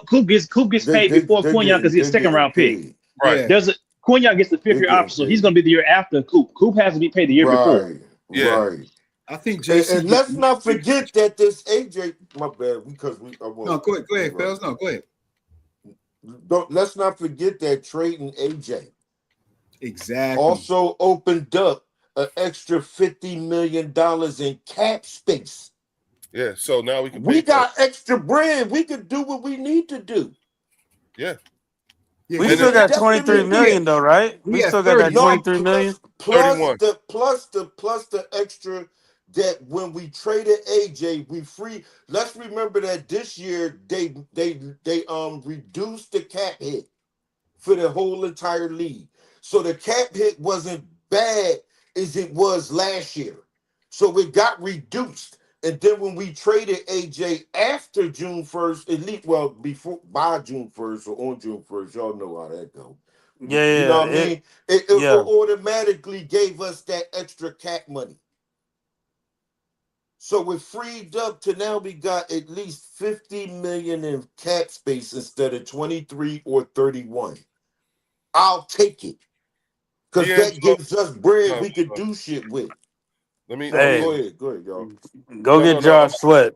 Coop gets paid before Quinion because he's a
They
second
getting
round pick.
paid.
right.
Yeah.
There's a Quinion gets the fifth
They
year
getting
option, so he's
paid.
gonna be the year after Coop. Coop has to be paid the year before.
Right,
Yeah.
right.
I think
And,
JC
and
get
let's not forget that this AJ, my bad, because I
No,
won't
go ahead,
interrupt.
fellas. No, go ahead.
Let's not forget that trading AJ
Exactly.
also opened up an extra $50 million in cap space.
Yeah. So now we can
We
pay for it.
got extra bread. We could do what we need to do.
Yeah.
Yeah,
We
And
he
still
then,
had,
got 23
he had,
million though, right?
he
We
had
still got
30,
that
right?
No,
23 million.
plus
31.
the extra that when we traded AJ, we free. Let's remember that this year they reduced the cap hit for the whole entire league. So the cap hit wasn't bad as it was last year. So it got reduced. And then when we traded AJ after June 1st, at least before by June 1st or on June 1st, y'all know how that go.
Yeah,
You know
yeah,
what I mean? It
yeah.
automatically gave us that extra cap money. So we're freed up to now we got at least 50 million in cap space instead of 23 or 31. I'll take it. Because that
D'Angelo.
gives us bread
No,
we could
no.
do shit with.
Let me.
No,
Let me.
Hey,
go ahead. Go ahead, y'all.
go
No,
get
no, no.
Josh Sweat.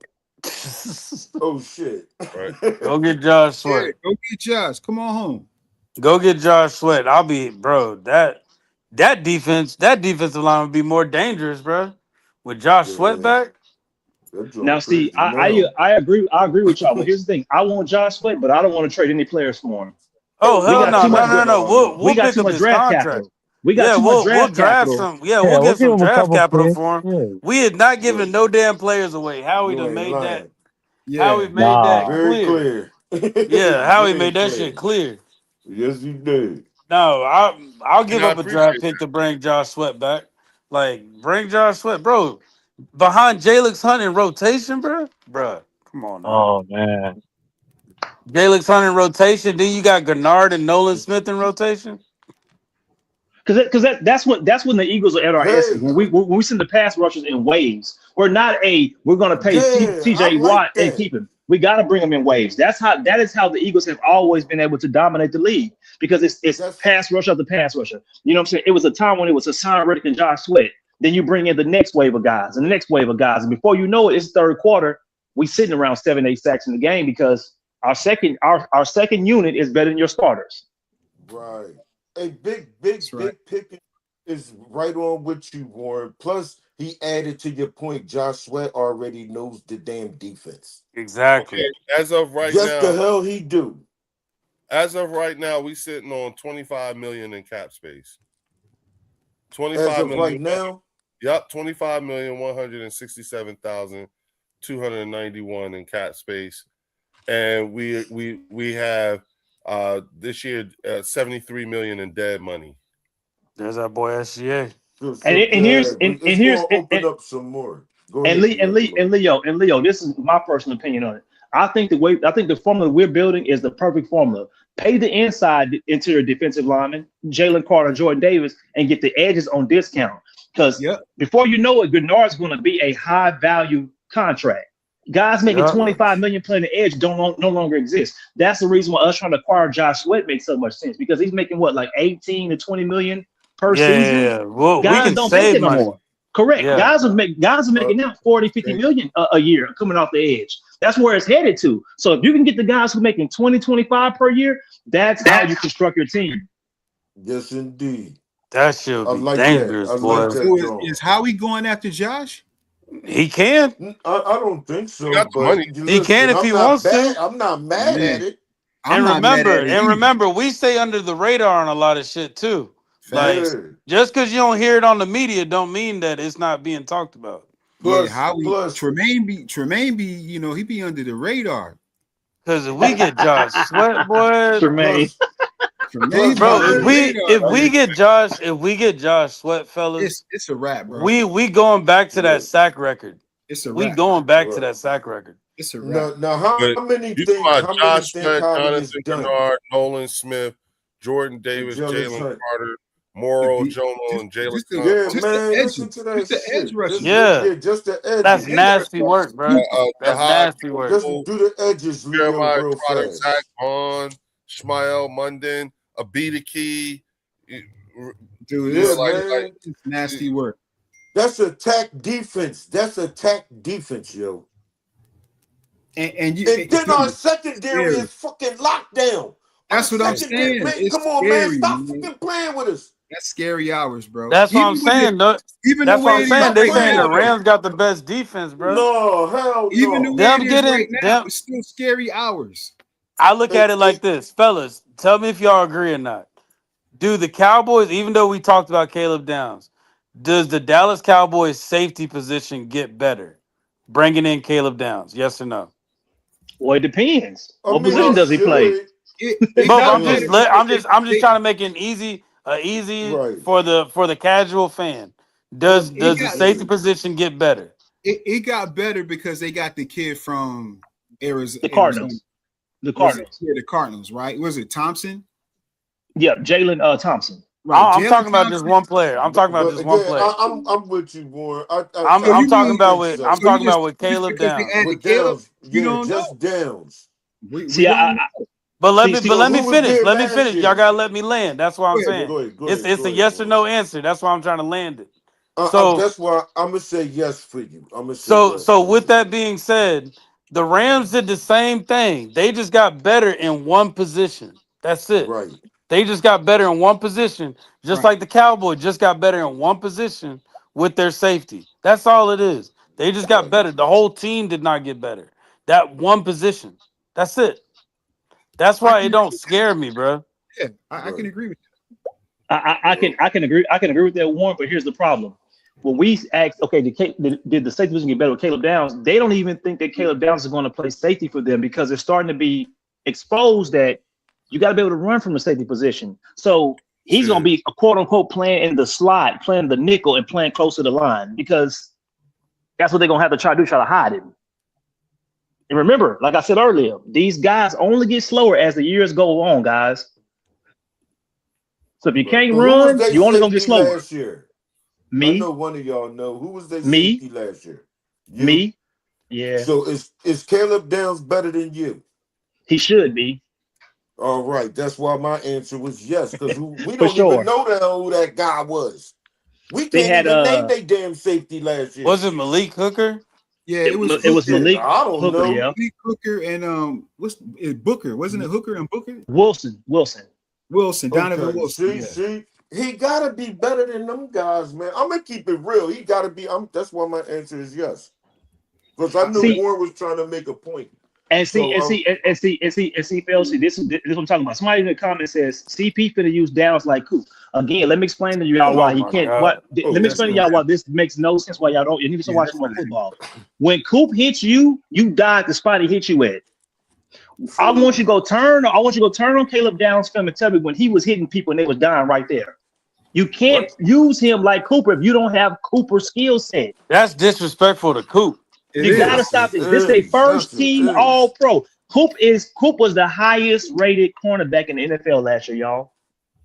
Oh, shit.
Right.
Go get Josh
Yeah,
Sweat.
go get Josh. Come on home.
Go get Josh Sweat. I'll be, bro. That defensive line would be more dangerous, bro. With Josh Sweat
Yeah,
back.
that
Now,
joint
see,
crazy now.
I agree with y'all, but here's the thing: I want Josh Sweat, but I don't want to trade any players for him.
Oh
Oh,
We
hell
no,
got
no,
too
no,
much.
no,
no, no.
no,
We
We'll
no.
got
pick
too
up
much
his
draft
contract.
capital. We got
Yeah,
too much
we'll
draft
draft
capital.
some. Yeah,
Yeah,
we'll
we'll
get
give
some
him a
draft
couple
capital
picks.
for him.
Yeah.
We had not
But
given no damn players away. Howie
you
done
ain't
made that.
lying.
Howie
Yeah.
made that
Nah.
Very
clear.
clear.
Yeah, Howie
Very
made that shit
clear.
clear.
Yes, you did.
No, I'll
And
give
I
up a draft
appreciate
pick to bring Josh Sweat back. Like bring Josh Sweat, bro. Behind Jalen Hunt in rotation, bro. Bro, come on now.
Oh man.
Jalen Hunt in rotation. Then you got Gennard and Nolan Smith in rotation.
That's when the Eagles are at our essence.
Hey,
When we send the pass rushers in waves, we're going to pay
yeah, I
T.J.
like
Watt and
that.
keep him. We got to bring them in waves. That is how the Eagles have always been able to dominate the league because it's
That's
pass rush after pass rusher. You know what I'm saying? It was a time when it was Hassan Reddick and Josh Sweat. Then you bring in the next wave of guys and the next wave of guys, and before you know it, it's third quarter. We sitting around 7-8 sacks in the game because our second unit is better than your starters.
right. A
That's right.
big pick is right on with you, Warren. Plus, he added to your point. Josh Sweat already knows the damn defense.
Exactly.
okay. As of right
Yes, the
now,
hell he do.
we sitting on 25 million in cap space.
As
25
of right
million.
now,
Yep, 25,167,291 in cap space, and we have this year 73 million in dead money.
There's our boy SGA.
And,
so yeah,
and
it's
here's
gonna open up some more. Go
And
ahead,
Lee and Lee
D'Angelo.
and Leo, this is my personal opinion on it. I think the formula we're building is the perfect formula. Pay the inside interior defensive lineman, Jalen Carter, Jordan Davis, and get the edges on discount. Because
Yep.
before you know it, Gennard's going to be a high value contract. Guys making
Yeah.
25 million playing the edge no longer exist. That's the reason why us trying to acquire Josh Sweat makes so much sense because he's making what, like 18 to 20 million per season.
Yeah. Well, we
Guys
can
don't make
save
that no
money.
more. Correct.
Yeah.
Guys are
Uh,
making now 40, 50 million a year coming off the edge. That's where it's headed to. So if you can get the guys who are making 20, 25 per year, that's how you construct your team.
yes, indeed.
That shit would
I
be
like that. I
dangerous,
like
boy.
that,
So
John.
is Howie going after Josh?
He can.
I don't think
We
so,
got the
but
money.
you
He can
listen.
if
I'm
he
not
wants
bad.
to.
I'm not mad
Yeah.
at it.
I'm not mad at it
And
either.
remember, we stay under the radar on a lot of shit too. Like
Facts.
Yeah.
just because you don't hear it on the media, don't mean that it's not being talked about.
Yeah,
Plus,
Howie
plus,
Tremaine be, he be under the radar.
Because if we get Josh Sweat, boy,
Tremaine.
plus,
Tremaine
plus,
be
my
bro,
under the
man.
radar, man.
if we get Josh Sweat, fellas,
It's a wrap, bro.
we going back to that
Look,
sack record.
It's a
We
wrap.
going back to
look.
that sack record.
It's a wrap.
Now, how
But
many
you
think?
talking
How
about
many
Josh
think
Sweat,
Howard is
Jonathan
done?
Bernard, Nolan Smith, Jordan
And
Davis,
Jalen
Jalen
Hunt.
Carter,
The
Morrow,
beat,
Jono,
just
and Jalen
just the
Yeah,
Thompson.
just the
man, listen
edges,
to that
just the edge
shit.
rushers,
Yeah,
Yeah, just the
that's
edge
edges.
nasty
rushers.
work, bro. That's
Jahad
nasty work.
Just
Campbell,
do the edges, Leo,
Jeremiah
real
Trotter, Zach
fast.
Vaughn, Shmael Munden, Abida Key.
Dude,
Yeah,
Like
man.
it's nasty work.
That's attack defense. That's attack defense, yo.
And
And then our
it's
secondary
scary.
is fucking lockdown. Our
That's what I'm
secondary,
saying.
man,
It's
come on, man.
scary,
Stop
man.
fucking playing with us.
That's scary hours, bro.
That's what I'm saying. Though.
Even the
That's what
way
I'm
it
Man,
is
saying.
stop
They
right
saying
playing
the
now,
with us.
Rams got the best defense, bro.
No, hell
even the
no.
way it
Them
is right
getting
now,
them.
it's still scary hours.
I look
Hey,
at it
hey,
like this, fellas. Tell me if y'all agree or not. Do the Cowboys, even though we talked about Caleb Downs, does the Dallas Cowboys safety position get better? Bringing in Caleb Downs, yes or no?
Well, it depends.
I
What
mean,
position
it
Well,
does he play?
should.
it
But
got
I'm
Uh,
better
just
because
I'm just
they
trying to make it an easy
right.
for the casual fan.
Uh,
it
Does the
got
safety position get better?
it got better because they got the kid from
The
Arizona.
Cardinals. The
Was it
Cardinals.
the Cardinals, right? Was it Thompson?
Yeah, Jalen Thompson.
Right.
I'm
Jalen
talking about just
Thompson.
one player. I'm talking about
but
just one
again,
player.
I'm with you, Warren.
I'm
So
I'm
you
talking
mean
about
think
with
so.
I'm
so
talking about with
just
Caleb
because they
Downs.
added
With
Caleb,
Downs,
you
yeah,
don't know.
just Downs.
We
See,
don't know.
But let
see,
me
see.
but
So
let me
who was
finish.
there
Let me
last
finish. Y'all
year?
gotta let me land. That's what I'm
Go ahead,
saying. It's
Go
a
ahead,
yes or
Warren.
no answer. That's why I'm trying to land it. So
That's why I'm gonna say yes for you. I'm gonna say
so
yes
so
for
with
you.
that being said, the Rams did the same thing. They just got better in one position. That's it.
Right,
They just got better in one position, just
right.
like the Cowboys just got better in one position with their safety. That's all it is. They just got
right.
better. The whole team did not get better. That one position. That's it. That's
I
why it
can
don't scare me, bro.
yeah, I can
Right.
agree with
Well,
I can agree. I can agree with that, Warren. But here's the problem: when we asked, okay, did the safety position get better with Caleb Downs? They don't even think that Caleb Downs is going to play safety for them because they're starting to be exposed that you got to be able to run from the safety position. So he's going to
Shit.
be a quote unquote playing in the slot, playing the nickel, and playing close to the line because that's what they're going to have to try to do, try to hide him. And remember, like I said earlier, these guys only get slower as the years go on, guys. So if you
right.
can't
But who was
run,
their
you're only gonna get
safety
slower.
last year? I know
Me,
one of y'all know who was their
me,
safety last year. You.
me. Yeah,
So is Caleb Downs better than you?
he should be
All right. That's why my answer was yes, because we
for
don't even
sure.
know the hell who that guy was. We
They
can't
had
even name their damn safety last year.
Was it Malik Hooker?
you. Yeah, it was
it was
Hooker.
Shit,
Malik
I don't
Hooker,
know.
yeah.
Malik Hooker and what's it Booker? Wasn't it Hooker and Booker?
Wilson.
Wilson, Donovan
Okay,
Wilson.
see,
Yeah.
see, he gotta be better than them guys, man. I'm gonna keep it real. He gotta be. That's why my answer is yes, because I knew
But
See,
Warren was trying to make a point.
and see,
So,
and see, and see, and see, and see, Phil. See, this is what I'm talking about. Somebody in the comments says CP finna use Downs like Coop. Again, let me explain to y'all
Oh
why he
my
can't. What?
god.
Let me
oh,
that's
explain to
not
y'all
happening.
why this makes no sense. Why y'all don't? You need to
Yeah,
watch
that's
more
not happening.
football. When Coop hits you, you die at the spot he hit you at. I want
true.
you to go turn. I want you to go turn on Caleb Downs' film and tell me when he was hitting people and they was dying right there. You can't
What?
use him like Cooper if you don't have Cooper's skill set.
That's disrespectful to Coop.
It
You gotta
is.
Yes,
stop
it
this. This is a
is.
first
Yes, it
team
is.
All Pro. Coop was the highest rated cornerback in the NFL last year, y'all.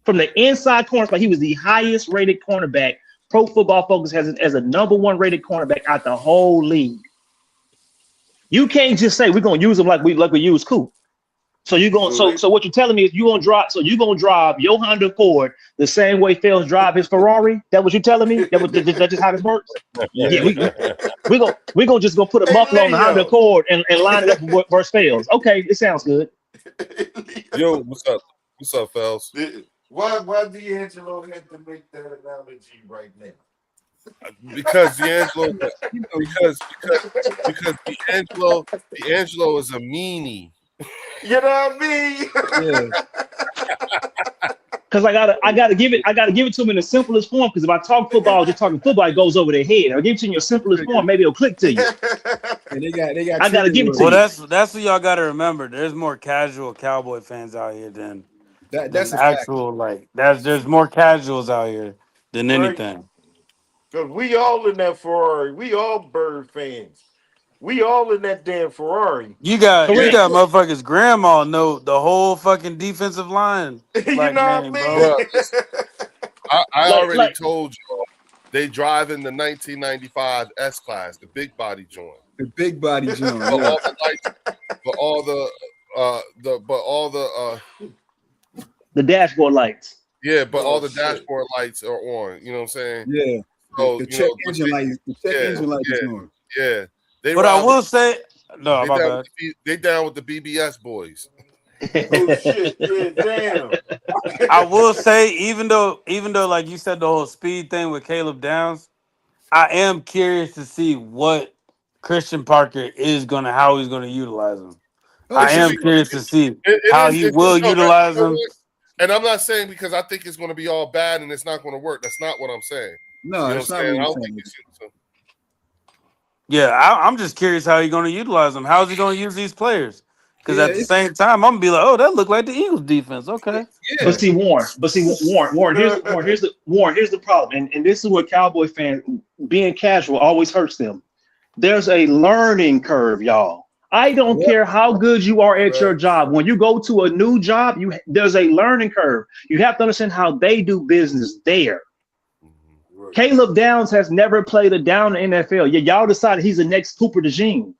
From the inside corners, like he was the highest rated cornerback. Pro Football Focus has it as a number one rated cornerback out the whole league. You can't just say we're gonna use him like we use Coop. So you going
So they
so what you're telling me is you gonna drive your Honda Accord the same way Phil's drive his Ferrari? That what you telling me? That just how this works? Yeah,
Yeah.
we gonna just gonna put a
hey
muffler on the Honda
Leo.
Accord and line it up with versus Phil's. Okay, it sounds good.
Yo, what's up? What's up, fellas?
Why D'Angelo had to make that analogy right now?
Because D'Angelo,
You know,
because D'Angelo is a meanie.
You know what I
yeah.
mean?
Cause I gotta give it to them in the simplest form. Because if I talk football, just talking football, it goes over their head. I'll give it to you in your simplest form, maybe it'll click to you.
And they got
I gotta
trigger
give it to
Well,
words.
you.
that's what y'all got to remember. There's more casual Cowboy fans out here than
That's a fact.
actual like. There's more casuals out here than
Right?
anything.
Because we all in that Ferrari. We all Bird fans. We all in that damn Ferrari.
You got
Correct.
motherfuckers grandma know the whole fucking defensive line
You
like
know what
name,
I
bro.
Bro,
mean?
I
Like,
already
like
told you they drive in the 1995 S class, the big body joint.
The big body joint,
But
yeah.
all the lights, but all the
the dashboard lights.
yeah, but all
Oh
the
shit.
dashboard lights are on. You know what I'm saying?
Yeah.
So
The
you
check
know, but
engine light, the check
yeah,
engine light is
yeah,
on.
yeah. They
But I
ride with
will say, no,
they
my
down
bad.
with they down with the BBS boys.
Oh shit. Yeah, damn.
I will say, even though like you said the whole speed thing with Caleb Downs, I am curious to see what Christian Parker is gonna how he's gonna utilize him.
Oh,
It
I
should
am
be.
shoot.
curious to see
It
how
is.
he will
No, and
utilize
you know
him.
what? And I'm not saying because I think it's going to be all bad and it's not going to work. That's not what I'm saying.
No,
You know
that's
what I'm
not
saying?
what
I
I'm
don't think
saying.
you should. So.
Yeah, I'm just curious how he's gonna utilize them. How's he gonna use these players? Because
Yeah,
at the same time, I'm gonna be like, oh, that looked like the Eagles defense. Okay.
yeah.
But see, Warren. Here's the problem, and this is what Cowboy fans being casual always hurts them. There's a learning curve, y'all. I don't
Yep.
care how good you are at your
Facts.
job. When you go to a new job, there's a learning curve. You have to understand how they do business there.
Right.
Caleb Downs has never played a down in the NFL. Yeah, y'all decided he's the next Cooper DeJean.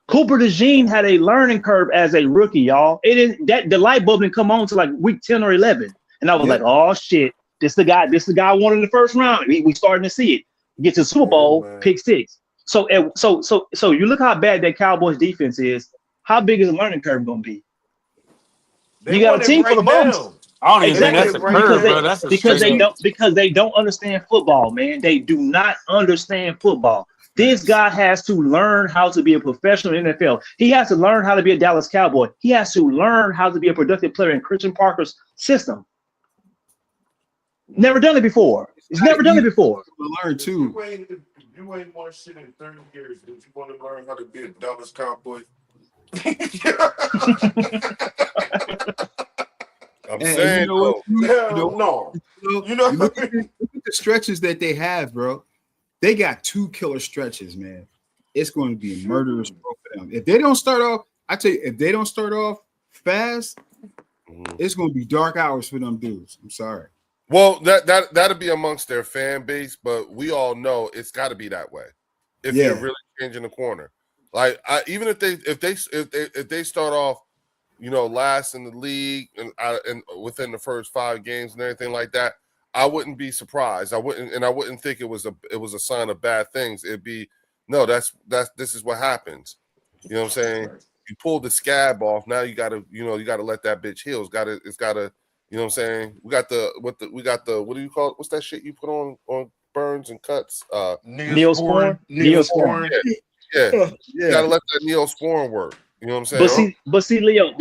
Cooper DeJean had a learning curve as a rookie, y'all. It didn't that the light bulb didn't come on to like week 10 or 11. And I was
Yep.
like, oh shit, this the guy I wanted in the first round. We starting to see it. Get to the Super
Yeah,
Bowl,
man.
pick six. So you look how bad that Cowboys defense is. How big is the learning curve gonna be?
They
You got a
want it
team full
right
of bums.
now.
I don't even
They
think
want
that's
Exactly.
it
a
right
Because
curve,
they
bro.
now.
That's a
because
straight
they
up.
don't understand football, man. They do not understand football. This
Facts.
guy has to learn how to be a professional in the NFL. He has to learn how to be a Dallas Cowboy. He has to learn how to be a productive player in Christian Parker's system. Never done it before.
It's
He's
not
never done it
easy
before.
to learn
If
too.
you ain't won shit in 30 years, did you want to learn how to be a Dallas Cowboy?
I'm
And you
saying
know what?
though.
You
Hell
know,
no. You know
you
what I mean?
look at the stretches that they have, bro. They got two killer stretches, man. It's going to be a murderous throw for them. If they don't start off, I tell you, if they don't start off fast,
Mhm.
it's going to be dark hours for them dudes. I'm sorry.
Well, that'll be amongst their fan base, but we all know it's got to be that way if you're
Yeah.
really changing the corner. Like even if they start off, you know, last in the league and within the first 5 games and everything like that, I wouldn't be surprised. I wouldn't think it was a sign of bad things. It'd be no, that's this is what happens. You know what I'm saying? You pull the scab off. Now you gotta let that bitch heal. It's gotta, you know what I'm saying? We got the what do you call it? What's that shit you put on burns and cuts?
Neosporin.
Neosporin.
Neosporin.
Yeah. You
Yeah.
gotta let that Neosporin work. You know what I'm saying?
But see, Leo,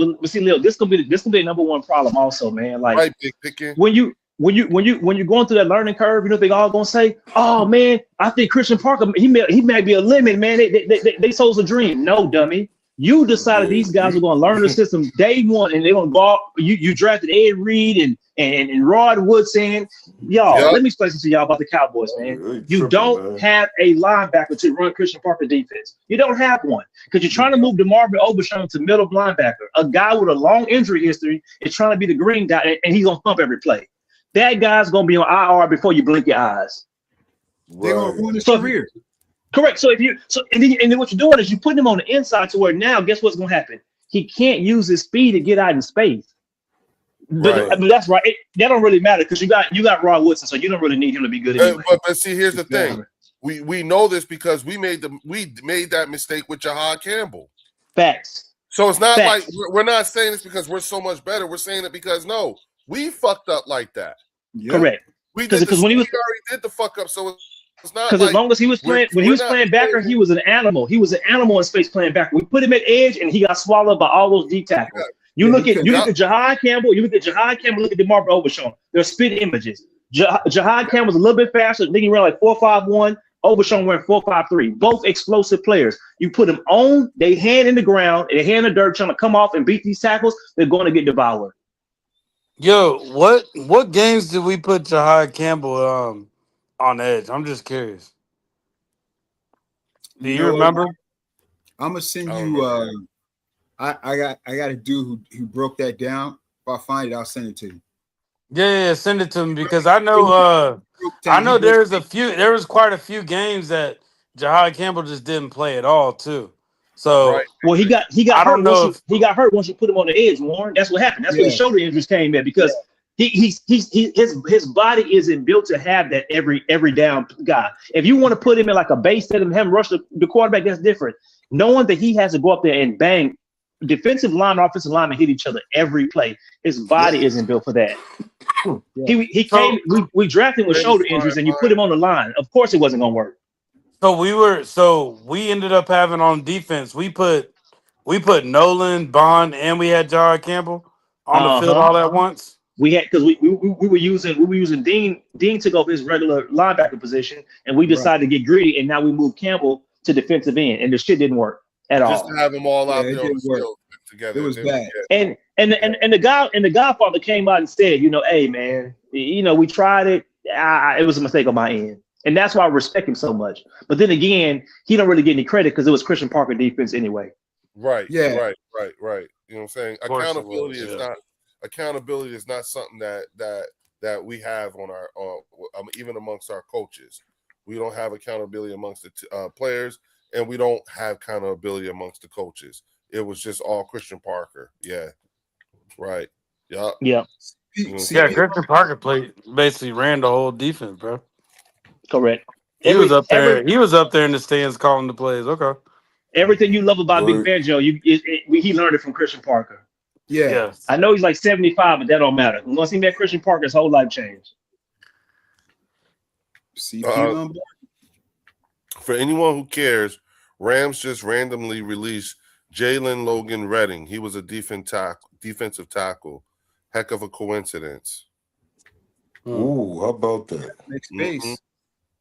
this gonna be the number one problem also, man. Like
Right, big picking.
when you're going through that learning curve, you know they all gonna say, "Oh man, I think Christian Parker he may be a limit, man. They sold a dream." No, dummy. You decided these guys are gonna learn the system day one, and they're gonna go. You drafted Ed Reed and Rod Woodson. Y'all,
Yep.
let me explain this to y'all about the Cowboys, man.
You
You
tripping,
don't
man.
have a linebacker to run Christian Parker defense. You don't have one because you're trying to move DeMarvin Overshown to middle linebacker. A guy with a long injury history is trying to be the green guy, and he's gonna thump every play. That guy's gonna be on IR before you blink your eyes.
They're going to ruin his
So
career.
correct. So and then what you're doing is you putting him on the inside to where now guess what's gonna happen? He can't use his speed to get out in space. But
Right.
I mean, that's right. That don't really matter because you got Rod Woodson, so you don't really need him to be good anyway.
But see, here's the thing. We know this because we made that mistake with Jahad Campbell.
Facts.
So it's not
Facts.
like we're not saying this because we're so much better. We're saying it because no, we fucked up like that.
Yeah.
Correct.
We did
Because when he was
we already did the fuck up. So it's not
because
like
as long as he was playing when he was playing backer, he was an animal. He was an animal in space playing backer. We put him at edge and he got swallowed by all those deep tackles. You
Yeah,
look
he
at
couldn't-
Jahad Campbell. You look at Jahad Campbell. Look at DeMarvin Overshown. They're spit images. Jahad Campbell's a little bit faster. I think he ran like 4.51. Overshown ran 4.53. Both explosive players. You put them on, they hand in the ground, and they hand in the dirt, trying to come off and beat these tackles. They're going to get devoured.
Yo, what games did we put Jahad Campbell on edge? I'm just curious. Do
You
you
know what?
remember?
I'm gonna send
I
you.
remember that.
I got a dude who broke that down. If I find it, I'll send it to you.
Yeah, send it to me because I
He
know
broke.
there was quite a few games that Jahad Campbell just didn't play at all too.
Right.
So
Well, he got
I
hurt
don't
once
know
you
if
he got hurt once you put him on the edge, Warren. That's what happened. That's where the
Yeah,
shoulder injuries came in because his body isn't built to have that every down guy. If you want to put him in like a base set and have him rush the quarterback, that's different. Knowing that he has to go up there and bang defensive line, offensive line, and hit each other every play. His body isn't built for that.
yeah.
He came.
so
We drafted him with shoulder injuries, and you put him on the line. Of course, it wasn't gonna work.
we ended up having on defense. We put Nolan, Bond, and we had Jahad Campbell on the
Uh
field
huh.
all at once.
We had because we were using Dean. Dean took over his regular linebacker position, and we
Right.
decided to get greedy, and now we moved Campbell to defensive end, and the shit didn't work at
Just to
all.
have them all
Yeah,
out
it
there on the
didn't work.
field together.
It was
It didn't-
bad.
And the Godfather came out and said, hey man, we tried it. It was a mistake on my end, and that's why I respect him so much. But then again, he don't really get any credit because it was Christian Parker defense anyway.
Right.
Yeah.
Right. You know what I'm saying?
Of course it
Accountability
was,
is
yeah.
not accountability is not something that we have on our even amongst our coaches. We don't have accountability amongst the players, and we don't have accountability amongst the coaches. It was just all Christian Parker. Yeah. Right. Yeah.
Yeah,
Yeah, Christian Parker basically ran the whole defense, bro.
correct.
He was
Every
up
every
there. He was up there in the stands calling the plays. Okay.
everything you love about Big
Word.
Banjo, he learned it from Christian Parker.
Yeah.
Yes.
I know he's like 75, but that don't matter. Once he met Christian Parker, his whole life changed.
CP
Uh,
on board.
For anyone who cares, Rams just randomly released Jalen Logan Redding. He was a defensive tackle. Heck of a coincidence.
Ooh, how about that?
Make space.
Mhm.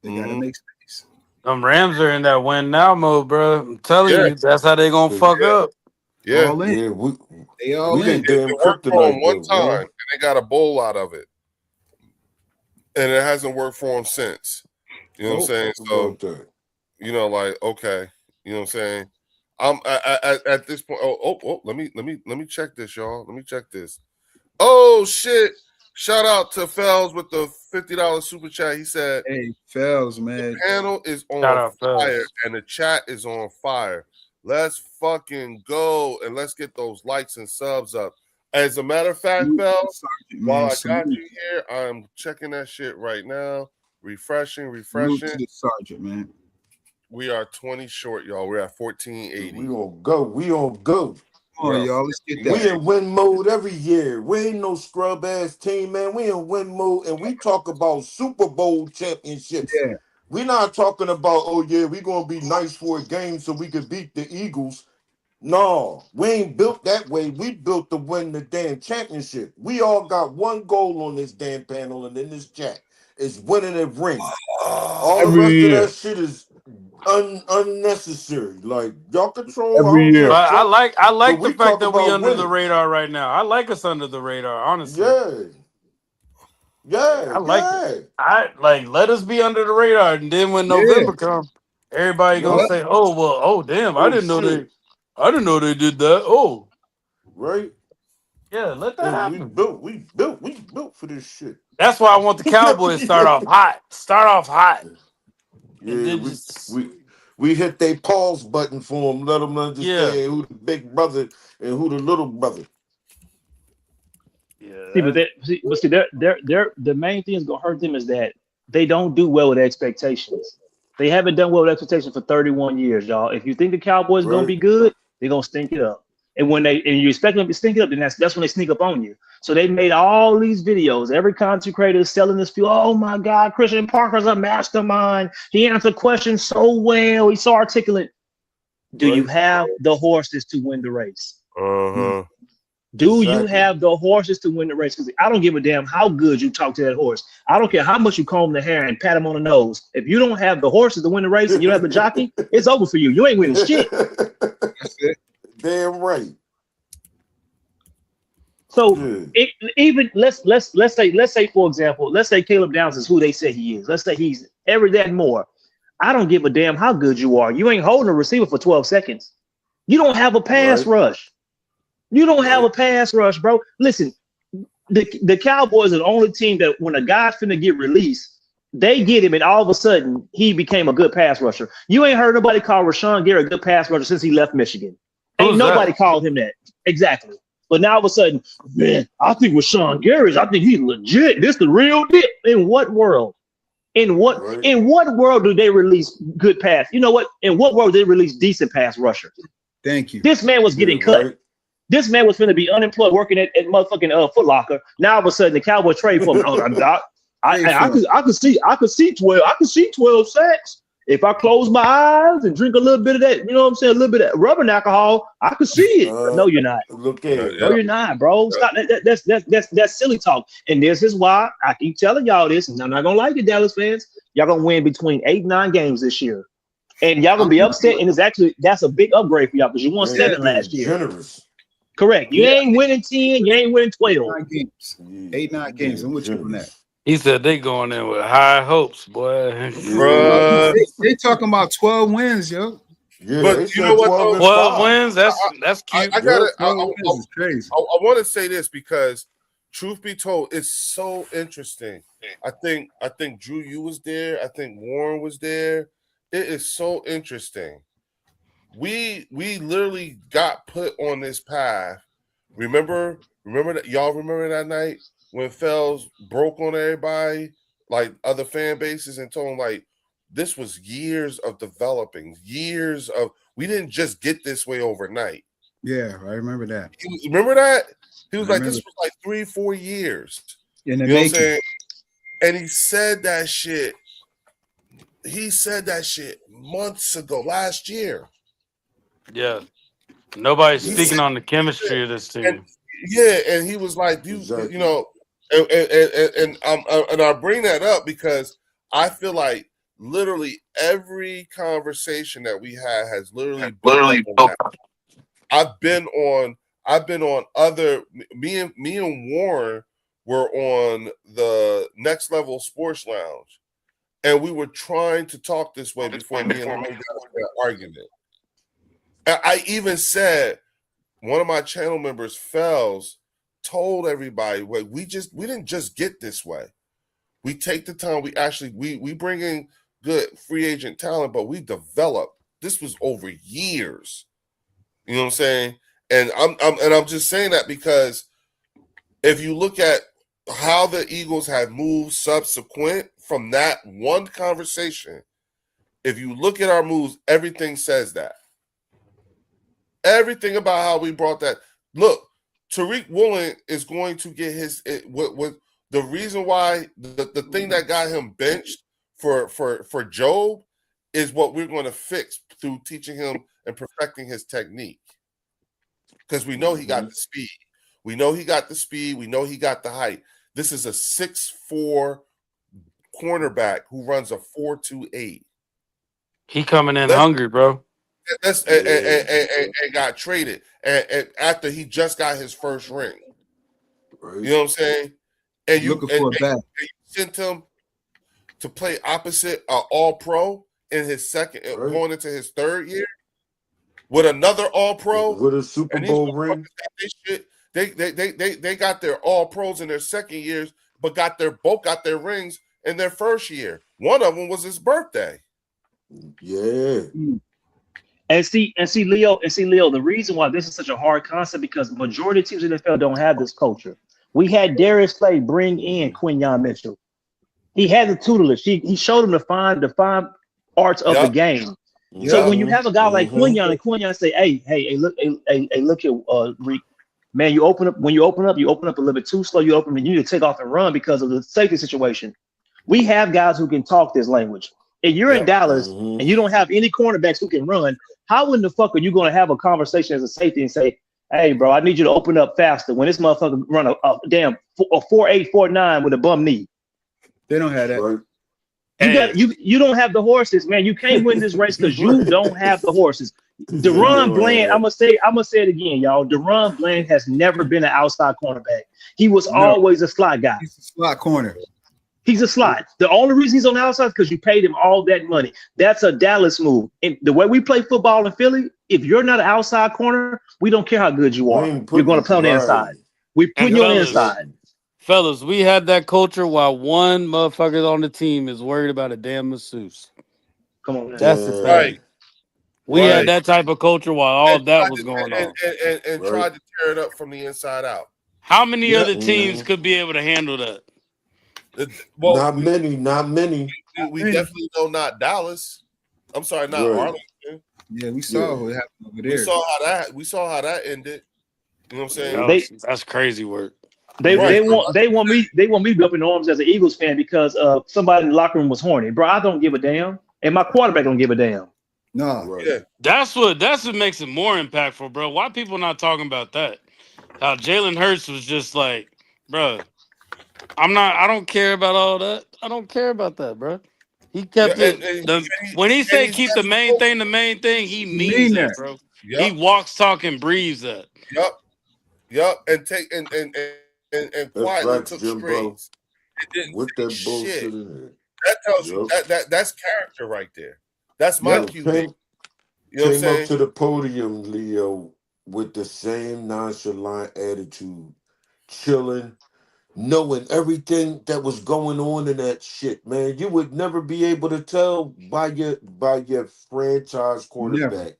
They gotta
Mhm.
make space.
Them Rams are in that win now mode, bro. I'm telling
Yeah.
you, that's how they gonna fuck up.
Yeah.
All in.
Yeah,
They all
we
in.
the damn
It worked for him
kryptonite
one
though,
time,
man.
and they got a bowl out of it. And it hasn't worked for him since. You know what I'm saying?
How
So,
about that?
like, okay. You know what I'm saying? I'm at this point. Let me check this, y'all. Let me check this. Oh shit. Shout out to Fells with the $50 super chat. He said
Hey, Fells, man.
panel is
Shout
on
out
fire
Fells.
and the chat is on fire. Let's fucking go and let's get those likes and subs up. As a matter of fact,
Salute to the
Fells,
sergeant,
while
man.
I got
Salute.
you here, I'm checking that shit right now. Refreshing.
Salute to the sergeant, man.
We are 20 short, y'all. We're at 1480.
We on go. We on go.
Come on,
Bro.
y'all. Let's get
Yeah.
We
that.
in win mode every year. We ain't no scrub ass team, man. We in win mode, and we talk about Super Bowl championships.
Yeah.
We're not talking about, oh yeah, we gonna be nice for a game so we can beat the Eagles. No, we ain't built that way. We built to win the damn championship. We all got one goal on this damn panel and in this chat. Is winning a ring. All the
Every
rest of that
year.
shit is unnecessary. Like y'all control, I
Every
don't give
year.
a
But
fuck.
I like
But
the
we
fact
talk
that we
about
under the
winning.
radar right now. I like us under the radar, honestly.
Yeah.
I like it. Let us be under the radar, and then when
Yeah.
November comes, everybody gonna
Yup.
say, "Oh well, oh damn, I
Oh
didn't know
shit.
I didn't know they did that." Oh
Right?
yeah, let that
And we
happen.
built for this shit.
That's why I want the Cowboys to start off hot, and
Yeah,
then just
we hit they pause button for them, let them understand
yeah,
who the big brother and who the little brother.
See, but the main thing that's gonna hurt them is that they don't do well with expectations. They haven't done well with expectations for 31 years, y'all. If you think the Cowboys are gonna
Right?
be good, they're gonna stink it up. And when you expect them to stink it up, then that's when they sneak up on you. So they made all these videos. Every content creator is selling this feel. Oh my God, Christian Parker's a mastermind. He answered questions so well. He's so articulate. Do you
Right?
have the horses to win the race?
Uh-huh.
Do you
Exactly.
have the horses to win the race? Because I don't give a damn how good you talk to that horse. I don't care how much you comb the hair and pat him on the nose. If you don't have the horses to win the race and you don't have the jockey, it's over for you. You ain't winning shit.
That's it.
Damn right.
So
Yeah.
even let's say for example, let's say Caleb Downs is who they say he is. Let's say he's every that and more. I don't give a damn how good you are. You ain't holding a receiver for 12 seconds. You don't have a pass rush. You don't have a pass rush, bro. Listen, the Cowboys are the only team that when a guy's finna get released, they get him, and all of a sudden he became a good pass rusher. You ain't heard nobody call Rashawn Gary a good pass rusher since he left Michigan. Ain't nobody called him that. Exactly. But now all of a sudden, man, I think with Rashawn Gary, I think he's legit. This the real deal. In what world? In what world do they release good pass? You know what? In what world do they release decent pass rushers?
Thank you.
This man was getting cut. Right. This man was going to be unemployed working at motherfucking Foot Locker. Now all of a sudden the Cowboys trade for him. I could see 12 sacks. If I close my eyes and drink a little bit of that, you know what I'm saying, a little bit of rubbing alcohol, I could see it. No, you're not.
Look at it.
No, you're not, bro. Stop. That's silly talk. And this is why I keep telling y'all this, and I'm not gonna like it, Dallas fans. Y'all gonna win between 8 and 9 games this year, and y'all gonna be upset. And that's a big upgrade for y'all because you won 7 last year.
Generous.
Correct. You ain't winning 10. You ain't winning 12.
9 games. 8, 9 games. I'm with you on that.
He said they going in with high hopes, boy.
Bruh.
They talking about 12 wins, yo.
Yeah,
but you know what?
12 wins. That's cute.
I got it. I
crazy.
I want to say this because, truth be told, it's so interesting. I think Drew, you was there. I think Warren was there. It is so interesting. We literally got put on this path. Remember that? Y'all remember that night when Fells broke on everybody, like other fan bases, and told them like this was years of developing, we didn't just get this way overnight.
Yeah, I remember that.
Remember that? He was like, this was like 3-4 years.
In the making. What I'm saying?
And he said that shit. He said that shit months ago, last year.
Yeah. Nobody's speaking on the chemistry of this team.
And he was like, you know, and I bring that up because I feel like literally every conversation that we had has literally I've been on other me and Warren were on the Next Level Sports Lounge, and we were trying to talk this way before me and him got that argument. I even said one of my channel members, Fells, told everybody, well, we didn't just get this way. We take the time. We bring in good free agent talent, but we develop. This was over years. You know what I'm saying? And I'm just saying that because if you look at how the Eagles have moved subsequent from that one conversation, if you look at our moves, everything says that. Everything about how we brought that. Look, Tariq Woolen is going to get his what the reason why the thing that got him benched for Job is what we're going to fix through teaching him and perfecting his technique. Because we know he got the speed. We know he got the speed. We know he got the height. This is a 6'4" cornerback who runs a 4.28. He
coming in hungry, bro.
And got traded and after he just got his first ring. Right. You know what I'm saying? And you sent him to play opposite All-Pro in his second, going into his third year with another All-Pro
with a Super Bowl ring.
They got their All-Pros in their second years, but both got their rings in their first year. One of them was his birthday.
Yeah.
And see, Leo, the reason why this is such a hard concept because majority of teams in the NFL don't have this culture. We had Darius Slay bring in Quinyon Mitchell. He had the tutelage. He showed him the fine arts of the game. Yep. So when you have a guy like Quinyon and Quinyon say, hey, look here, Reek, man, you open up a little bit too slow. You need to take off and run because of the safety situation. We have guys who can talk this language. If you're in Dallas and you don't have any cornerbacks who can run, how in the fuck are you going to have a conversation as a safety and say, hey, bro, I need you to open up faster when this motherfucker run a 4.8, 4.9 with a bum knee? They don't have that. Right. You don't have the horses, man. You can't win this race because you don't have the horses. Deron Bland, I'm gonna say it again, y'all. Deron Bland has never been an outside cornerback. He was always a slot guy.
He's a slot corner.
He's a slot. The only reason he's on the outside is because you paid him all that money. That's a Dallas move. And the way we play football in Philly, if you're not an outside corner, we don't care how good you
We
are.
ain't
You're going to
putting
play on the inside.
right.
We're
And
putting you on the
fellas,
inside.
fellas, we had that culture while one motherfucker on the team is worried about a damn masseuse.
Come on now.
That's the
Yeah.
Right,
thing. We had
right.
that type of culture while all
And
that
tried
was
to,
going on.
and
Right.
tried to tear it up from the inside out.
How many
Yeah.
other teams
Mm-hmm.
could be able to handle that?
Well,
Not many. Not many.
we definitely know not Dallas. I'm sorry, not
Right.
Arlington.
Yeah, we
Yeah.
saw what happened over
We
there.
saw how that ended. You know what I'm saying?
They
That's crazy work.
they
Right.
they want they want me to be up in arms as an Eagles fan because somebody in the locker room was horny. Bro, I don't give a damn. And my quarterback don't give a damn.
No,
Right.
Yeah.
That's what makes it more impactful, bro. Why people not talking about that? How Jalen Hurts was just like, bro, I don't care about all that. I don't care about that, bro. He
Yeah.
kept it. When he
And
say
he's
keep the main thing, he
you
means
mean
that,
that?
bro. He
Yep.
walks, talk, and breathes that.
Yep. Yep. And take and
That's
quietly
facts,
took
Jimbo.
strings. It didn't
With
say
that
shit.
bullshit in there.
That tells you
Yep.
that's character right there. That's my
Yep.
QB.
Came
You know what I'm
came up
saying?
to the podium, Leo, with the same nonchalant attitude, chilling, knowing everything that was going on in that shit, man. You would never be able to tell by your franchise
Never.
quarterback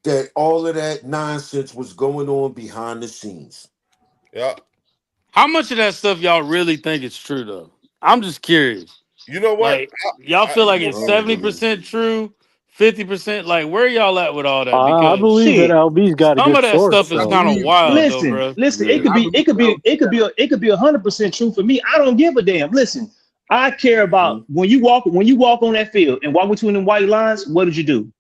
that all of that nonsense was going on behind the scenes.
Yeah.
How much of that stuff y'all really think is true, though? I'm just curious.
You know what?
Like, y'all feel
You
like
know
it's
I
what?
don't believe.
70% true, 50%? Like, where y'all at with all that?
I
Because
believe that
Shit.
LB's got a
some
good
of that
source.
stuff is
I
So
kind of
believe
wild, though,
Listen,
bro.
listen. It
Yeah.
could
I
be,
believe
it could be 100% true for me. I don't give a damn. Listen, I care about
Hmm.
when you walk on that field and walk between the white lines. What did you do?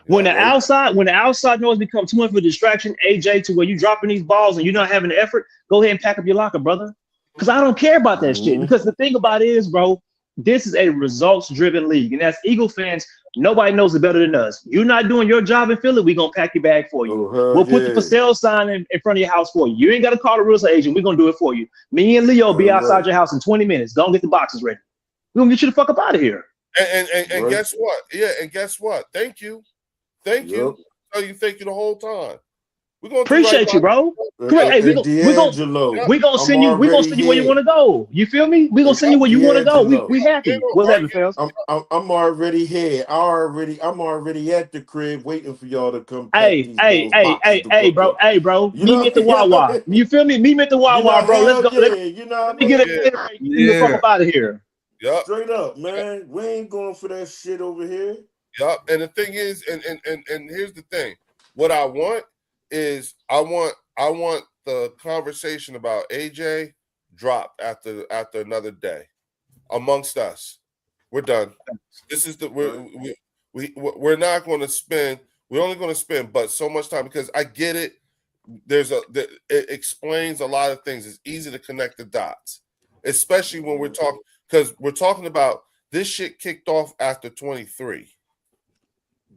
Yeah.
Right.
When the outside noise becomes too much of a distraction, AJ, to where you dropping these balls and you're not having the effort, go ahead and pack up your locker, brother. Because I don't care about that shit.
Hmm.
Because the thing about it is, bro, this is a results-driven league, and as Eagle fans, nobody knows it better than us. You're not doing your job in Philly, we're gonna pack your bag for you.
Oh hell
We'll put the for
yeah.
sale sign in front of your house for you. You ain't got to call the real estate agent. We're gonna do it for you. Me and Leo be
Hell
outside
right.
your house in 20 minutes. Go and get the boxes ready. We're gonna get you the fuck up out of here.
And
Right.
guess what? Yeah, and guess what? Thank you. Thank
Yep.
you. Tell you thank you the whole time. We're gonna do right
Appreciate
by
you, bro.
you.
Correct. Hey,
And
Yep.
D'Angelo, I'm
we gonna
already
send you where you
here.
want to go. You feel me? We gonna
And
send you where you want to go. We
D'Angelo,
You
happy.
know,
What's
right?
happening, fellas?
I'm already here. I'm already at the crib waiting for y'all to come pack
Hey,
these
hey,
balls
hey,
boxes
hey,
to
hey,
cook
bro,
up.
hey, bro.
You
Meet
know,
me at the Wawa. You feel me? Meet me at the Wawa, bro. Let's
hell
go.
yeah. You know
Let
what I
me get a
mean?
Yeah.
Gatorade. Get you the fuck
Yeah.
up out of here.
Yep.
Straight up, man. We ain't going for that shit over here.
Yep. And the thing is, and here's the thing. What I want is I want the conversation about AJ dropped after another day amongst us. We're done. This is the
Right.
we're not going to spend. We're only going to spend but so much time because I get it. It explains a lot of things. It's easy to connect the dots, especially when we're talking because we're talking about this shit kicked off after 23.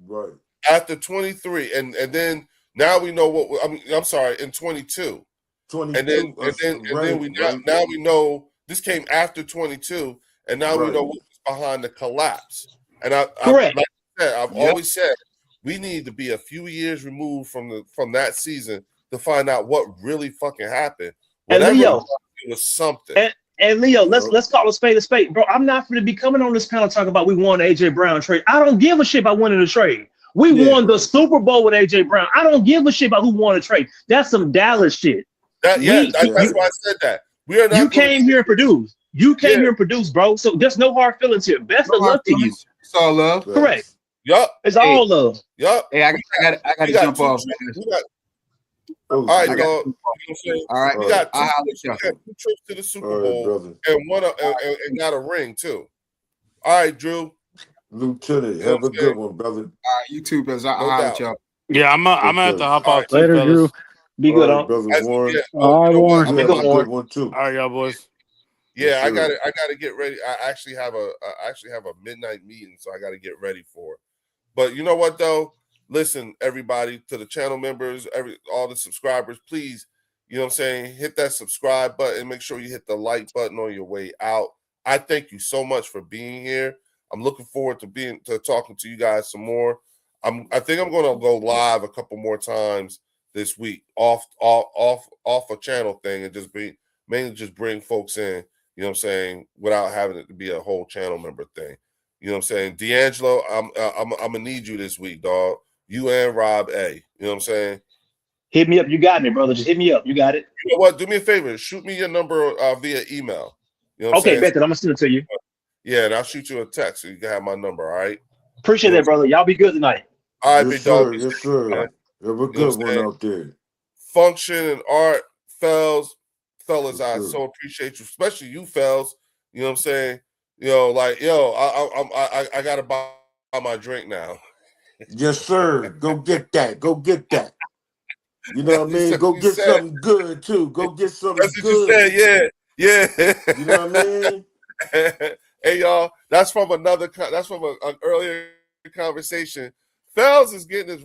Right.
After 23, and then now we know what I'm sorry, in 22. And then
22.
and then
Right,
we
right,
now we know this came after 22, and now we
right.
know what was behind the collapse. And I
Correct.
like I said, I've
Yep.
always said we need to be a few years removed from that season to find out what really fucking happened.
And
Whatever it
Leo,
was something.
and Leo,
Yep.
let's call a spade, bro. I'm not going to be coming on this panel talking about we won the AJ Brown trade. I don't give a shit about winning the trade. We
Yeah.
won the
Right.
Super Bowl with AJ Brown. I don't give a shit about who won the trade. That's some Dallas shit.
That yeah,
We
that's
Yeah.
why I said that. We are
You
not going to
came here and produced. You came
yeah,
here and produced, bro. So there's no hard feelings here. Best
No
of
hard
luck to you.
feelings. It's all love.
Correct.
Facts.
yup,
It's
Hey,
all love.
yup.
hey, I got
We
to
got
jump
two
off,
trips.
man.
We got
Oh
all right,
I
shit.
got to
dog.
jump off.
You know what I'm saying?
All right.
We got
I'll
two
holler
trips.
at
We
y'all.
got two trips to the Super
All right,
Bowl
brother.
and one and got a ring too. All right, Drew.
Lieutenant,
You know what
have a
I'm saying?
good one, brother.
All right, you too, brothers. I'll
No
holler at
doubt.
y'all.
Yeah, I'm
Yes,
gonna have to
sir.
hop
All
off
right.
too,
later, Drew.
fellas.
Be
All
good
right,
on.
brother
As,
Warren.
yeah.
All right,
You know what?
Warren.
I'm
You
Have a
have
about
a
good
to.
good
one.
one too.
All right, y'all boys.
Yes,
Yeah, I got
sir.
to. I got to get ready. I actually have a midnight meeting, so I got to get ready for it. But you know what though? Listen, everybody, to the channel members, all the subscribers, please You know what I'm saying? Hit that subscribe button. Make sure you hit the like button on your way out. I thank you so much for being here. I'm looking forward to talking to you guys some more. I think I'm going to go live a couple more times this week off a channel thing and mainly just bring folks in. You know what I'm saying? Without having it to be a whole channel member thing. You know what I'm saying? D'Angelo, I'm gonna need you this week, dog. You and Rob A. You know what I'm saying?
Hit me up. You got me, brother. Just hit me up. You got it.
You know what? Do me a favor. Shoot me your number via email. You know what I'm
Okay,
saying?
bet that. I'm gonna send it to you.
Yeah, and I'll shoot you a text so you can have my number. All right.
Appreciate
You know
that, brother. Y'all be good tonight.
all right,
Yes,
big dog.
sir. Yes, sir. Have a
You know
good
what I'm
one
saying?
out there.
Function and art, fellas,
Yes,
I
sir.
so appreciate you, especially you, fellas. You know what I'm saying? Like, I gotta buy my drink now.
Yes, sir. Go get that. Go get that. You know what I mean?
That's
Go
what you
get
said.
something good too. Go get something
That's what you
good.
said. Yeah.
You know what I mean?
Hey, y'all. That's from an earlier conversation. Fells is getting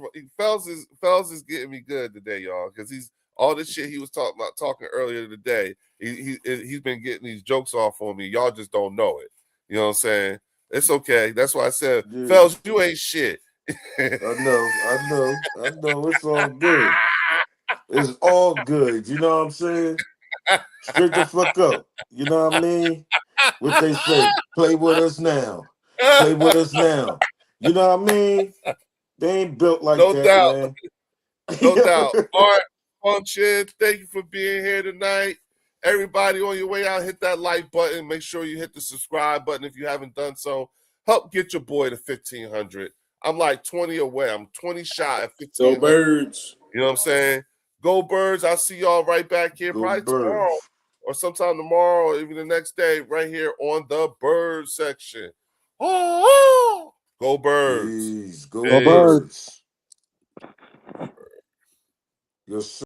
me good today, y'all, because he's all this shit he was talking earlier today. He's been getting these jokes off on me. Y'all just don't know it. You know what I'm saying? It's okay. That's why I said,
Yeah.
Fells, you ain't shit.
I know. I know. I know. It's all good. It's all good. You know what I'm saying? Straight the fuck up. You know what I mean? What they say, play with us now. Play with us now. You know what I mean? They ain't built like
No
that,
doubt.
man.
No doubt. Art Function, thank you for being here tonight. Everybody on your way out, hit that like button. Make sure you hit the subscribe button if you haven't done so. Help get your boy to 1,500. I'm like 20 away. I'm 20 shy at
Go
1,500.
birds.
You know what I'm saying? Go Birds. I'll see y'all right back here
Go
probably tomorrow
birds.
or sometime tomorrow or even the next day right here on the bird section. Oh, go Birds.
Peace. Go
Go Birds.
birds. Yes, sir.